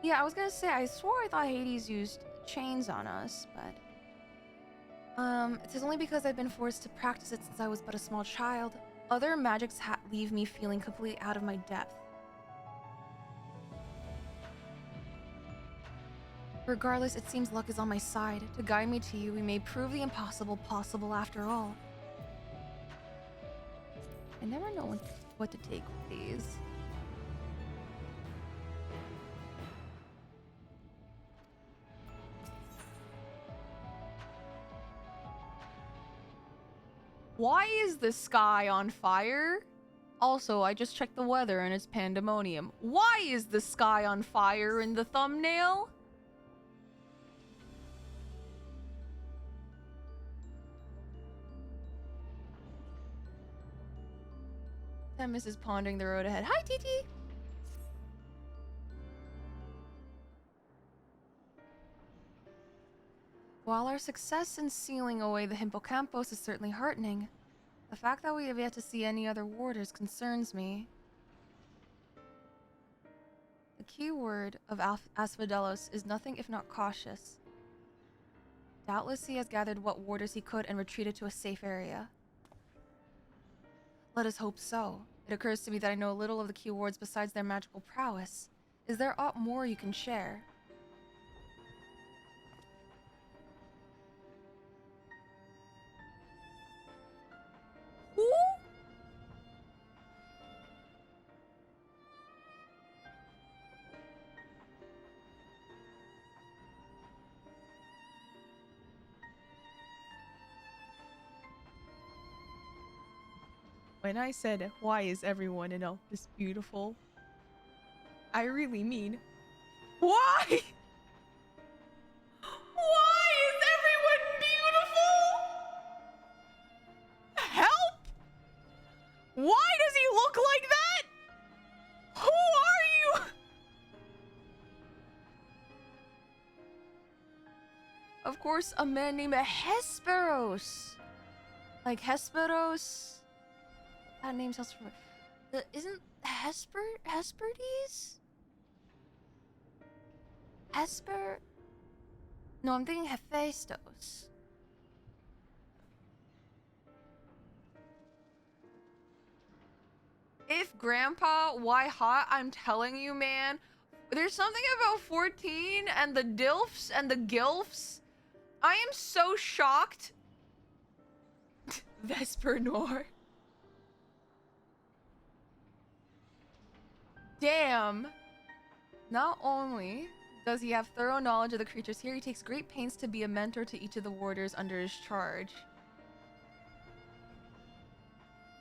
Yeah, I was gonna say, I swore I thought Hades used chains on us, but... it is only because I've been forced to practice it since I was but a small child. Other magics leave me feeling completely out of my depth. Regardless, it seems luck is on my side. To guide me to you, we may prove the impossible possible after all. I never know what to take with these. Why is the sky on fire? Also, I just checked the weather and it's Pandemonium. Why is the sky on fire in the thumbnail? Themis is pondering the road ahead. Hi, TT! While our success in sealing away the Hippokampos is certainly heartening, the fact that we have yet to see any other warders concerns me. The key word of Asphodelos is nothing if not cautious. Doubtless he has gathered what warders he could and retreated to a safe area. Let us hope so. It occurs to me that I know little of the key wards besides their magical prowess. Is there aught more you can share? Who? When I said, why is everyone in all this beautiful? I really mean, why? Why is everyone beautiful? Help! Why does he look like that? Who are you? Of course, a man named Hesperos. Like Hesperos. That name sounds familiar. Isn't Hesperides? Hesper? No, I'm thinking Hephaestus. If Grandpa, why hot? I'm telling you, man. There's something about 14 and the DILFs and the GILFs. I am so shocked. Vesper Noir. Damn. Not only does he have thorough knowledge of the creatures here, he takes great pains to be a mentor to each of the warders under his charge.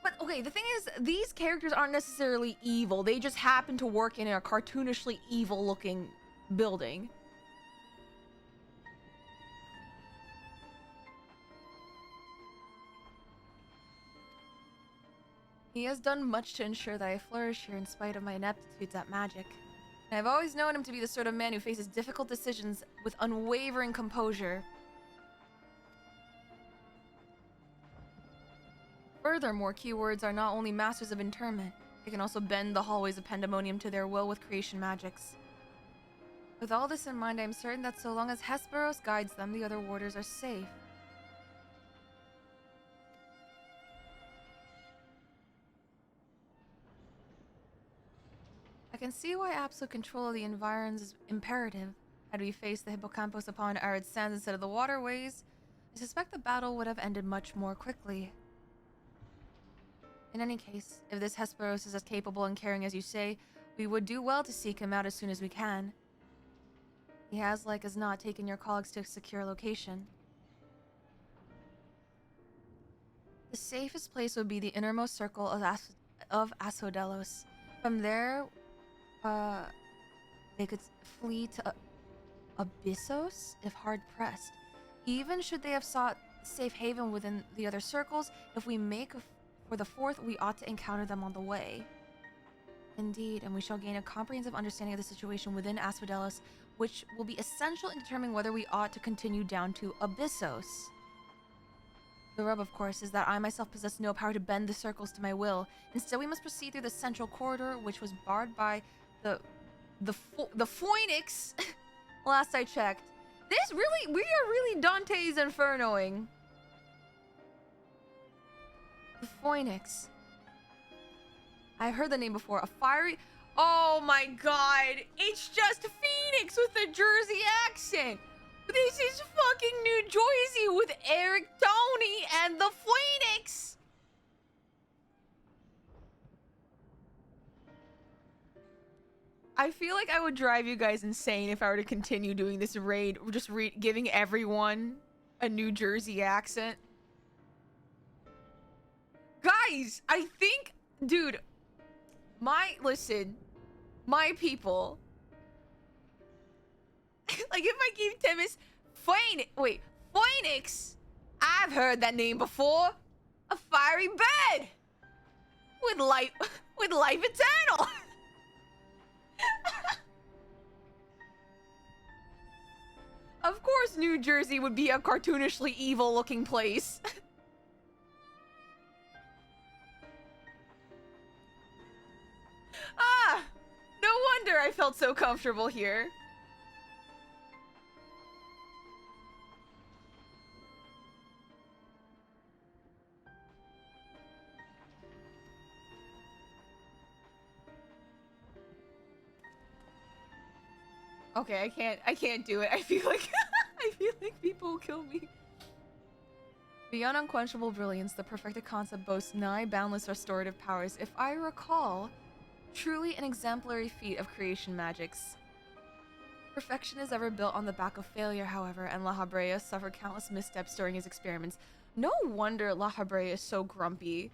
But okay, the thing is, these characters aren't necessarily evil. They just happen to work in a cartoonishly evil looking building. He has done much to ensure that I flourish here in spite of my ineptitudes at magic. And I've always known him to be the sort of man who faces difficult decisions with unwavering composure. Furthermore, keywords are not only masters of interment, they can also bend the hallways of Pandemonium to their will with creation magics. With all this in mind, I am certain that so long as Hesperos guides them, the other warders are safe. I can see why absolute control of the environs is imperative. Had we faced the Hippokampos upon arid sands instead of the waterways, I suspect the battle would have ended much more quickly. In any case, if this Hesperos is as capable and caring as you say, we would do well to seek him out as soon as we can. He has, like as not, taken your colleagues to a secure location. The safest place would be the innermost circle of Asodelos. From there, they could flee to Abyssos if hard pressed. Even should they have sought safe haven within the other circles, if we make for the fourth, we ought to encounter them on the way. Indeed, and we shall gain a comprehensive understanding of the situation within Asphodelos, which will be essential in determining whether we ought to continue down to Abyssos. The rub, of course, is that I myself possess no power to bend the circles to my will. Instead, we must proceed through the central corridor, which was barred by the Phoenix. Last I checked. We are really Dante's Infernoing. The Phoenix. I've heard the name before. A fiery... Oh my god. It's just Phoenix with a Jersey accent. This is fucking New Jersey with Eric, Tony, and the Phoenix. I feel like I would drive you guys insane if I were to continue doing this raid. Just giving everyone a New Jersey accent. Guys, I think... Dude... Listen, my people. Like, if I keep Timus, Phoenix. I've heard that name before. A fiery bird with life eternal. Of course, New Jersey would be a cartoonishly evil-looking place. No wonder I felt so comfortable here. Okay, I can't do it. I feel like people will kill me. Beyond unquenchable brilliance, the perfected concept boasts nigh boundless restorative powers. If I recall, truly an exemplary feat of creation magics. Perfection is ever built on the back of failure, however, and La Habrea suffered countless missteps during his experiments. No wonder La Habrea is so grumpy.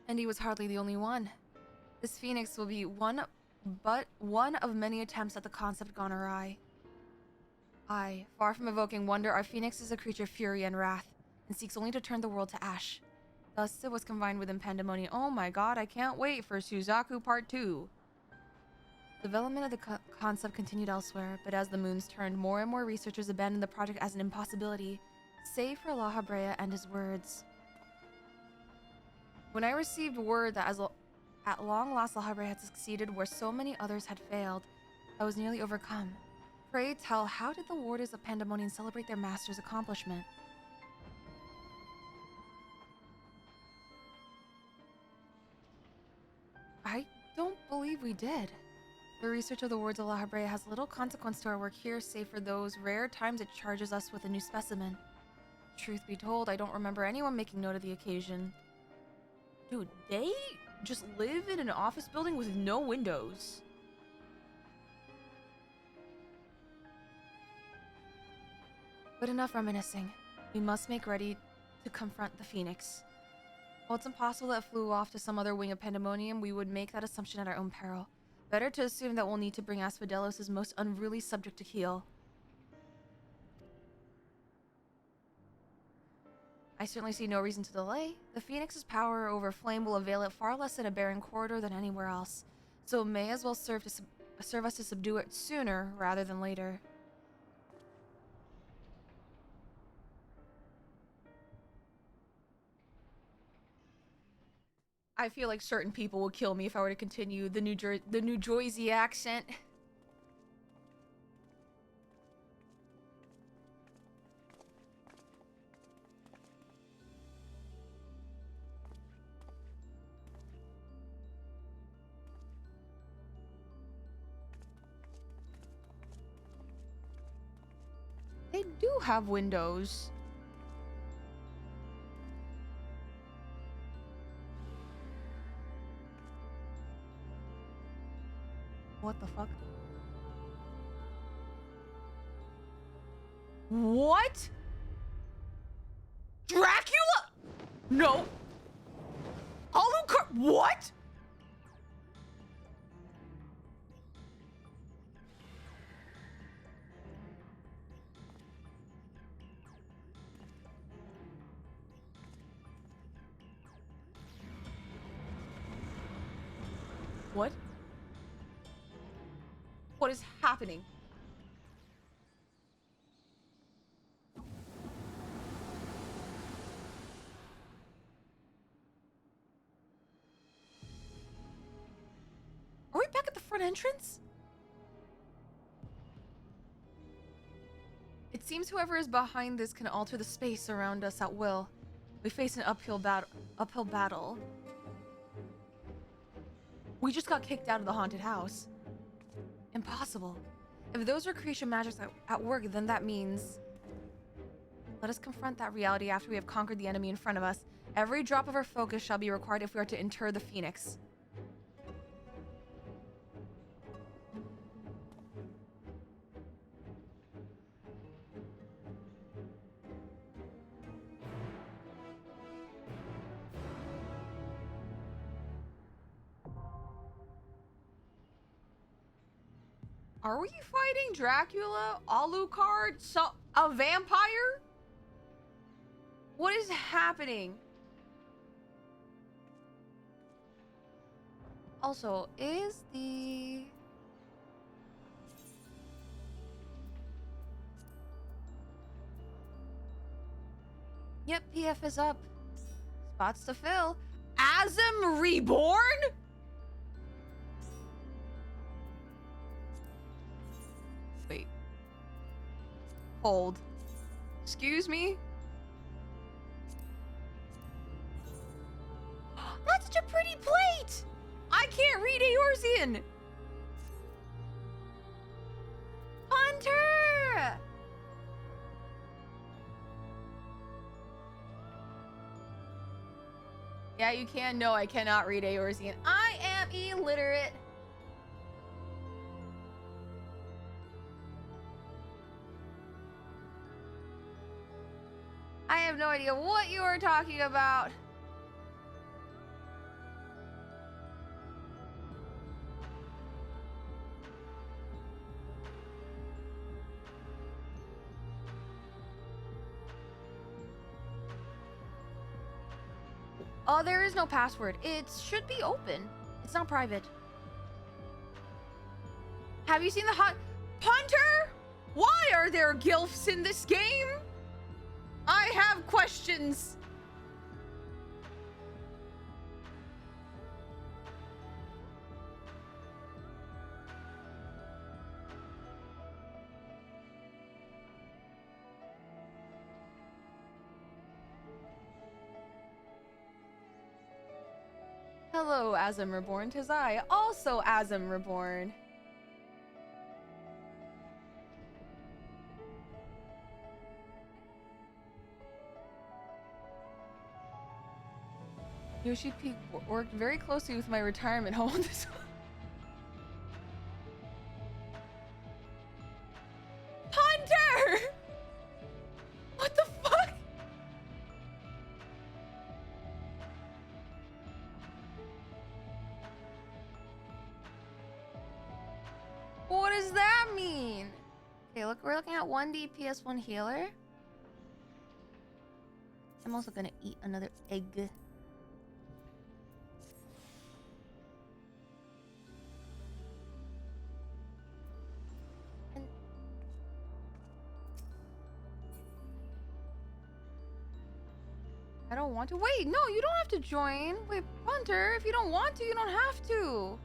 And he was hardly the only one. This Phoenix will be one of many attempts at the concept gone awry. Aye, far from evoking wonder, our Phoenix is a creature of fury and wrath, and seeks only to turn the world to ash. Thus, it was confined within Pandemonium. Oh my god, I can't wait for Suzaku Part 2. Development of the concept continued elsewhere, but as the moons turned, more and more researchers abandoned the project as an impossibility, save for La Habrea and his words. When I received word that at long last La Habrea had succeeded where so many others had failed, I was nearly overcome. Pray tell, how did the warders of Pandemonium celebrate their master's accomplishment? I don't believe we did. The research of the words of La Habrea has little consequence to our work here, save for those rare times it charges us with a new specimen. Truth be told, I don't remember anyone making note of the occasion. Dude, they just live in an office building with no windows. But enough reminiscing. We must make ready to confront the Phoenix. While it's impossible that it flew off to some other wing of Pandemonium, we would make that assumption at our own peril. Better to assume that we'll need to bring Asphodelos' most unruly subject to heel. I certainly see no reason to delay. The Phoenix's power over flame will avail it far less in a barren corridor than anywhere else, so it may as well serve to serve us to subdue it sooner rather than later. I feel like certain people would kill me if I were to continue the New Jersey accent. They do have windows. What the fuck? What? Dracula? No. Alucard? What? What? What is happening? Are we back at the front entrance? It seems whoever is behind this can alter the space around us at will. We face an uphill battle. We just got kicked out of the haunted house. Impossible. If those are creation magics at work, then that means... Let us confront that reality after we have conquered the enemy in front of us. Every drop of our focus shall be required if we are to inter the Phoenix. Are we fighting Dracula? Alucard? A vampire? What is happening? Also, is the... Yep, PF is up. Spots to fill. Asm Reborn? Wait. Hold. Excuse me? That's such a pretty plate! I can't read Eorzean! Hunter! Yeah, you can. No, I cannot read Eorzean. I am illiterate. I have no idea what you are talking about. Oh, there is no password. It should be open. It's not private. Have you seen the Punter? Why are there gilfs in this game? I have questions. Hello, Asm Reborn. 'Tis I, also Asm Reborn. Yoshi P worked very closely with my retirement home. This one. Hunter! What the fuck? What does that mean? Okay, look, we're looking at 1 DPS, 1 healer. I'm also gonna eat another egg. I don't want to. Wait, no, you don't have to join. Wait, Punter, if you don't want to, you don't have to.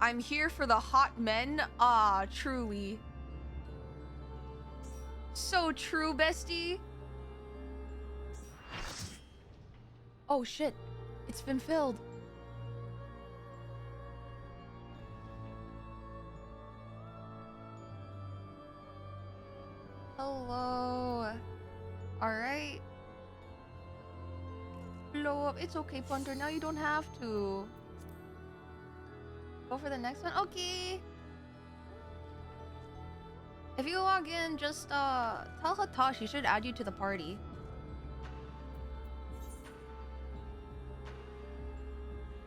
I'm here for the hot men. Ah, truly. So true, bestie. Oh, shit. It's been filled. Hello. Alright. Blow up. It's okay, Punter. Now you don't have to. Go for the next one? Okay. If you log in, just tell Hatash he should add you to the party.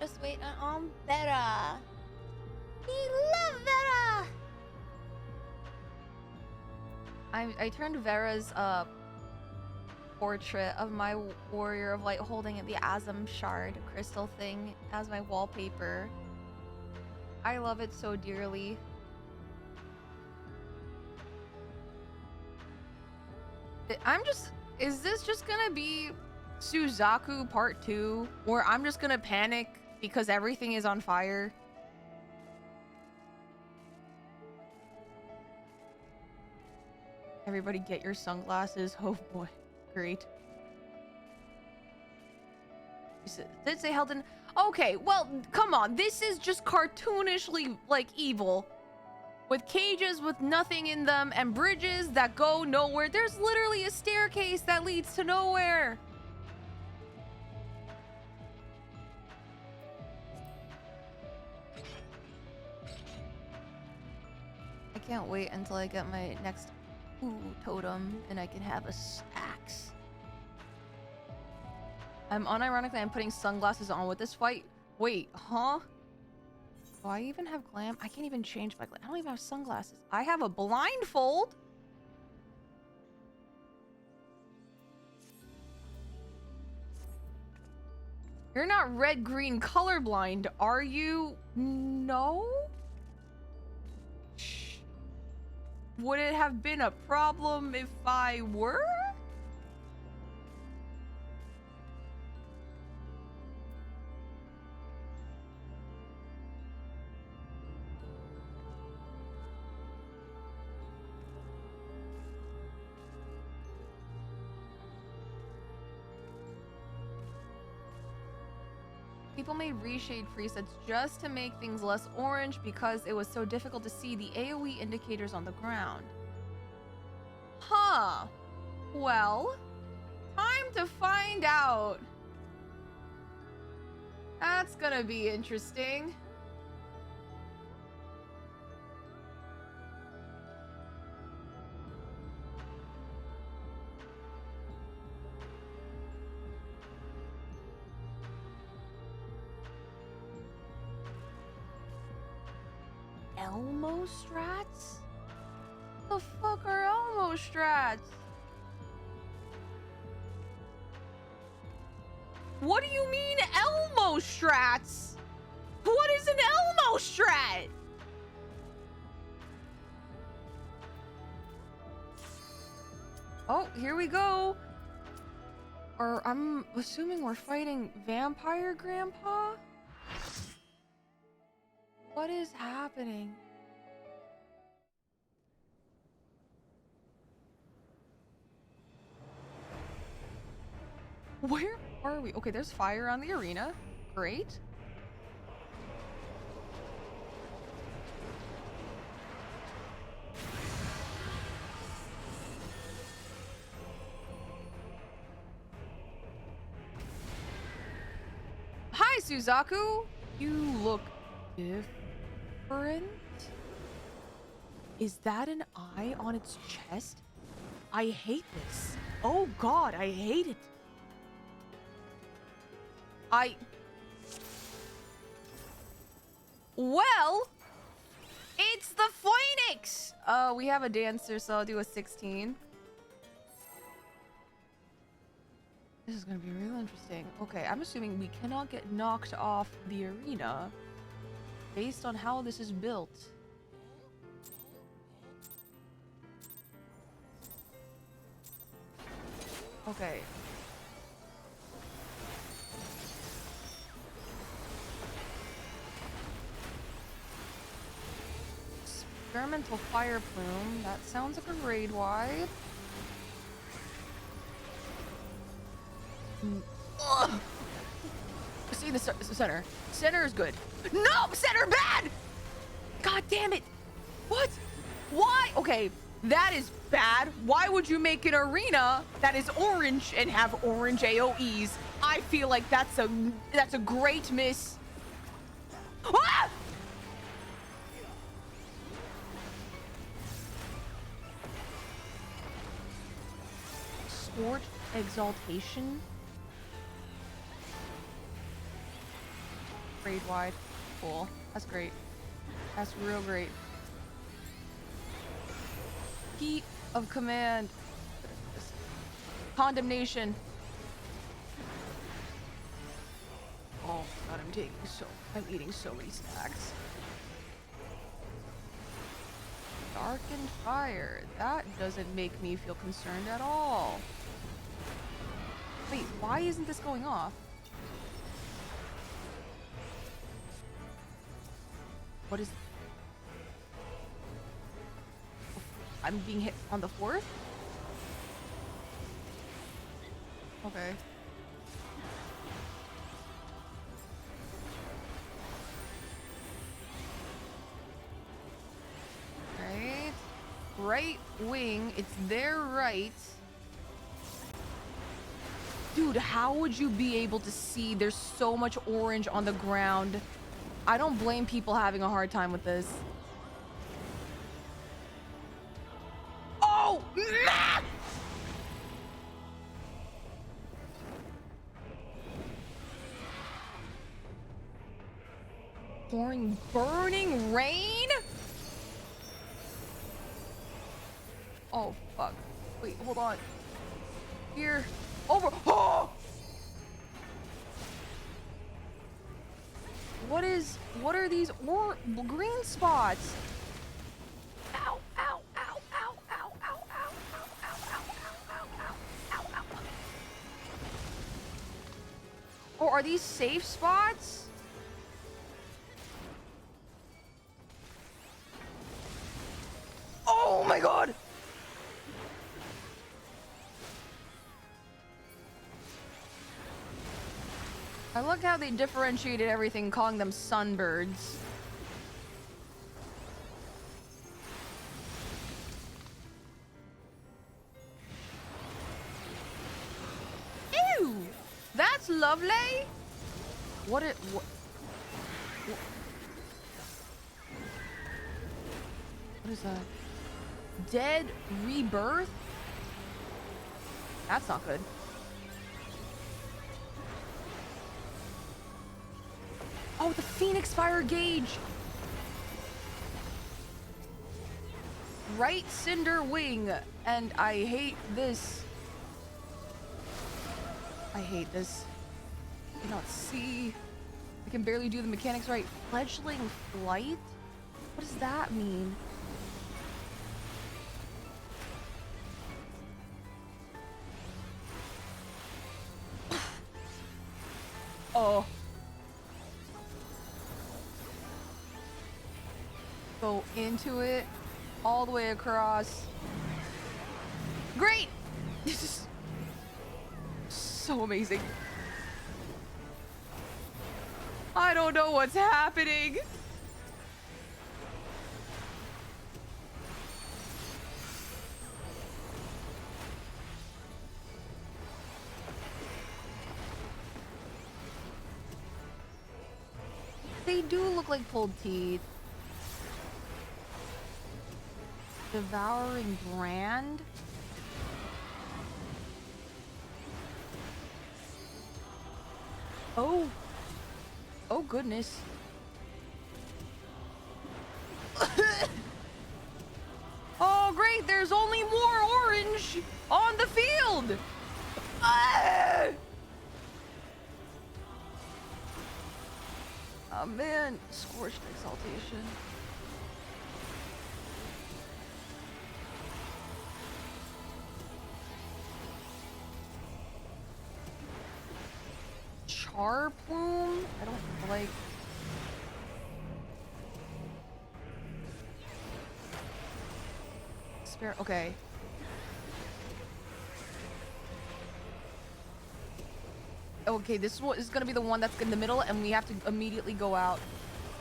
Just wait on Vera. We love Vera. I turned Vera's portrait of my warrior of light holding the Azam shard crystal thing as my wallpaper. I love it so dearly. Is this just gonna be Suzaku part 2? Or I'm just gonna panic because everything is on fire? Everybody get your sunglasses. Oh boy. Great. Did say Helden? Okay, well, come on. This is just cartoonishly, like, evil. With cages with nothing in them and bridges that go nowhere. There's literally a staircase that leads to nowhere. I can't wait until I get my next totem and I can have a axe. Unironically, I'm putting sunglasses on with this fight. Wait, huh? Do I even have glam? I can't even change my glam. I don't even have sunglasses. I have a blindfold? You're not red-green colorblind, are you? No? Shh. Would it have been a problem if I were? People made reshade presets just to make things less orange because it was so difficult to see the AoE indicators on the ground. Huh. Well, time to find out. That's gonna be interesting. Elmo strats? The fuck are Elmo strats? What do you mean Elmo strats? What is an Elmo strat? Oh, here we go. Or I'm assuming we're fighting Vampire Grandpa? What is happening? Where are we? Okay, there's fire on the arena. Great. Hi, Suzaku. You look different. Is that an eye on its chest? I hate this. Oh god, I hate it. Well, it's the Phoenix! We have a dancer, so I'll do a 16. This is gonna be real interesting. Okay, I'm assuming we cannot get knocked off the arena based on how this is built. Okay. Experimental fire plume. That sounds like a raid wide. Ugh. See the center. Center is good. No, center bad. God damn it. What? Why? Okay, that is bad. Why would you make an arena that is orange and have orange AoEs? I feel like that's a great miss. Ah! Scorched Exaltation. Raid wide. Cool. That's great. That's real great. Heat of Command. Condemnation. Oh god, I'm eating so many snacks. Darkened Fire. That doesn't make me feel concerned at all. Wait, why isn't this going off? What is... I'm being hit on the 4th? Okay. Right. Right wing. It's their right. Dude, how would you be able to see? There's so much orange on the ground. I don't blame people having a hard time with this. Oh, man! Pouring burning rain? Oh, fuck. Wait, hold on. Here. Over. Oh! What are these green spots? Ow, ow, ow, ow, ow, ow, ow, ow, ow, ow, ow, ow, ow, ow. Or are these safe spots? Oh my god! I like how they differentiated everything, calling them sunbirds. Ew! That's lovely! What? What is that? Dead Rebirth? That's not good. Oh, the Phoenix Fire Gauge! Right Cinder Wing. And I hate this. I hate this. I cannot see. I can barely do the mechanics right. Fledgling Flight? What does that mean? Oh. Go into it all the way across. Great! This is so amazing. I don't know what's happening. They do look like pulled teeth. Devouring Brand? Oh. Oh goodness. Oh great, there's only more orange on the field! Ah! Oh man, Scorched Exaltation. like... Spare... Okay. Okay, this is gonna be the one that's in the middle, and we have to immediately go out.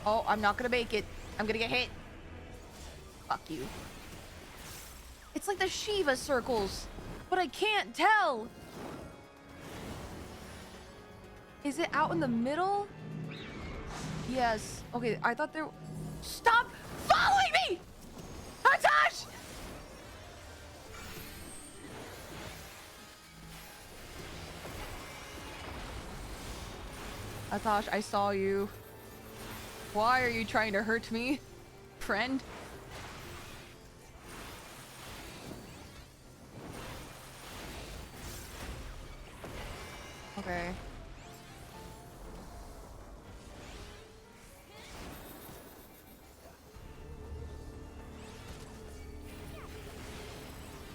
Oh, I'm not gonna make it. I'm gonna get hit. Fuck you. It's like the Shiva circles, but I can't tell. Is it out in the middle? Yes. Okay, I thought there... Stop following me! Hatash! Hatash, I saw you. Why are you trying to hurt me, friend? Okay.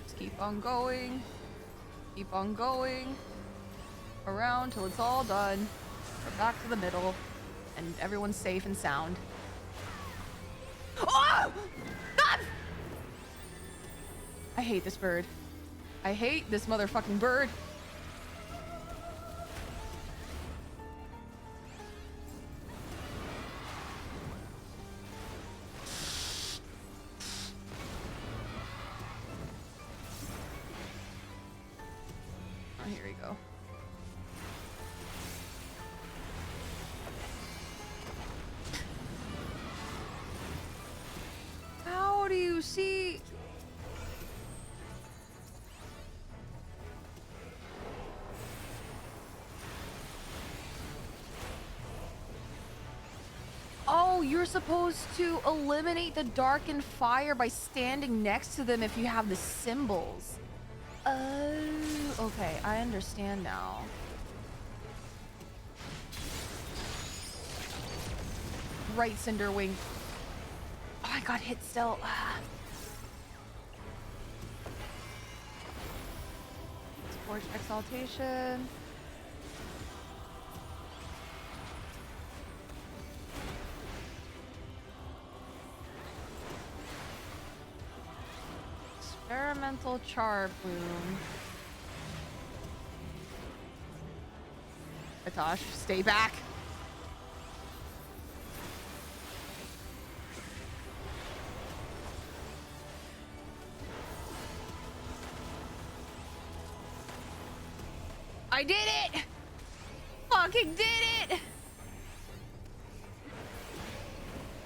Just keep on going. Keep on going. Around till it's all done. We're back to the middle. And everyone's safe and sound. Oh! God! I hate this bird. I hate this motherfucking bird. Oh, here we go. How do you see? Oh, you're supposed to eliminate the dark and fire by standing next to them if you have the symbols. Oh, okay, I understand now. Right, Cinderwing. Oh, I got hit still. Scorch Exaltation. Experimental Char Plume. Hatash, stay back. I did it! Fucking did it!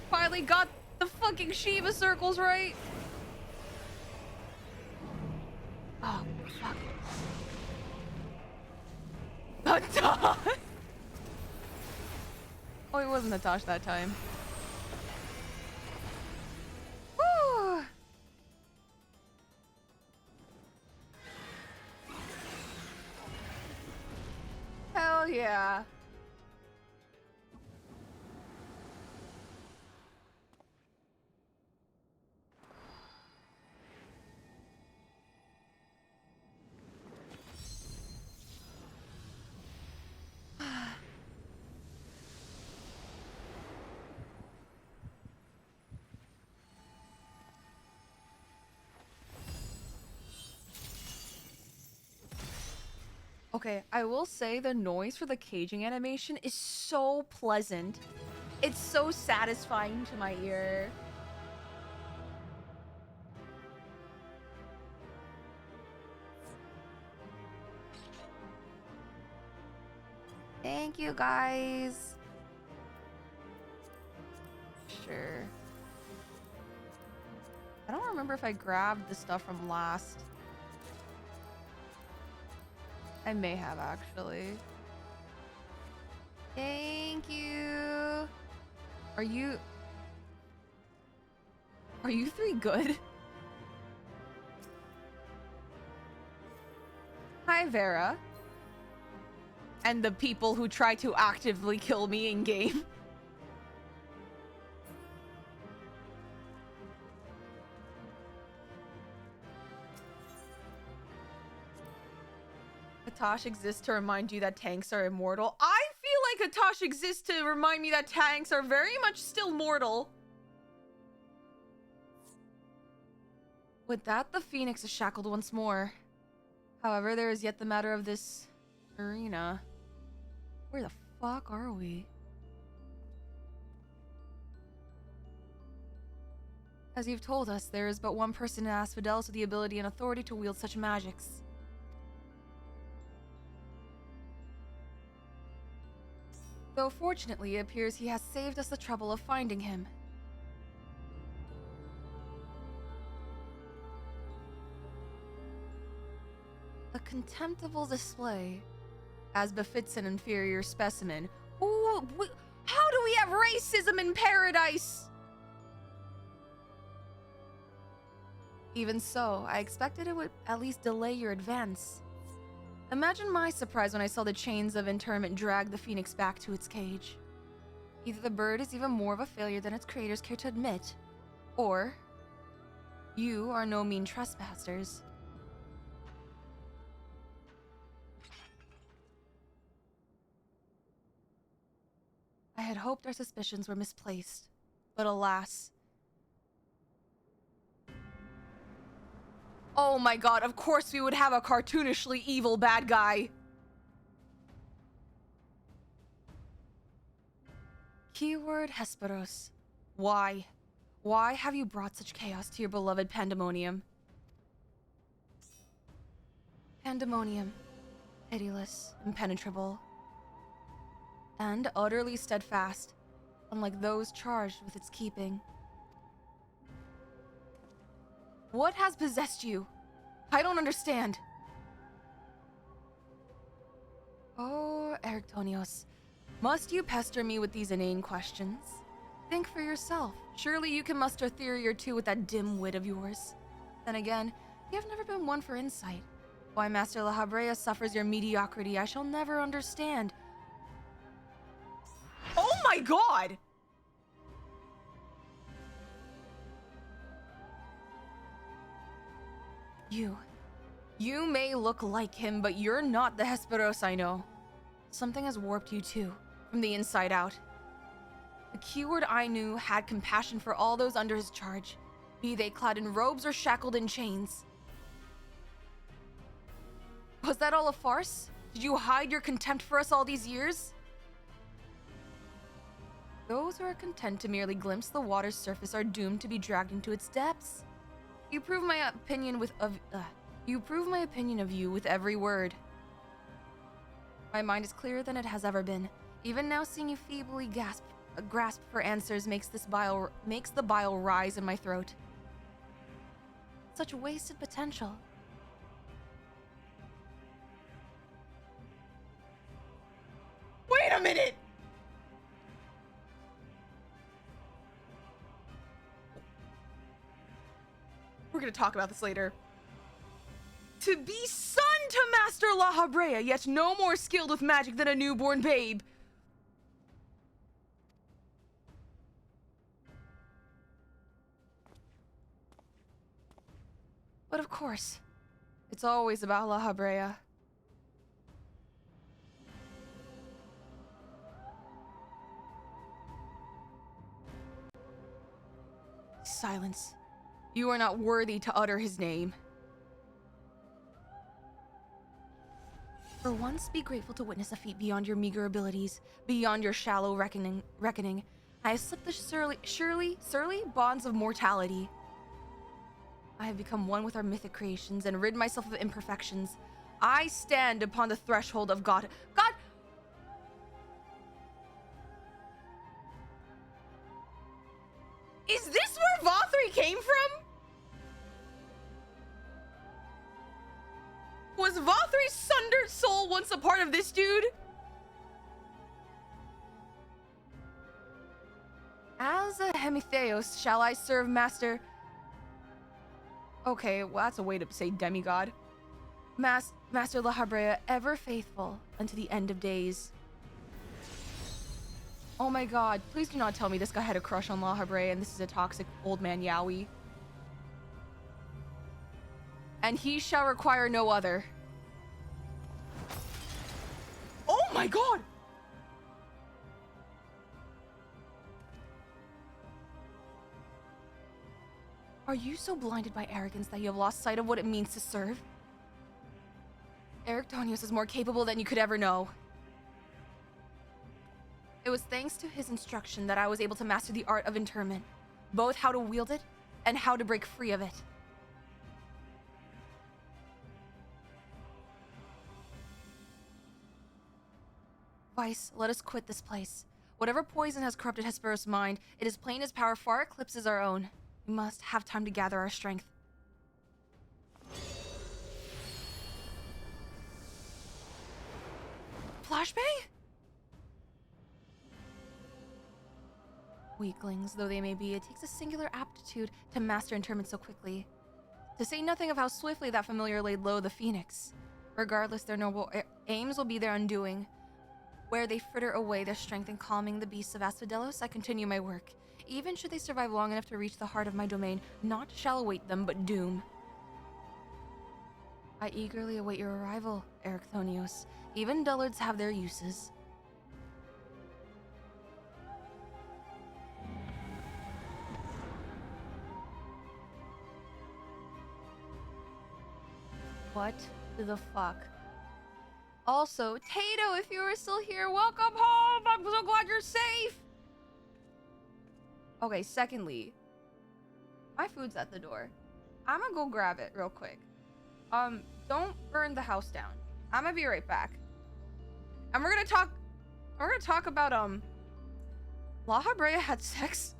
Finally got the fucking Shiva circles right. Oh, fuck. Natash! Oh, it wasn't Natash that time. Woo! Hell yeah. Okay, I will say the noise for the caging animation is so pleasant. It's so satisfying to my ear. Thank you, guys. Sure. I don't remember if I grabbed the stuff from last. I may have, actually. Thank you. Are you three good? Hi, Vera. And the people who try to actively kill me in game. Hatash exists to remind you that tanks are immortal. I feel like Atash exists to remind me that tanks are very much still mortal. With that, the Phoenix is shackled once more. However, there is yet the matter of this arena. Where the fuck are we? As you've told us, there is but one person in Asphodelos with the ability and authority to wield such magics. Though fortunately, it appears he has saved us the trouble of finding him. A contemptible display, as befits an inferior specimen. Ooh, how do we have racism in paradise? Even so, I expected it would at least delay your advance. Imagine my surprise when I saw the chains of interment drag the Phoenix back to its cage. Either the bird is even more of a failure than its creators care to admit, or you are no mean trespassers. I had hoped our suspicions were misplaced, but alas. Oh my god, of course we would have a cartoonishly evil bad guy. Keyword Hesperos. Why? Why have you brought such chaos to your beloved Pandemonium? Pandemonium. Pitiless, impenetrable, and utterly steadfast, unlike those charged with its keeping. What has possessed you? I don't understand. Oh, Erictonios, must you pester me with these inane questions? Think for yourself. Surely you can muster a theory or two with that dim wit of yours. Then again, you have never been one for insight. Why Master La Habrea suffers your mediocrity, I shall never understand. Oh my god! You may look like him, but you're not the Hesperos I know. Something has warped you too, from the inside out. The keyword I knew had compassion for all those under his charge, be they clad in robes or shackled in chains. Was that all a farce? Did you hide your contempt for us all these years? Those who are content to merely glimpse the water's surface are doomed to be dragged into its depths. You prove my opinion of you with every word. My mind is clearer than it has ever been. Even now, seeing you feebly grasp for answers makes the bile rise in my throat. Such wasted potential. Wait a minute! We're gonna talk about this later. To be son to Master La Habrea, yet no more skilled with magic than a newborn babe. But of course, it's always about La Habrea. Silence. You are not worthy to utter his name. For once, be grateful to witness a feat beyond your meager abilities, beyond your shallow reckoning. I have slipped the surly bonds of mortality. I have become one with our mythic creations and rid myself of imperfections. I stand upon the threshold of God. God! Is this where Vothri came from? Was Vothri's sundered soul once a part of this dude? As a Hemitheos, shall I serve Master... Okay, well, that's a way to say demigod. Master La Habrea, ever faithful unto the end of days. Oh my god, please do not tell me this guy had a crush on La Habrea and this is a toxic old man yaoi. And he shall require no other. Oh my god! Are you so blinded by arrogance that you have lost sight of what it means to serve? Eriktonios is more capable than you could ever know. It was thanks to his instruction that I was able to master the art of interment, both how to wield it and how to break free of it. Vice, let us quit this place. Whatever poison has corrupted Hesperos' mind, it is plain his power far eclipses our own. We must have time to gather our strength. Flashbang? Weaklings though they may be, it takes a singular aptitude to master interment so quickly. To say nothing of how swiftly that familiar laid low the Phoenix. Regardless, their noble aims will be their undoing. Where they fritter away their strength in calming the beasts of Asphodelos, I continue my work. Even should they survive long enough to reach the heart of my domain, naught shall await them but doom. I eagerly await your arrival, Eriktonios. Even dullards have their uses. What the fuck? Also, Tato, if you are still here, welcome home! I'm so glad you're safe! Okay, secondly, my food's at the door. I'm gonna go grab it real quick. Don't burn the house down. I'm gonna be right back. And we're gonna talk about, La Habrea had sex?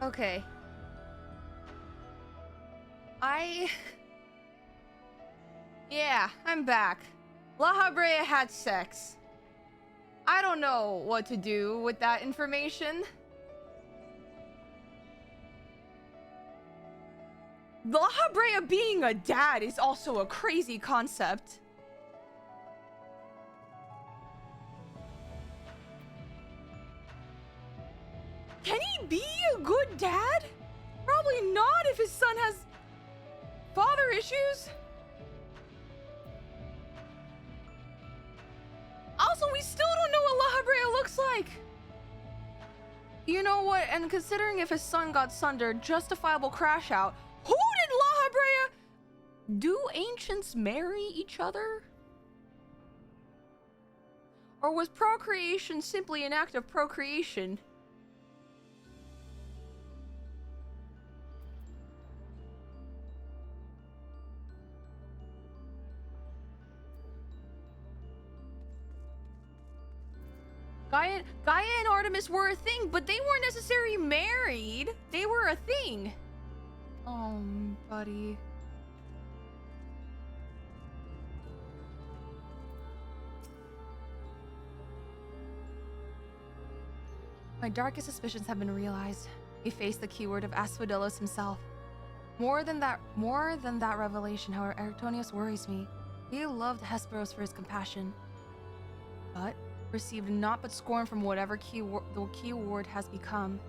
Okay. Yeah, I'm back. La Habrea had sex. I don't know what to do with that information. La Habrea being a dad is also a crazy concept. Can he be a good dad? Probably not if his son has father issues. Also, we still don't know what La Habrea looks like. You know what? And considering if his son got sundered, justifiable crash out. Who did La Habrea? Do ancients marry each other? Or was procreation simply an act of procreation? Gaia and Artemis were a thing, but they weren't necessarily married. They were a thing. Oh, buddy. My darkest suspicions have been realized. We face the keyword of Asphodelos himself. More than that revelation, however, Eriktonios worries me. He loved Hesperos for his compassion, but received naught but scorn from whatever the keyword has become.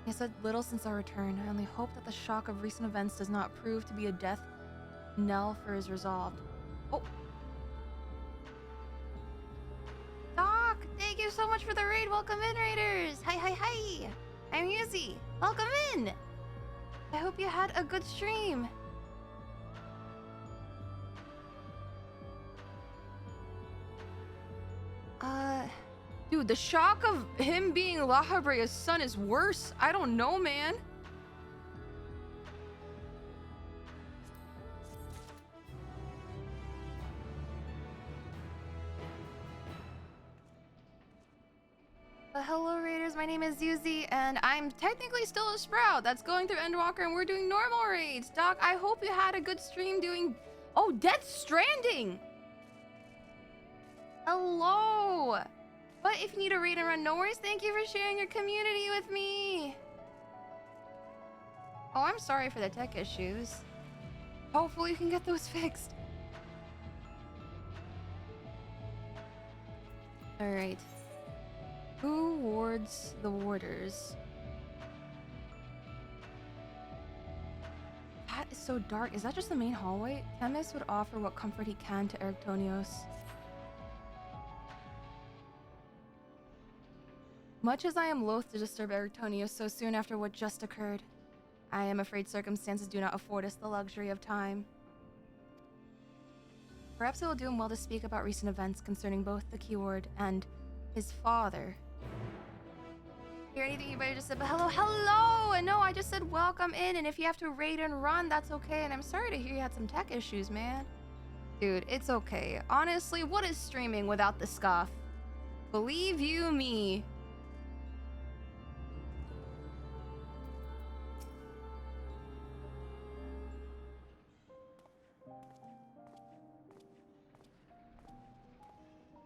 He has said little since our return. I only hope that the shock of recent events does not prove to be a death knell for his resolve. Oh! so much for the raid. Welcome in, raiders. Hi, hi, hi. I'm Yuzimii. Welcome in. I hope you had a good stream. Dude, the shock of him being La Habrea's son is worse. I don't know, man. Hello, raiders. My name is Yuzimii, and I'm technically still a sprout that's going through Endwalker, and we're doing normal raids. Doc, I hope you had a good stream doing... Oh, Death Stranding! Hello! But if you need a raid and run, no worries. Thank you for sharing your community with me. Oh, I'm sorry for the tech issues. Hopefully you can get those fixed. Alright. Who wards the warders? That is so dark. Is that just the main hallway? Chemist would offer what comfort he can to Eriktonios. Much as I am loath to disturb Eriktonios so soon after what just occurred, I am afraid circumstances do not afford us the luxury of time. Perhaps it will do him well to speak about recent events concerning both the keyword and his father. Hear anything you better just said, but hello! And no, I just said welcome in, and if you have to raid and run, that's okay. And I'm sorry to hear you had some tech issues, man. Dude, it's okay. Honestly, what is streaming without the scuff? Believe you me.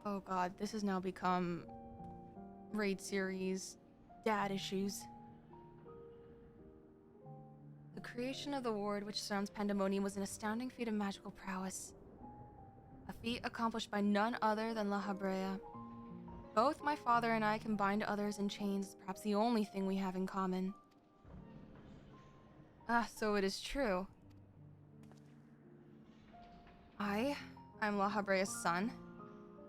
Oh god, this has now become raid series dad issues. The creation of the ward which surrounds Pandemonium was an astounding feat of magical prowess. A feat accomplished by none other than La Habrea. Both my father and I can bind others in chains, perhaps the only thing we have in common. Ah, so it is true. I'm La Habrea's son.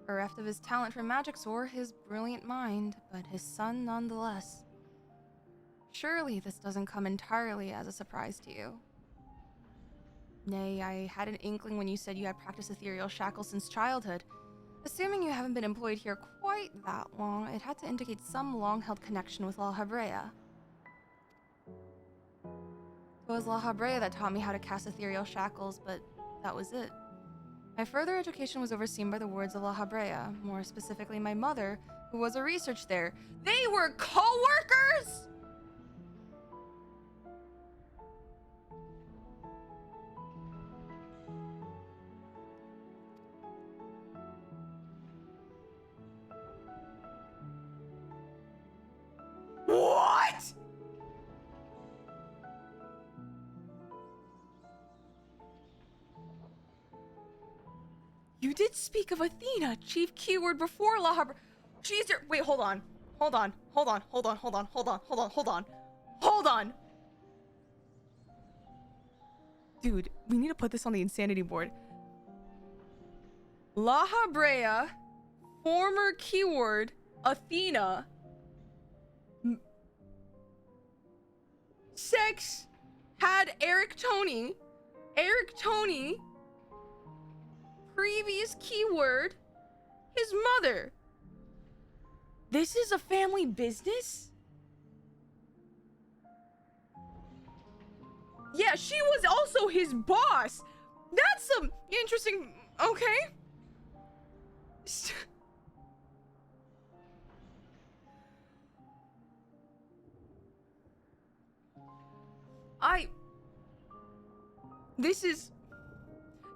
Bereft of his talent for magics or his brilliant mind, but his son nonetheless. Surely this doesn't come entirely as a surprise to you. Nay, I had an inkling when you said you had practiced ethereal shackles since childhood. Assuming you haven't been employed here quite that long, it had to indicate some long-held connection with La Habrea. It was La Habrea that taught me how to cast ethereal shackles, but that was it. My further education was overseen by the wards of La Habrea, more specifically my mother, who was a research there. They were co-workers?! What?! You did speak of Athena, chief keyword before La Habrea. She's your— Wait, hold on. Hold on. Dude, we need to put this on the insanity board. La Habrea, former keyword, Athena. Sex had Eriktoni. Previous keyword, his mother. This is a family business? Yeah, she was also his boss. That's some interesting... Okay. This is...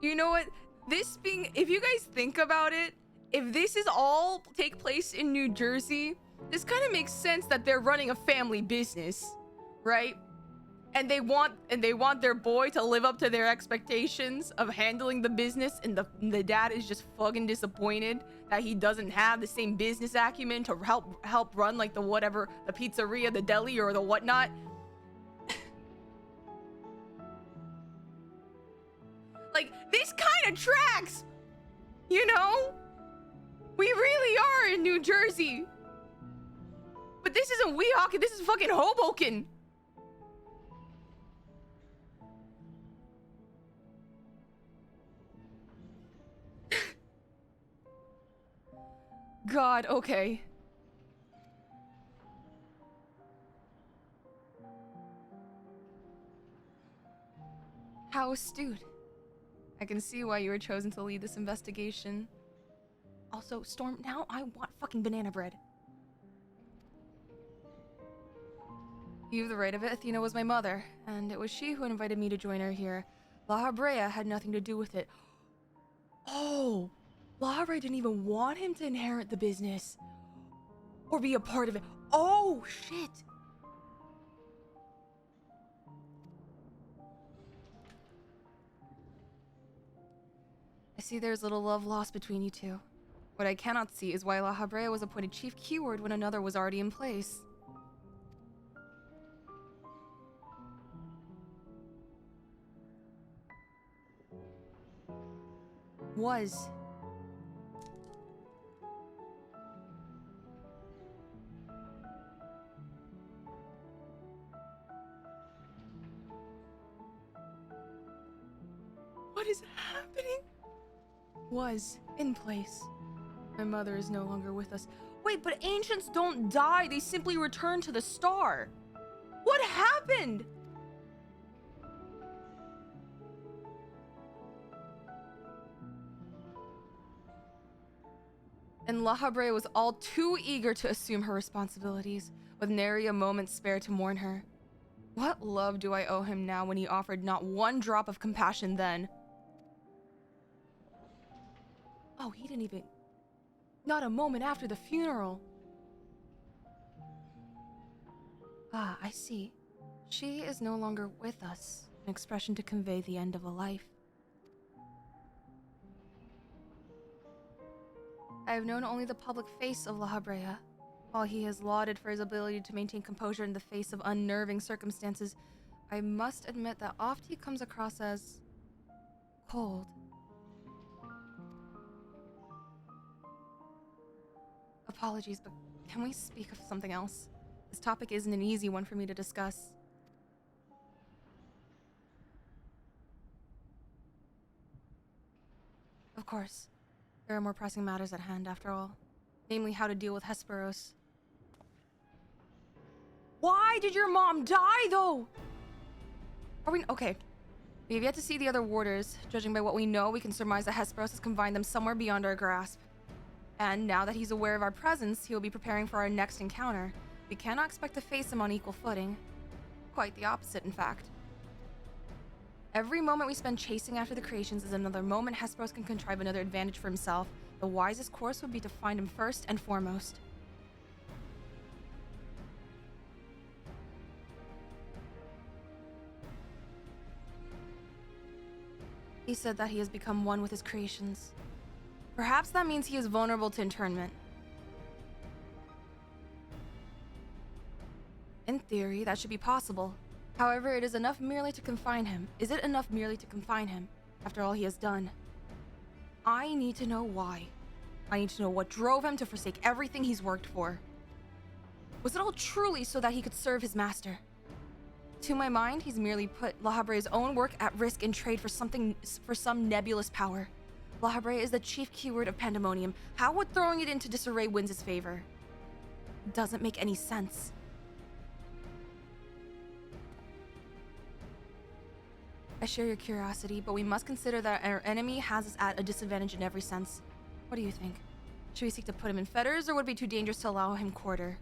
You know what? This being... If you guys think about it, if this is all take place in New Jersey, this kind of makes sense that they're running a family business, right? And they want their boy to live up to their expectations of handling the business, and the dad is just fucking disappointed that he doesn't have the same business acumen to help run like the whatever, the pizzeria, the deli, or the whatnot. Like, this kind of tracks, you know? We really are in New Jersey. But this isn't Weehawken, this is fucking Hoboken. God, okay. How astute. I can see why you were chosen to lead this investigation. Also, Storm, now I want fucking banana bread. You have the right of it. Athena was my mother, and it was she who invited me to join her here. La Habrea had nothing to do with it. Oh, La Habrea didn't even want him to inherit the business or be a part of it. Oh, shit. I see there's little love lost between you two. What I cannot see is why La Habrea was appointed chief keyword when another was already in place. Was. What is happening? Was in place. My mother is no longer with us. Wait, but ancients don't die. They simply return to the star. What happened? And La Habrea was all too eager to assume her responsibilities, with nary a moment spared to mourn her. What love do I owe him now when he offered not one drop of compassion then? Oh, he didn't even... Not a moment after the funeral. Ah, I see. She is no longer with us, an expression to convey the end of a life. I have known only the public face of La Habrea. While he is lauded for his ability to maintain composure in the face of unnerving circumstances, I must admit that oft he comes across as... cold. Apologies, but can we speak of something else? This topic isn't an easy one for me to discuss. Of course. There are more pressing matters at hand, after all. Namely, how to deal with Hesperos. Why did your mom die, though? Are we... Okay. We have yet to see the other warders. Judging by what we know, we can surmise that Hesperos has confined them somewhere beyond our grasp. And now that he's aware of our presence, he will be preparing for our next encounter. We cannot expect to face him on equal footing. Quite the opposite, in fact. Every moment we spend chasing after the creations is another moment Hesperos can contrive another advantage for himself. The wisest course would be to find him first and foremost. He said that he has become one with his creations. Perhaps that means he is vulnerable to internment. In theory, that should be possible. However, it is enough merely to confine him. Is it enough merely to confine him, after all he has done? I need to know why. I need to know what drove him to forsake everything he's worked for. Was it all truly so that he could serve his master? To my mind, he's merely put La Habrea's own work at risk in trade for some nebulous power. La Habrea is the chief keyword of Pandemonium. How would throwing it into disarray wins his favor? It doesn't make any sense. I share your curiosity, but we must consider that our enemy has us at a disadvantage in every sense. What do you think? Should we seek to put him in fetters, or would it be too dangerous to allow him quarter?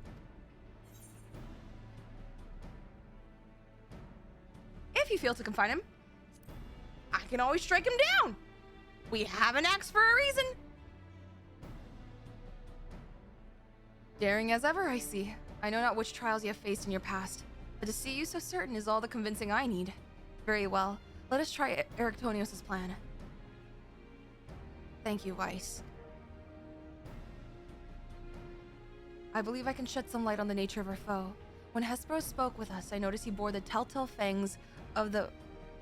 If you fail to confine him, I can always strike him down! We have an axe for a reason! Daring as ever, I see. I know not which trials you have faced in your past, but to see you so certain is all the convincing I need. Very well. Let us try Eriktonios' plan. Thank you, Weiss. I believe I can shed some light on the nature of our foe. When Hesperos spoke with us, I noticed he bore the telltale fangs of the...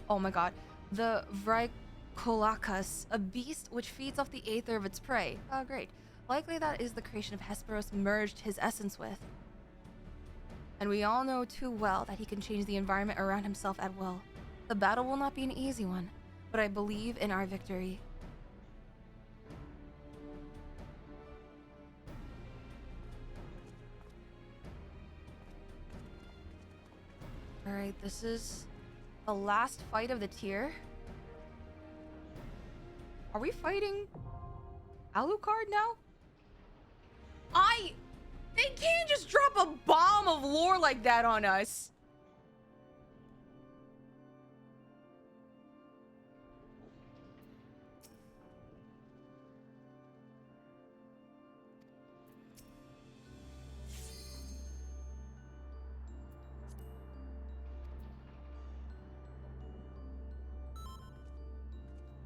Oh my god. The Vrykolakas, a beast which feeds off the aether of its prey. Oh, great. Likely that is the creation of Hesperos merged his essence with. And we all know too well that he can change the environment around himself at will. The battle will not be an easy one, but I believe in our victory. Alright, this is the last fight of the tier. Are we fighting Alucard now? They can't just drop a bomb of lore like that on us.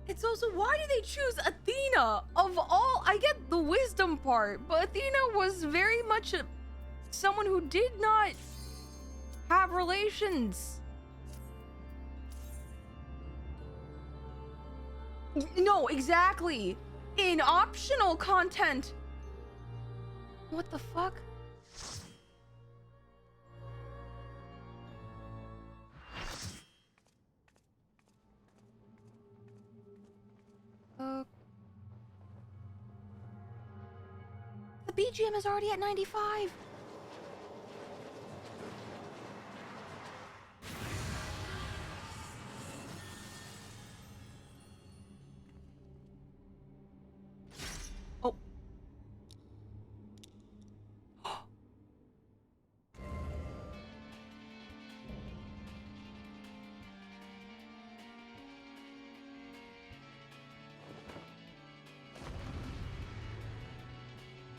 It's also, why did they choose Athena? Of all, I get the wisdom part, but Athena was very much someone who did not have relations. No, exactly. In optional content. What the fuck? The BGM is already at 95. Oh.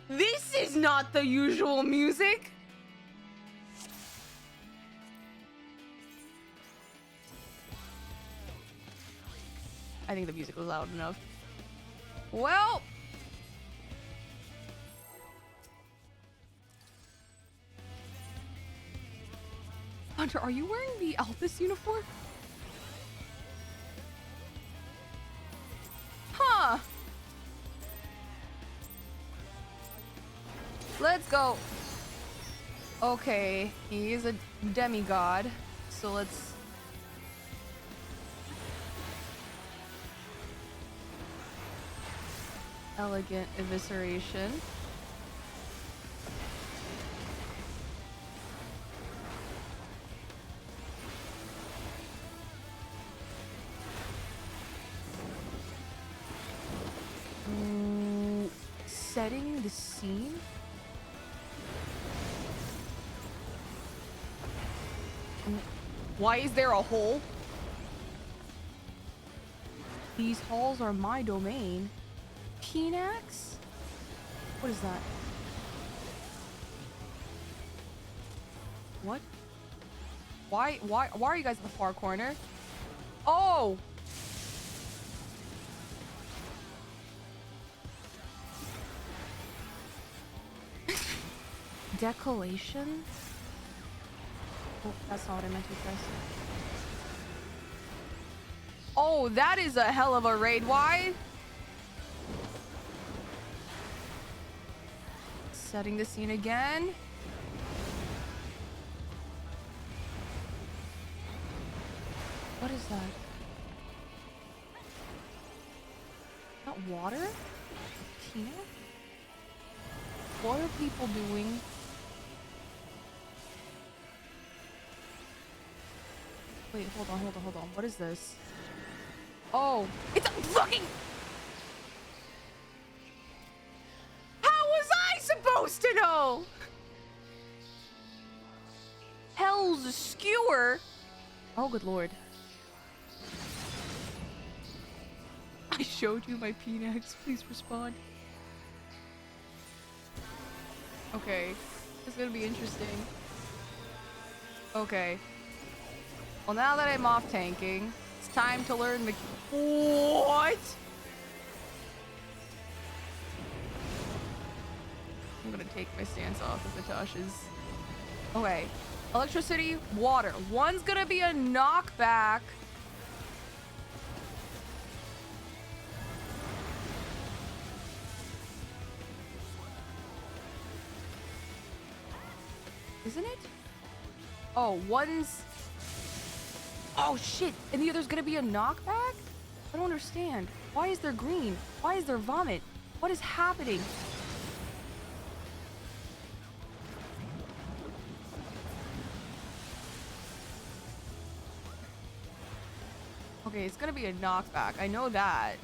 This is not the usual music. I think the music was loud enough. Well, Hunter, are you wearing the Alphys uniform? Huh. Let's go. Okay, he is a demigod, so let's... Elegant evisceration. Setting the scene? Why is there a hole? These halls are my domain. Pinax? What is that? What? Why are you guys in the far corner? Oh! Decolation? Oh, that's not what I meant to press. Oh, that is a hell of a raid. Why? Setting the scene again. What is that? Not water? Tina? What are people doing? Wait, hold on. What is this? Oh, it's a fucking... How was I supposed to know? Hell's skewer? Oh, good lord. I showed you my Pinax. Please respond. Okay. It's gonna be interesting. Okay. Well, now that I'm off tanking, it's time to learn the... What? I'm gonna take my stance off of the Tasha's. Okay. Electricity, water. One's gonna be a knockback. Isn't it? Oh, one's... Oh, shit. And the other's gonna be a knockback? I don't understand. Why is there green? Why is there vomit? What is happening? Okay, it's gonna be a knockback. I know that.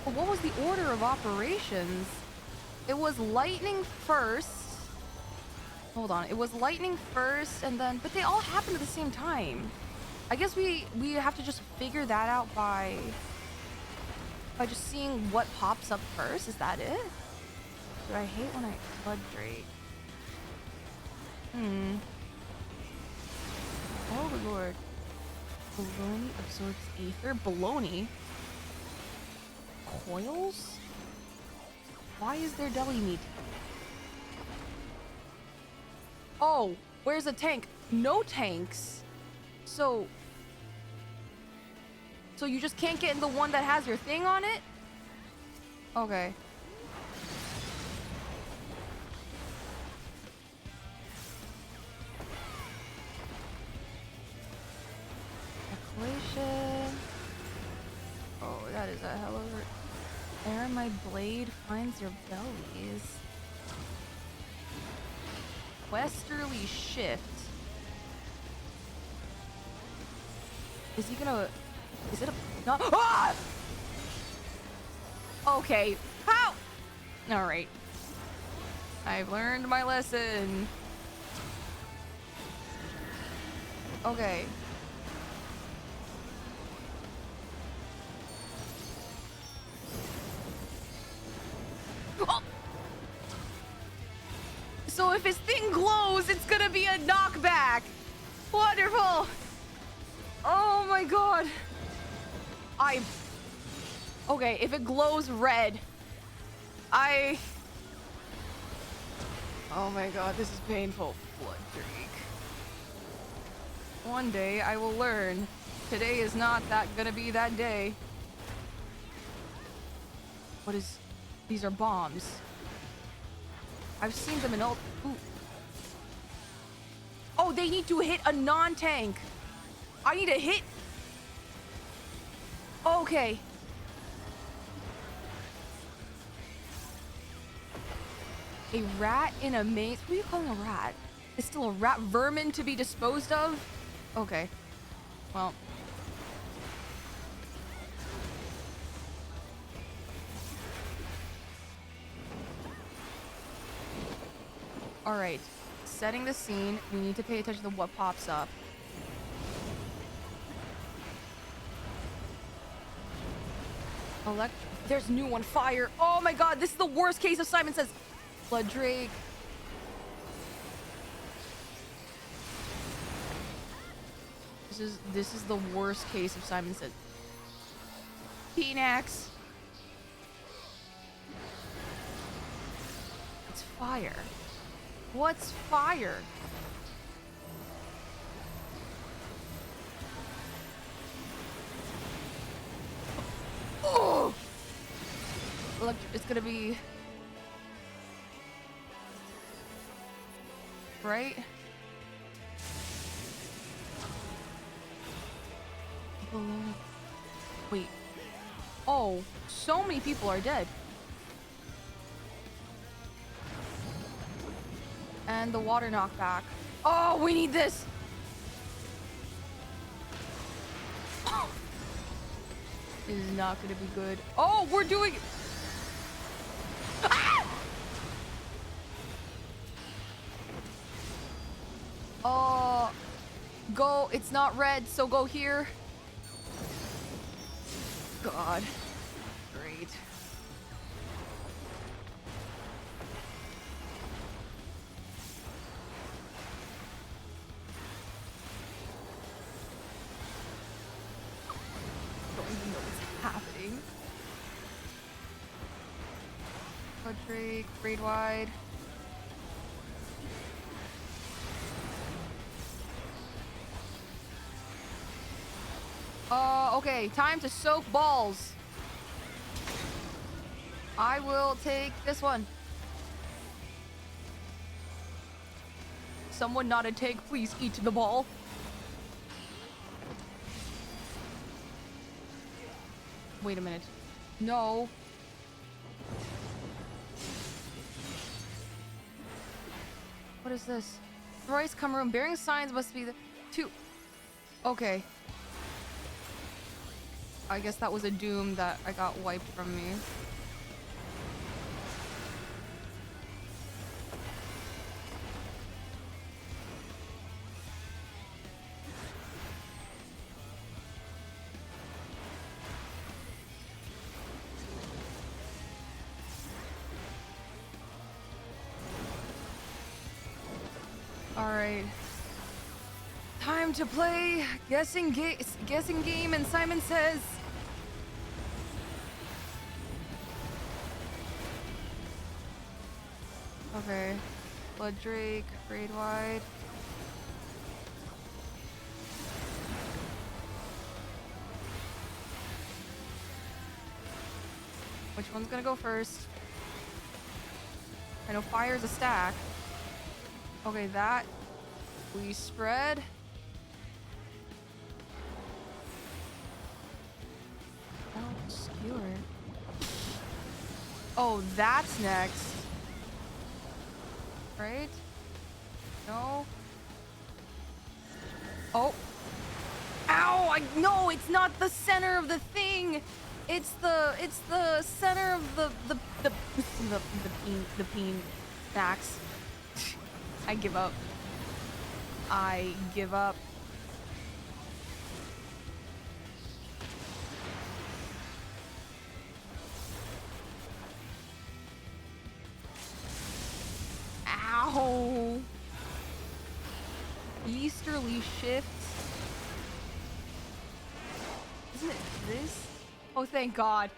But what was the order of operations? It was lightning first. Hold on. It was lightning first and then... But they all happened at the same time. I guess we have to just figure that out by just seeing what pops up first. Is that it? Dude, I hate when I Blood Drake. Oh lord. Baloney absorbs ether. Baloney? Coils? Why is there deli meat? Oh, where's a tank? No tanks. So you just can't get in the one that has your thing on it? Okay. Equation. Oh, that is a hell of a... Ere my blade finds your bellies. Westerly shift. Is he gonna... Is it a... No. Ah! Okay. How? Alright. I've learned my lesson. Okay. Oh! So if his thing glows, it's gonna be a knockback. Wonderful. Oh my god. Okay, if it glows red, oh my god, this is painful. Blood Drake. One day I will learn. Today is not gonna be that day. What is... These are bombs. I've seen them in all... Ooh. Oh, they need to hit a non-tank. I need to hit... Okay. A rat in a maze. What are you calling a rat? It's still a rat vermin to be disposed of? Okay. Well. Alright. Setting the scene. We need to pay attention to what pops up. There's new on fire. Oh my god, this is the worst case of Simon Says. Blood Drake. This is the worst case of Simon Says. Phoenix. It's fire. What's fire? Oh! Look, it's gonna be... Right? Wait. Oh, so many people are dead. And the water knockback. Oh, we need this! This is not gonna be good. Oh, we're doing... Ah! Oh, go. It's not red, so go here. God. Great. Don't even know what's happening. Blood Drake, raid wide. Okay, time to soak balls. I will take this one. Someone not a tank, please eat the ball. Wait a minute. No. What is this? Thrice come room. Bearing signs must be the two. Okay. I guess that was a doom that I got wiped from me. Alright. Time to play guessing game, and Simon says okay. Blood Drake, Raid Wide. Which one's gonna go first? I know fire's a stack. Okay, that. We spread. Oh, skewer. Oh, that's next. Right? No. Oh. Ow! No, it's not the center of the thing. It's the center of the peen stacks. I give up. I give up. Ow! Easterly shift. Isn't it this? Oh, thank God.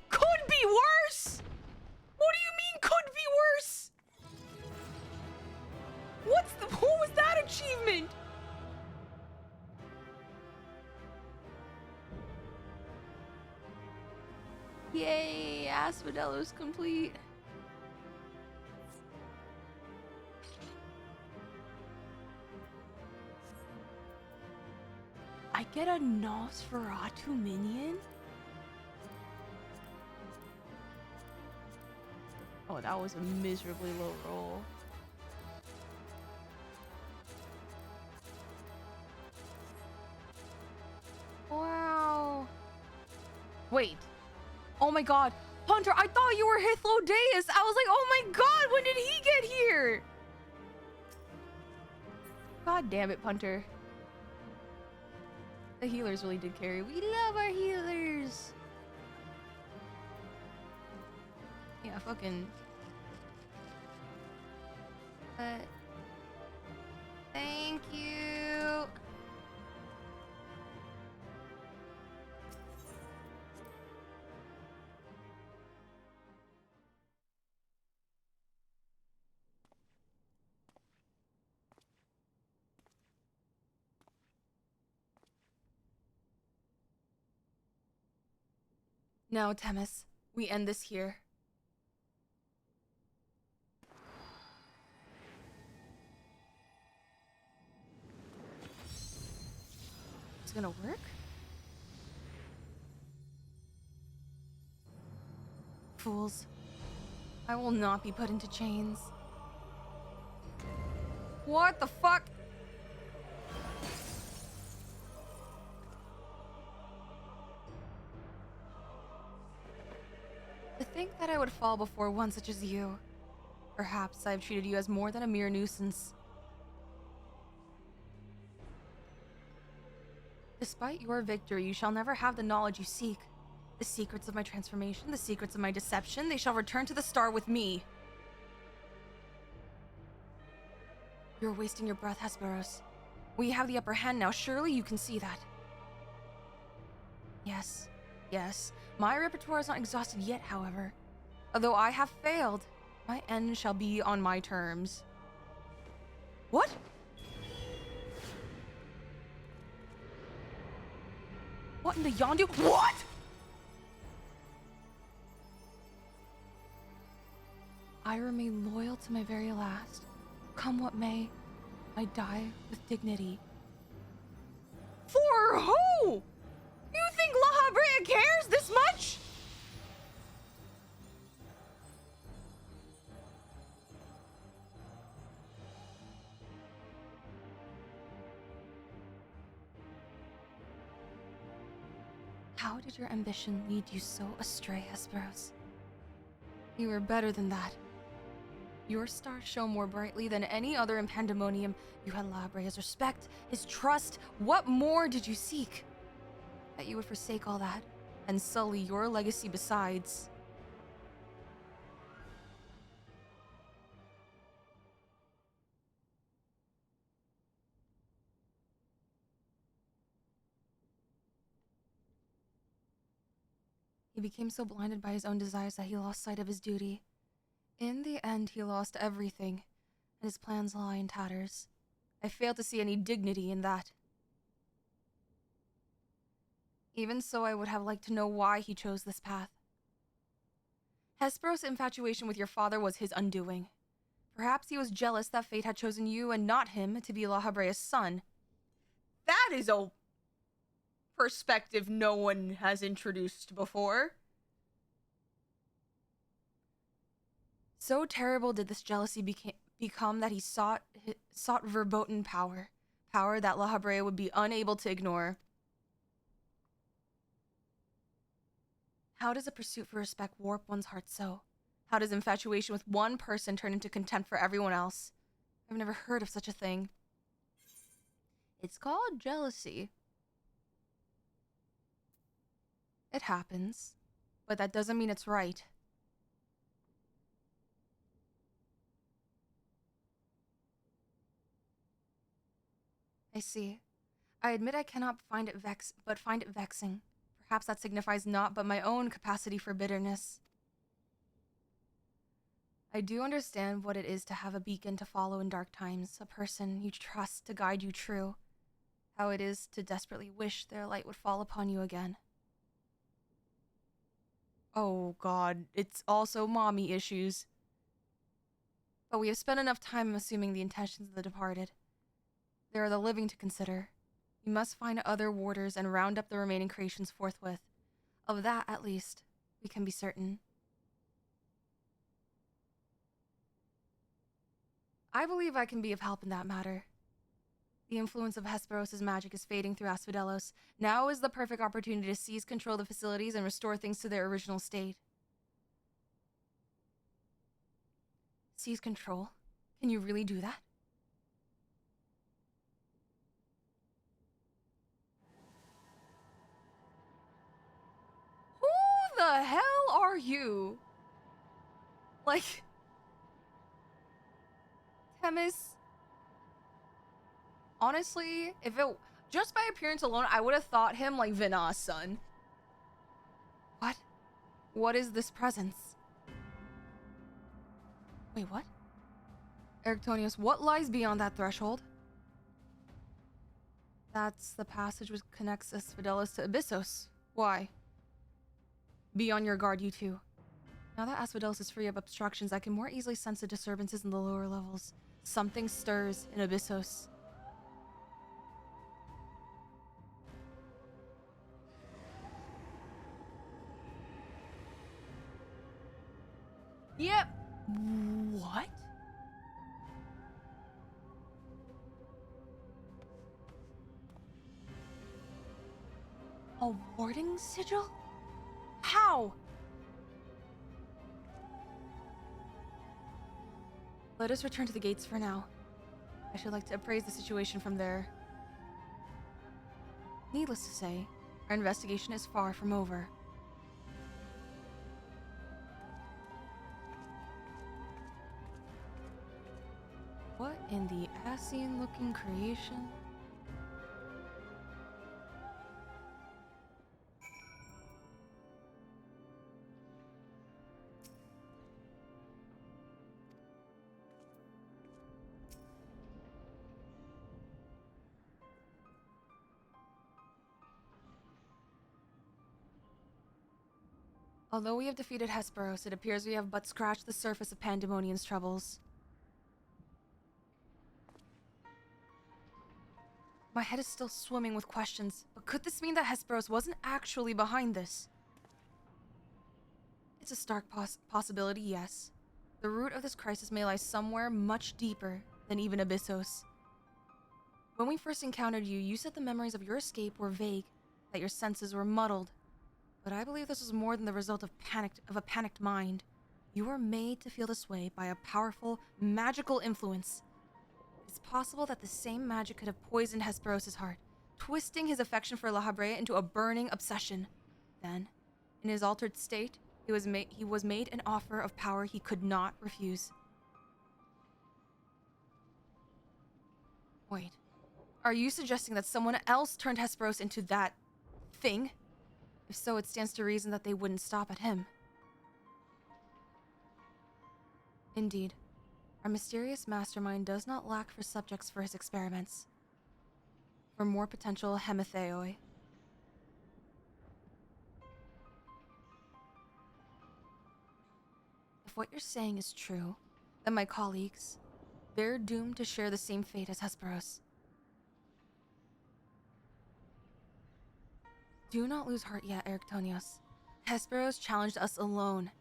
Could be worse! What do you mean could be worse? What was that achievement? Yay, Asphodella's complete. I get a Nosferatu minion? Oh, that was a miserably low roll. Wow. Wait. Oh my God. Hunter, I thought you were Hythlodeus. I was like, oh my God, when did he get here? God damn it, Punter. The healers really did carry. We love our healers. Yeah, fucking. Thank you. Now, Themis, we end this here. It's gonna work? Fools. I will not be put into chains. What the fuck? To think that I would fall before one such as you. Perhaps I have treated you as more than a mere nuisance. Despite your victory, you shall never have the knowledge you seek. The secrets of my transformation, the secrets of my deception, they shall return to the star with me. You're wasting your breath, Hesperos. We have the upper hand now. Surely you can see that. Yes. Yes. My repertoire is not exhausted yet, however. Although I have failed, my end shall be on my terms. What? What in the Yondu? What? remain loyal to my very last. Come what may, I die with dignity. For who? You think La Habrea cares this much? How did your ambition lead you so astray, Hesperos? You were better than that. Your star shone more brightly than any other in Pandemonium. You had La Habrea's respect, his trust. What more did you seek? That you would forsake all that and sully your legacy besides. He became so blinded by his own desires that he lost sight of his duty. In the end, he lost everything, and his plans lie in tatters. I fail to see any dignity in that. Even so, I would have liked to know why he chose this path. Hesperos' infatuation with your father was his undoing. Perhaps he was jealous that fate had chosen you and not him to be La Habrea's son. That is a perspective no one has introduced before. So terrible did this jealousy become that he sought verboten power that La Habrea would be unable to ignore. How does a pursuit for respect warp one's heart so? How does infatuation with one person turn into contempt for everyone else? I've never heard of such a thing. It's called jealousy. It happens, but that doesn't mean it's right. I see. I admit I cannot find it vexing. Perhaps that signifies naught but my own capacity for bitterness. I do understand what it is to have a beacon to follow in dark times, a person you trust to guide you true. How it is to desperately wish their light would fall upon you again. Oh god, it's also mommy issues. But we have spent enough time assuming the intentions of the departed. There are the living to consider. We must find other warders and round up the remaining creations forthwith. Of that, at least, we can be certain. I believe I can be of help in that matter. The influence of Hesperos' magic is fading through Asphodelos. Now is the perfect opportunity to seize control of the facilities and restore things to their original state. Seize control? Can you really do that? Who the hell are you? Like... Themis... Honestly, if it... Just by appearance alone, I would have thought him like Vina's son. What? What is this presence? Wait, what? Erictonius, what lies beyond that threshold? That's the passage which connects Asphodelos to Abyssos. Why? Be on your guard, you two. Now that Asphodelos is free of obstructions, I can more easily sense the disturbances in the lower levels. Something stirs in Abyssos. Yep. What? A warding sigil? How? Let us return to the gates for now. I should like to appraise the situation from there. Needless to say, our investigation is far from over. What in the Ascian-looking creation? Although we have defeated Hesperos, it appears we have but scratched the surface of Pandemonium's troubles. My head is still swimming with questions, but could this mean that Hesperos wasn't actually behind this? It's a stark possibility, yes. The root of this crisis may lie somewhere much deeper than even Abyssos. When we first encountered you, you said the memories of your escape were vague, that your senses were muddled. But I believe this was more than the result of a panicked mind. You were made to feel this way by a powerful, magical influence. It's possible that the same magic could have poisoned Hesperos' heart, twisting his affection for La Habrea into a burning obsession. Then, in his altered state, he was made an offer of power he could not refuse. Wait, are you suggesting that someone else turned Hesperos into that thing? If so, it stands to reason that they wouldn't stop at him. Indeed, our mysterious mastermind does not lack for subjects for his experiments. For more potential hematheoi. If what you're saying is true, then my colleagues, they're doomed to share the same fate as Hesperos. Do not lose heart yet, Eriktonios. Hesperos challenged us alone,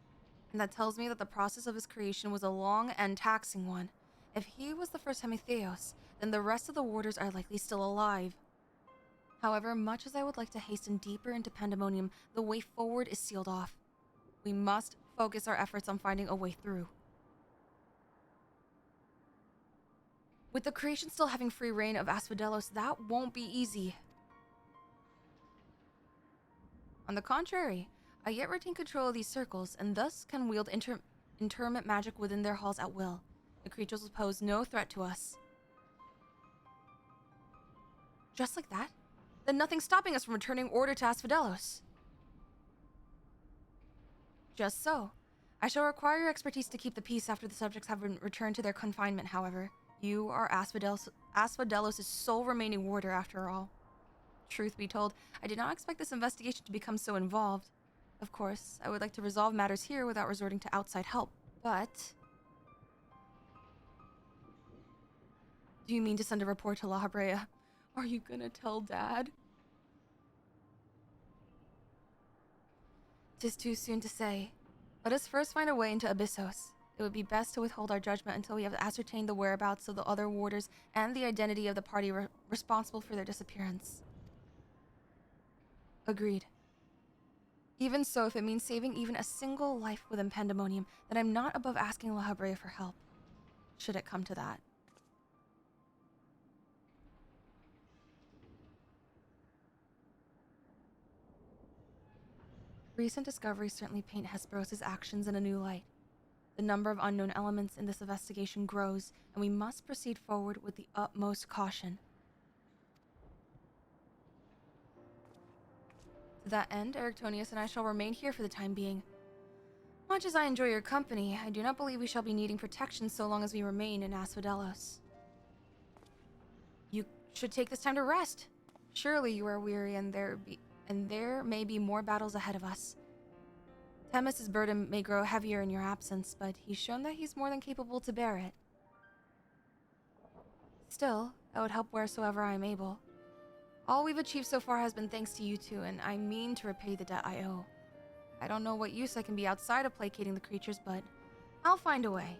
and that tells me that the process of his creation was a long and taxing one. If he was the first Hemitheos, then the rest of the warders are likely still alive. However, much as I would like to hasten deeper into Pandemonium, the way forward is sealed off. We must focus our efforts on finding a way through. With the creation still having free reign of Asphodelos, that won't be easy. On the contrary, I yet retain control of these circles, and thus can wield interment magic within their halls at will. The creatures will pose no threat to us. Just like that? Then nothing's stopping us from returning order to Asphodelos. Just so. I shall require your expertise to keep the peace after the subjects have been returned to their confinement, however. You are Asphodelos' sole remaining warder, after all. Truth be told, I did not expect this investigation to become so involved. Of course, I would like to resolve matters here without resorting to outside help, but... Do you mean to send a report to La Habrea? Are you gonna tell Dad? 'Tis too soon to say. Let us first find a way into Abyssos. It would be best to withhold our judgment until we have ascertained the whereabouts of the other warders and the identity of the party responsible for their disappearance. Agreed. Even so, if it means saving even a single life within Pandemonium, then I'm not above asking La Habrea for help, should it come to that. Recent discoveries certainly paint Hesperos' actions in a new light. The number of unknown elements in this investigation grows, and we must proceed forward with the utmost caution. To that end, Eriktonios and I shall remain here for the time being. Much as I enjoy your company, I do not believe we shall be needing protection so long as we remain in Asphodelos. You should take this time to rest. Surely you are weary, and there may be more battles ahead of us. Themis' burden may grow heavier in your absence, but he's shown that he's more than capable to bear it. Still, I would help wheresoever I am able. All we've achieved so far has been thanks to you two, and I mean to repay the debt I owe. I don't know what use I can be outside of placating the creatures, but I'll find a way.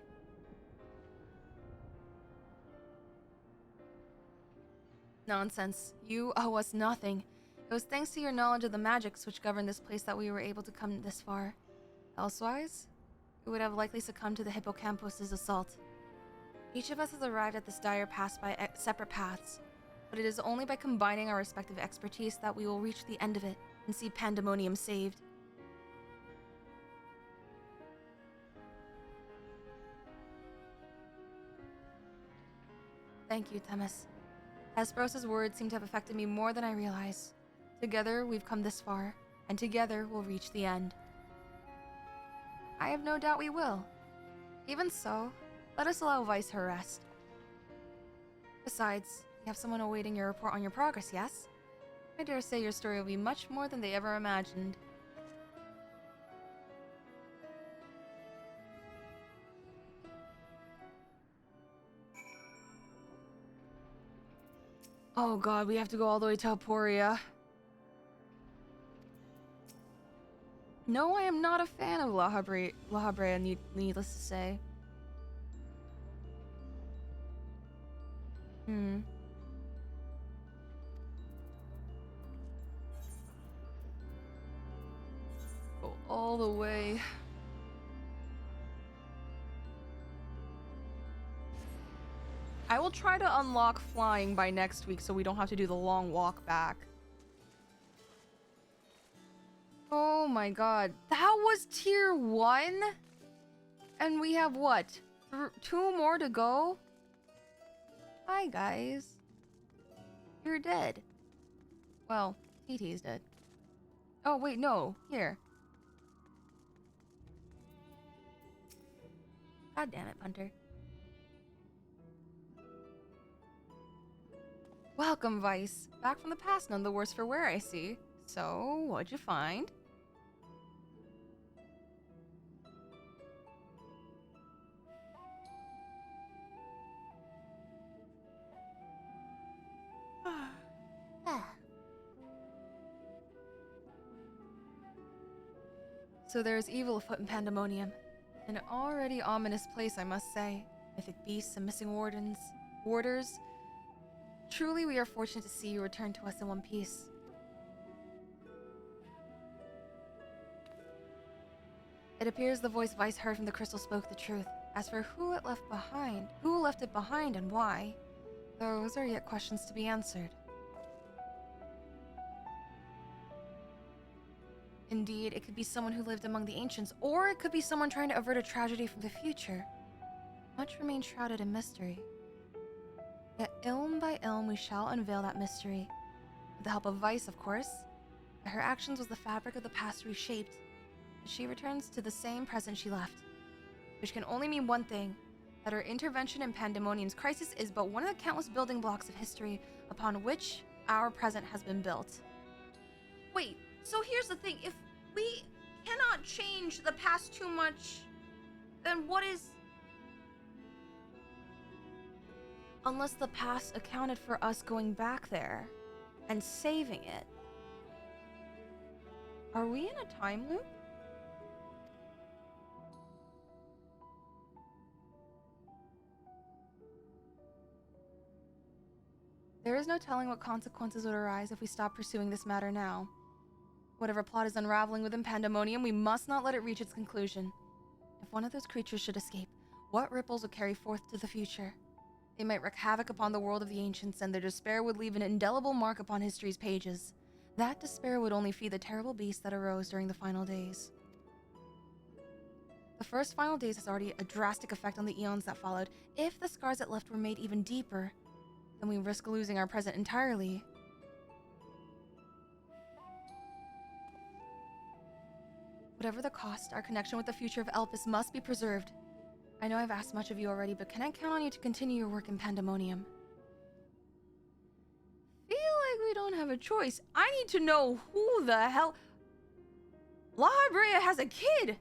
Nonsense. You owe us nothing. It was thanks to your knowledge of the magics which govern this place that we were able to come this far. Elsewise, we would have likely succumbed to the Hippokampos' assault. Each of us has arrived at this dire pass by separate paths, but it is only by combining our respective expertise that we will reach the end of it and see Pandemonium saved. Thank you, Themis. Hesperos' words seem to have affected me more than I realize. Together, we've come this far, and together we'll reach the end. I have no doubt we will. Even so, let us allow Vice her rest. Besides, you have someone awaiting your report on your progress, yes? I dare say your story will be much more than they ever imagined. Oh god, we have to go all the way to Aporia. No, I am not a fan of La Habrea, needless to say. Go all the way. I will try to unlock flying by next week so we don't have to do the long walk back. Oh my god. That was tier 1? And we have what? 2 more to go? Hi guys. You're dead. Well, TT's dead. Oh wait, no. Here. God damn it, Punter. Welcome, Vice. Back from the past, none the worse for wear, I see. So, what'd you find? So there's evil afoot in Pandemonium. An already ominous place, I must say. Mythic beasts and missing warders. Truly, we are fortunate to see you return to us in one piece. It appears the voice Vice heard from the crystal spoke the truth. As for who left it behind and why, those are yet questions to be answered. Indeed, it could be someone who lived among the ancients, or it could be someone trying to avert a tragedy from the future. Much remains shrouded in mystery. Yet ilm by ilm we shall unveil that mystery. With the help of Vice, of course. Her actions was the fabric of the past reshaped. She returns to the same present she left. Which can only mean one thing, that her intervention in Pandemonium's crisis is but one of the countless building blocks of history upon which our present has been built. Wait, so here's the thing. If we cannot change the past too much, then what is... Unless the past accounted for us going back there and saving it. Are we in a time loop? There is no telling what consequences would arise if we stop pursuing this matter now. Whatever plot is unraveling within Pandemonium, we must not let it reach its conclusion. If one of those creatures should escape, what ripples would carry forth to the future? They might wreak havoc upon the world of the ancients, and their despair would leave an indelible mark upon history's pages. That despair would only feed the terrible beast that arose during the final days. The first final days has already a drastic effect on the eons that followed. If the scars it left were made even deeper, then we risk losing our present entirely. Whatever the cost, our connection with the future of Elpis must be preserved. I know I've asked much of you already, but can I count on you to continue your work in Pandemonium? Feel like we don't have a choice. I need to know who the hell... La Habrea has a kid!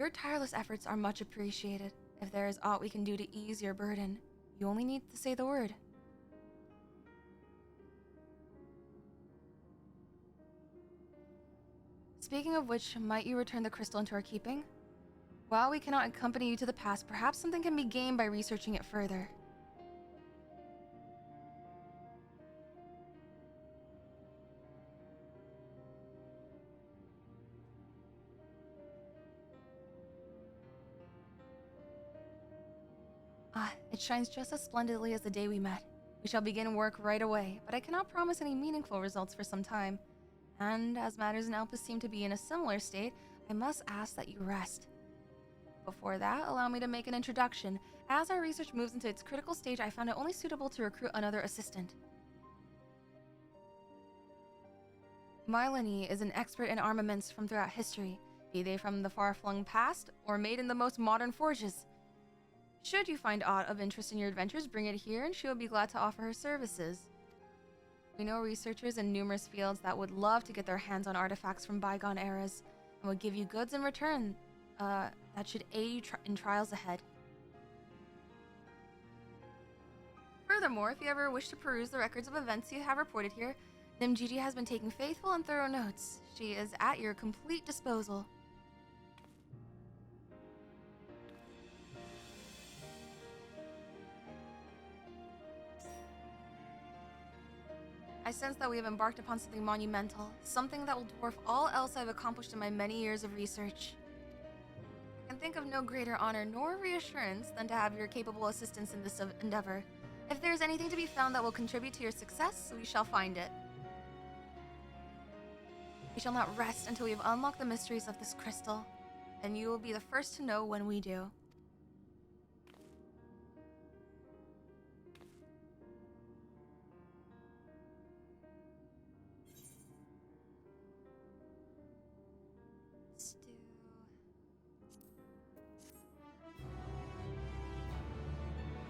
Your tireless efforts are much appreciated. If there is aught we can do to ease your burden, you only need to say the word. Speaking of which, might you return the crystal into our keeping? While we cannot accompany you to the past, perhaps something can be gained by researching it further. It shines just as splendidly as the day we met. We shall begin work right away, but I cannot promise any meaningful results for some time. And as matters in Elpis seem to be in a similar state, I must ask that you rest. Before that, allow me to make an introduction. As our research moves into its critical stage, I found it only suitable to recruit another assistant. Mylene is an expert in armaments from throughout history, be they from the far-flung past or made in the most modern forges. Should you find aught of interest in your adventures, bring it here and she will be glad to offer her services. We know researchers in numerous fields that would love to get their hands on artifacts from bygone eras and would give you goods in return that should aid you in trials ahead. Furthermore, Furthermore, if you ever wish to peruse the records of events you have reported here, Nimgigi has been taking faithful and thorough notes. She is at your complete disposal. I sense that we have embarked upon something monumental, something that will dwarf all else I've accomplished in my many years of research. I can think of no greater honor nor reassurance than to have your capable assistance in this endeavor. If there is anything to be found that will contribute to your success, we shall find it. We shall not rest until we have unlocked the mysteries of this crystal, and you will be the first to know when we do.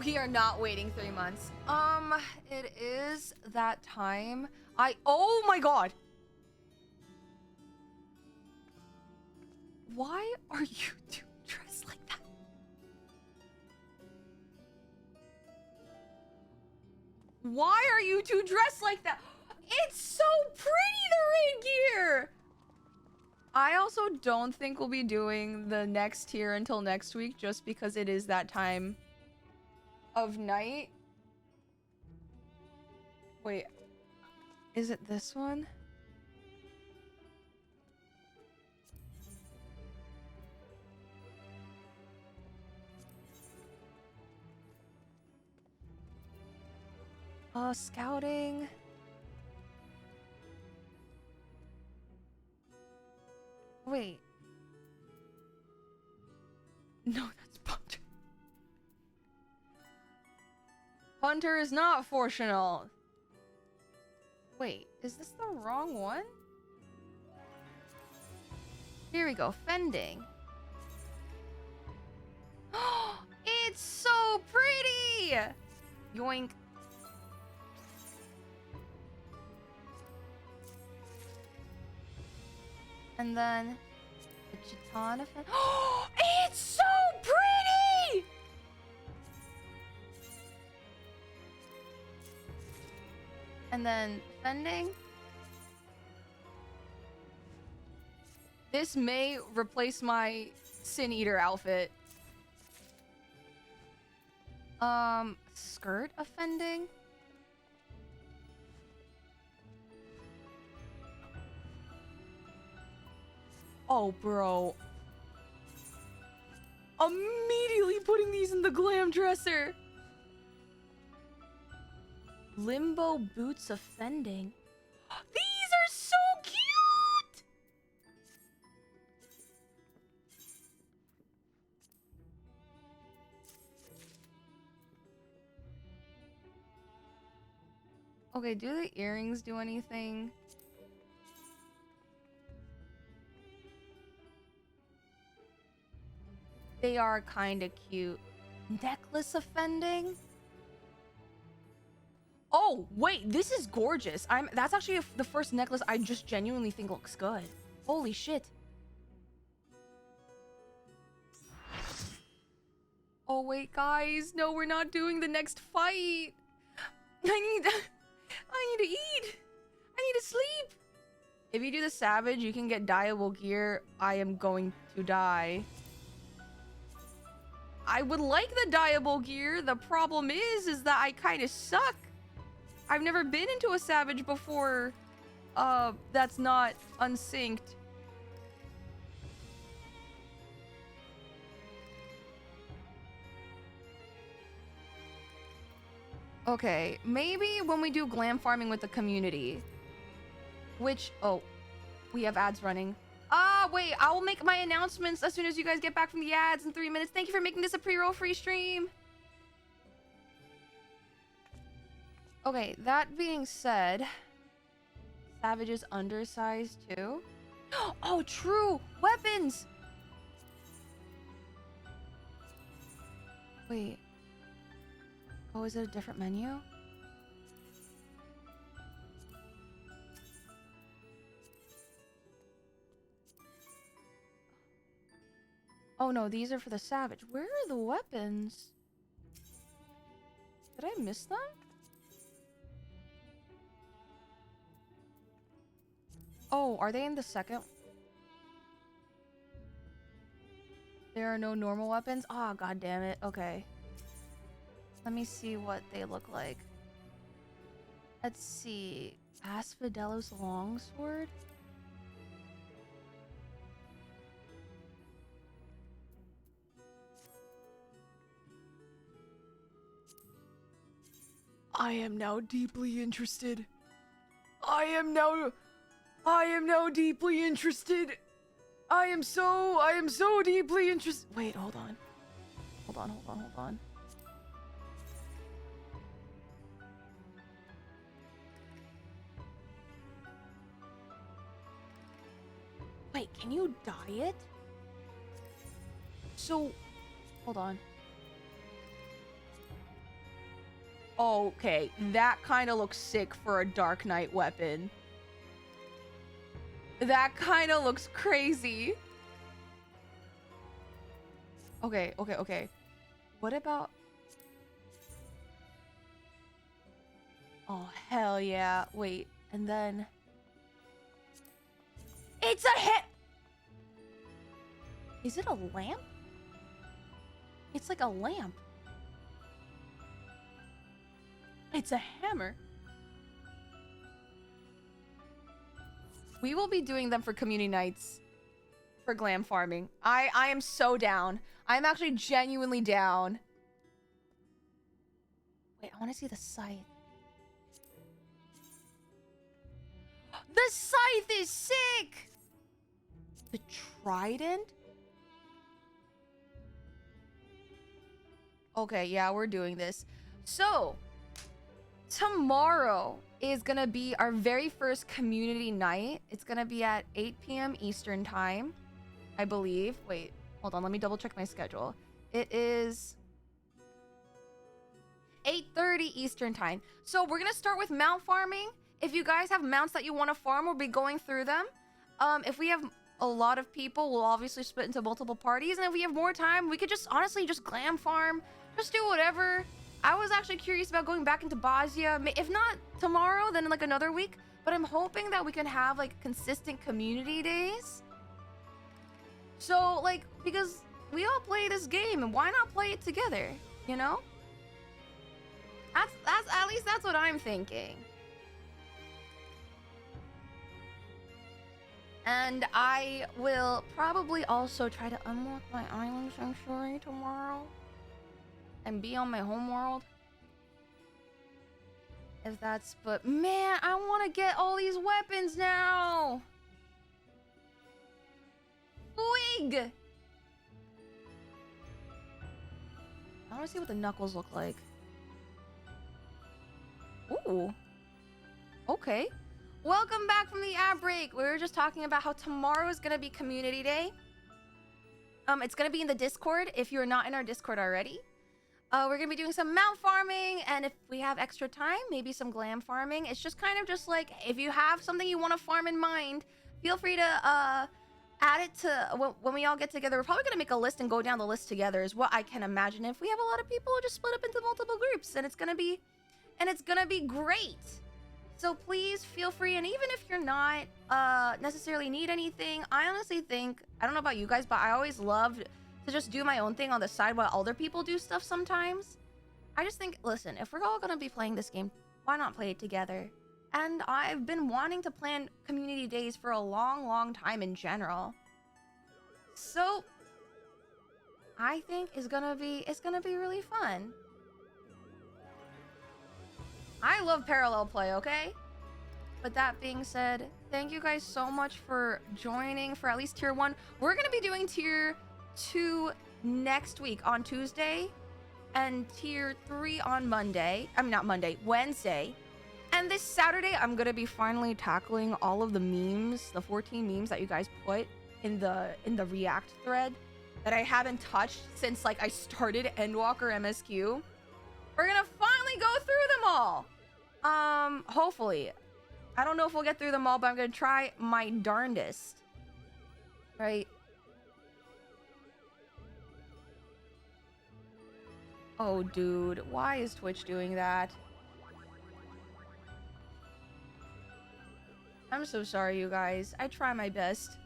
We are not waiting 3 months. It is that time. Oh my god! Why are you two dressed like that? Why are you two dressed like that? It's so pretty, the raid gear! I also don't think we'll be doing the next tier until next week, just because it is that time of night. Wait, is it this one? Scouting. Wait. No, that's Punter. Hunter is not fortunate. Wait, is this the wrong one? Here we go, fending. It's so pretty! Yoink. And then the Chitana fend. It's so pretty! And then fending. This may replace my Sin Eater outfit. Skirt offending. Oh, bro. Immediately putting these in the glam dresser. Limbo boots offending. These are so cute! Okay, do the earrings do anything? They are kind of cute. Necklace offending? Oh, wait, this is gorgeous. That's actually the first necklace I just genuinely think looks good. Holy shit. Oh, wait, guys. No, we're not doing the next fight. I need to eat. I need to sleep. If you do the Savage, you can get dyeable gear. I am going to die. I would like the dyeable gear. The problem is that I kind of suck. I've never been into a Savage before. That's not unsynced. Okay, maybe when we do glam farming with the community. Which, oh, we have ads running. Wait, I will make my announcements as soon as you guys get back from the ads in 3 minutes. Thank you for making this a pre-roll free stream. Okay, that being said, Savage is undersized too. Oh, true! Weapons! Wait. Oh, is it a different menu? Oh no, these are for the Savage. Where are the weapons? Did I miss them? Oh, are they in the second? There are no normal weapons? Ah, god damn it. Okay. Let me see what they look like. Let's see. Asphodelos longsword? I am now deeply interested. I am now deeply interested. I am so deeply interested. Wait, hold on. Hold on. Wait, can you dye it? So, hold on. Okay, that kind of looks sick for a Dark Knight weapon. That kind of looks crazy. Okay. What about... Oh, hell yeah. Wait, and then... It's a hit! Is it a lamp? It's like a lamp. It's a hammer. We will be doing them for community nights for glam farming. I am so down. I'm actually genuinely down. Wait, I want to see the scythe. The scythe is sick! The trident? Okay, yeah, we're doing this. So, tomorrow is gonna be our very first community night. It's gonna be at 8 p.m. Eastern time, I believe. Wait, hold on, let me double check my schedule. It is 8:30 Eastern time. So we're gonna start with mount farming. If you guys have mounts that you want to farm, we'll be going through them. If we have a lot of people, we'll obviously split into multiple parties, and if we have more time, we could just honestly just glam farm, just do whatever. I was actually curious about going back into Bosnia. If not tomorrow, then in like another week. But I'm hoping that we can have like consistent community days. So like, because we all play this game, and why not play it together? You know? That's at least that's what I'm thinking. And I will probably also try to unlock my island sanctuary tomorrow and be on my homeworld. If that's, but man, I want to get all these weapons now. Wig. I want to see what the knuckles look like. Ooh. Okay. Welcome back from the ad break. We were just talking about how tomorrow is going to be community day. It's going to be in the Discord if you're not in our Discord already. We're going to be doing some mount farming, and if we have extra time, maybe some glam farming. It's just kind of just like, if you have something you want to farm in mind, feel free to add it to when we all get together. We're probably going to make a list and go down the list together is what I can imagine. If we have a lot of people, we'll just split up into multiple groups, and it's going to be great. So please feel free, and even if you're not necessarily need anything, I honestly think, I don't know about you guys, but I always love to just do my own thing on the side while other people do stuff sometimes. I just think, listen, if we're all gonna be playing this game, why not play it together? And I've been wanting to plan community days for a long time in general. So I think it's gonna be really fun. I love parallel play, okay? But that being said, thank you guys so much for joining for at least tier 1. We're going to be doing tier 2 next week on Tuesday and tier 3 on Monday. I mean, not Monday, Wednesday. And this Saturday, I'm going to be finally tackling all of the memes, the 14 memes that you guys put in the React thread that I haven't touched since like I started Endwalker MSQ. We're gonna finally go through them all. Hopefully. I don't know if we'll get through them all, but I'm gonna try my darndest. Right? Oh, dude. Why is Twitch doing that? I'm so sorry, you guys. I try my best.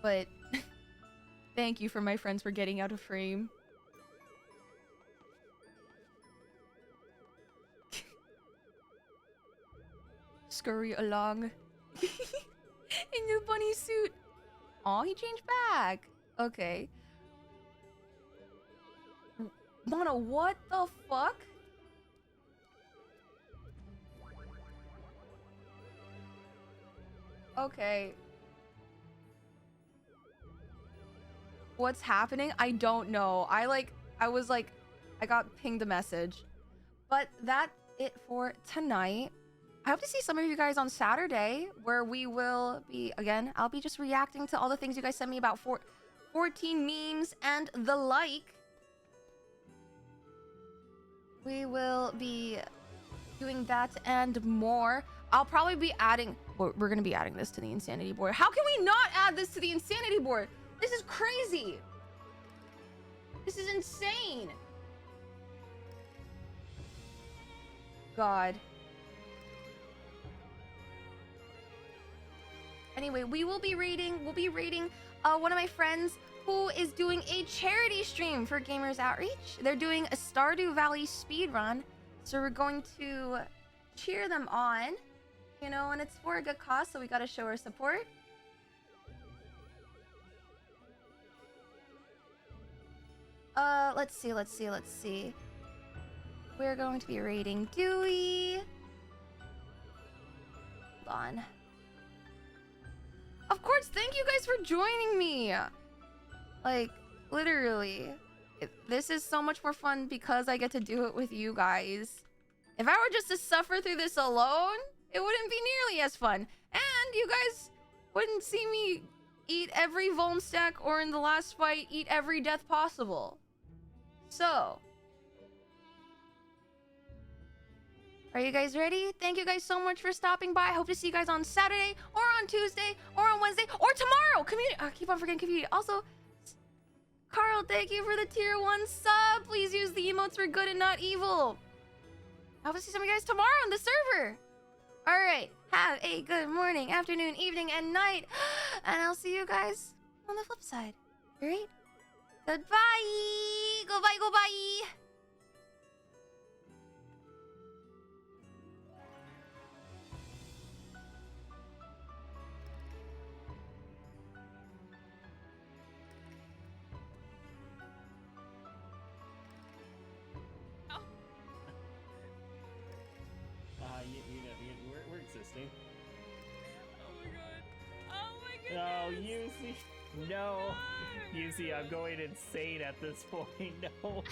But thank you for my friends for getting out of frame. Scurry along. In your bunny suit. Aw, he changed back. Okay. Mono, what the fuck? Okay. What's happening? I don't know. I got pinged a message. But that's it for tonight. I hope to see some of you guys on Saturday, where we will be, again, I'll be just reacting to all the things you guys sent me about 14 memes and the like. We will be doing that and more. I'll probably be adding, we're going to be adding this to the Insanity board. How can we not add this to the Insanity board? This is crazy. This is insane. God. Anyway, we'll be rating one of my friends who is doing a charity stream for Gamers Outreach. They're doing a Stardew Valley speedrun. So we're going to cheer them on, you know, and it's for a good cause, so we gotta show our support. Let's see. We're going to be rating Dewey. Hold on. Of course, thank you guys for joining me. Like, literally. This is so much more fun because I get to do it with you guys. If I were just to suffer through this alone, it wouldn't be nearly as fun. And you guys wouldn't see me eat every Vuln stack or in the last fight, eat every death possible. So, are you guys ready? Thank you guys so much for stopping by. I hope to see you guys on Saturday or on Tuesday or on Wednesday or tomorrow. Community. I keep on forgetting community. Also, Carl, thank you for the tier 1 sub. Please use the emotes for good and not evil. I hope to see some of you guys tomorrow on the server. All right. Have a good morning, afternoon, evening, and night. And I'll see you guys on the flip side. All right? Goodbye. Goodbye. We're existing. Oh my god. Oh my goodness. No, Yuzimii. No. Yuzimii, I'm going insane at this point. No.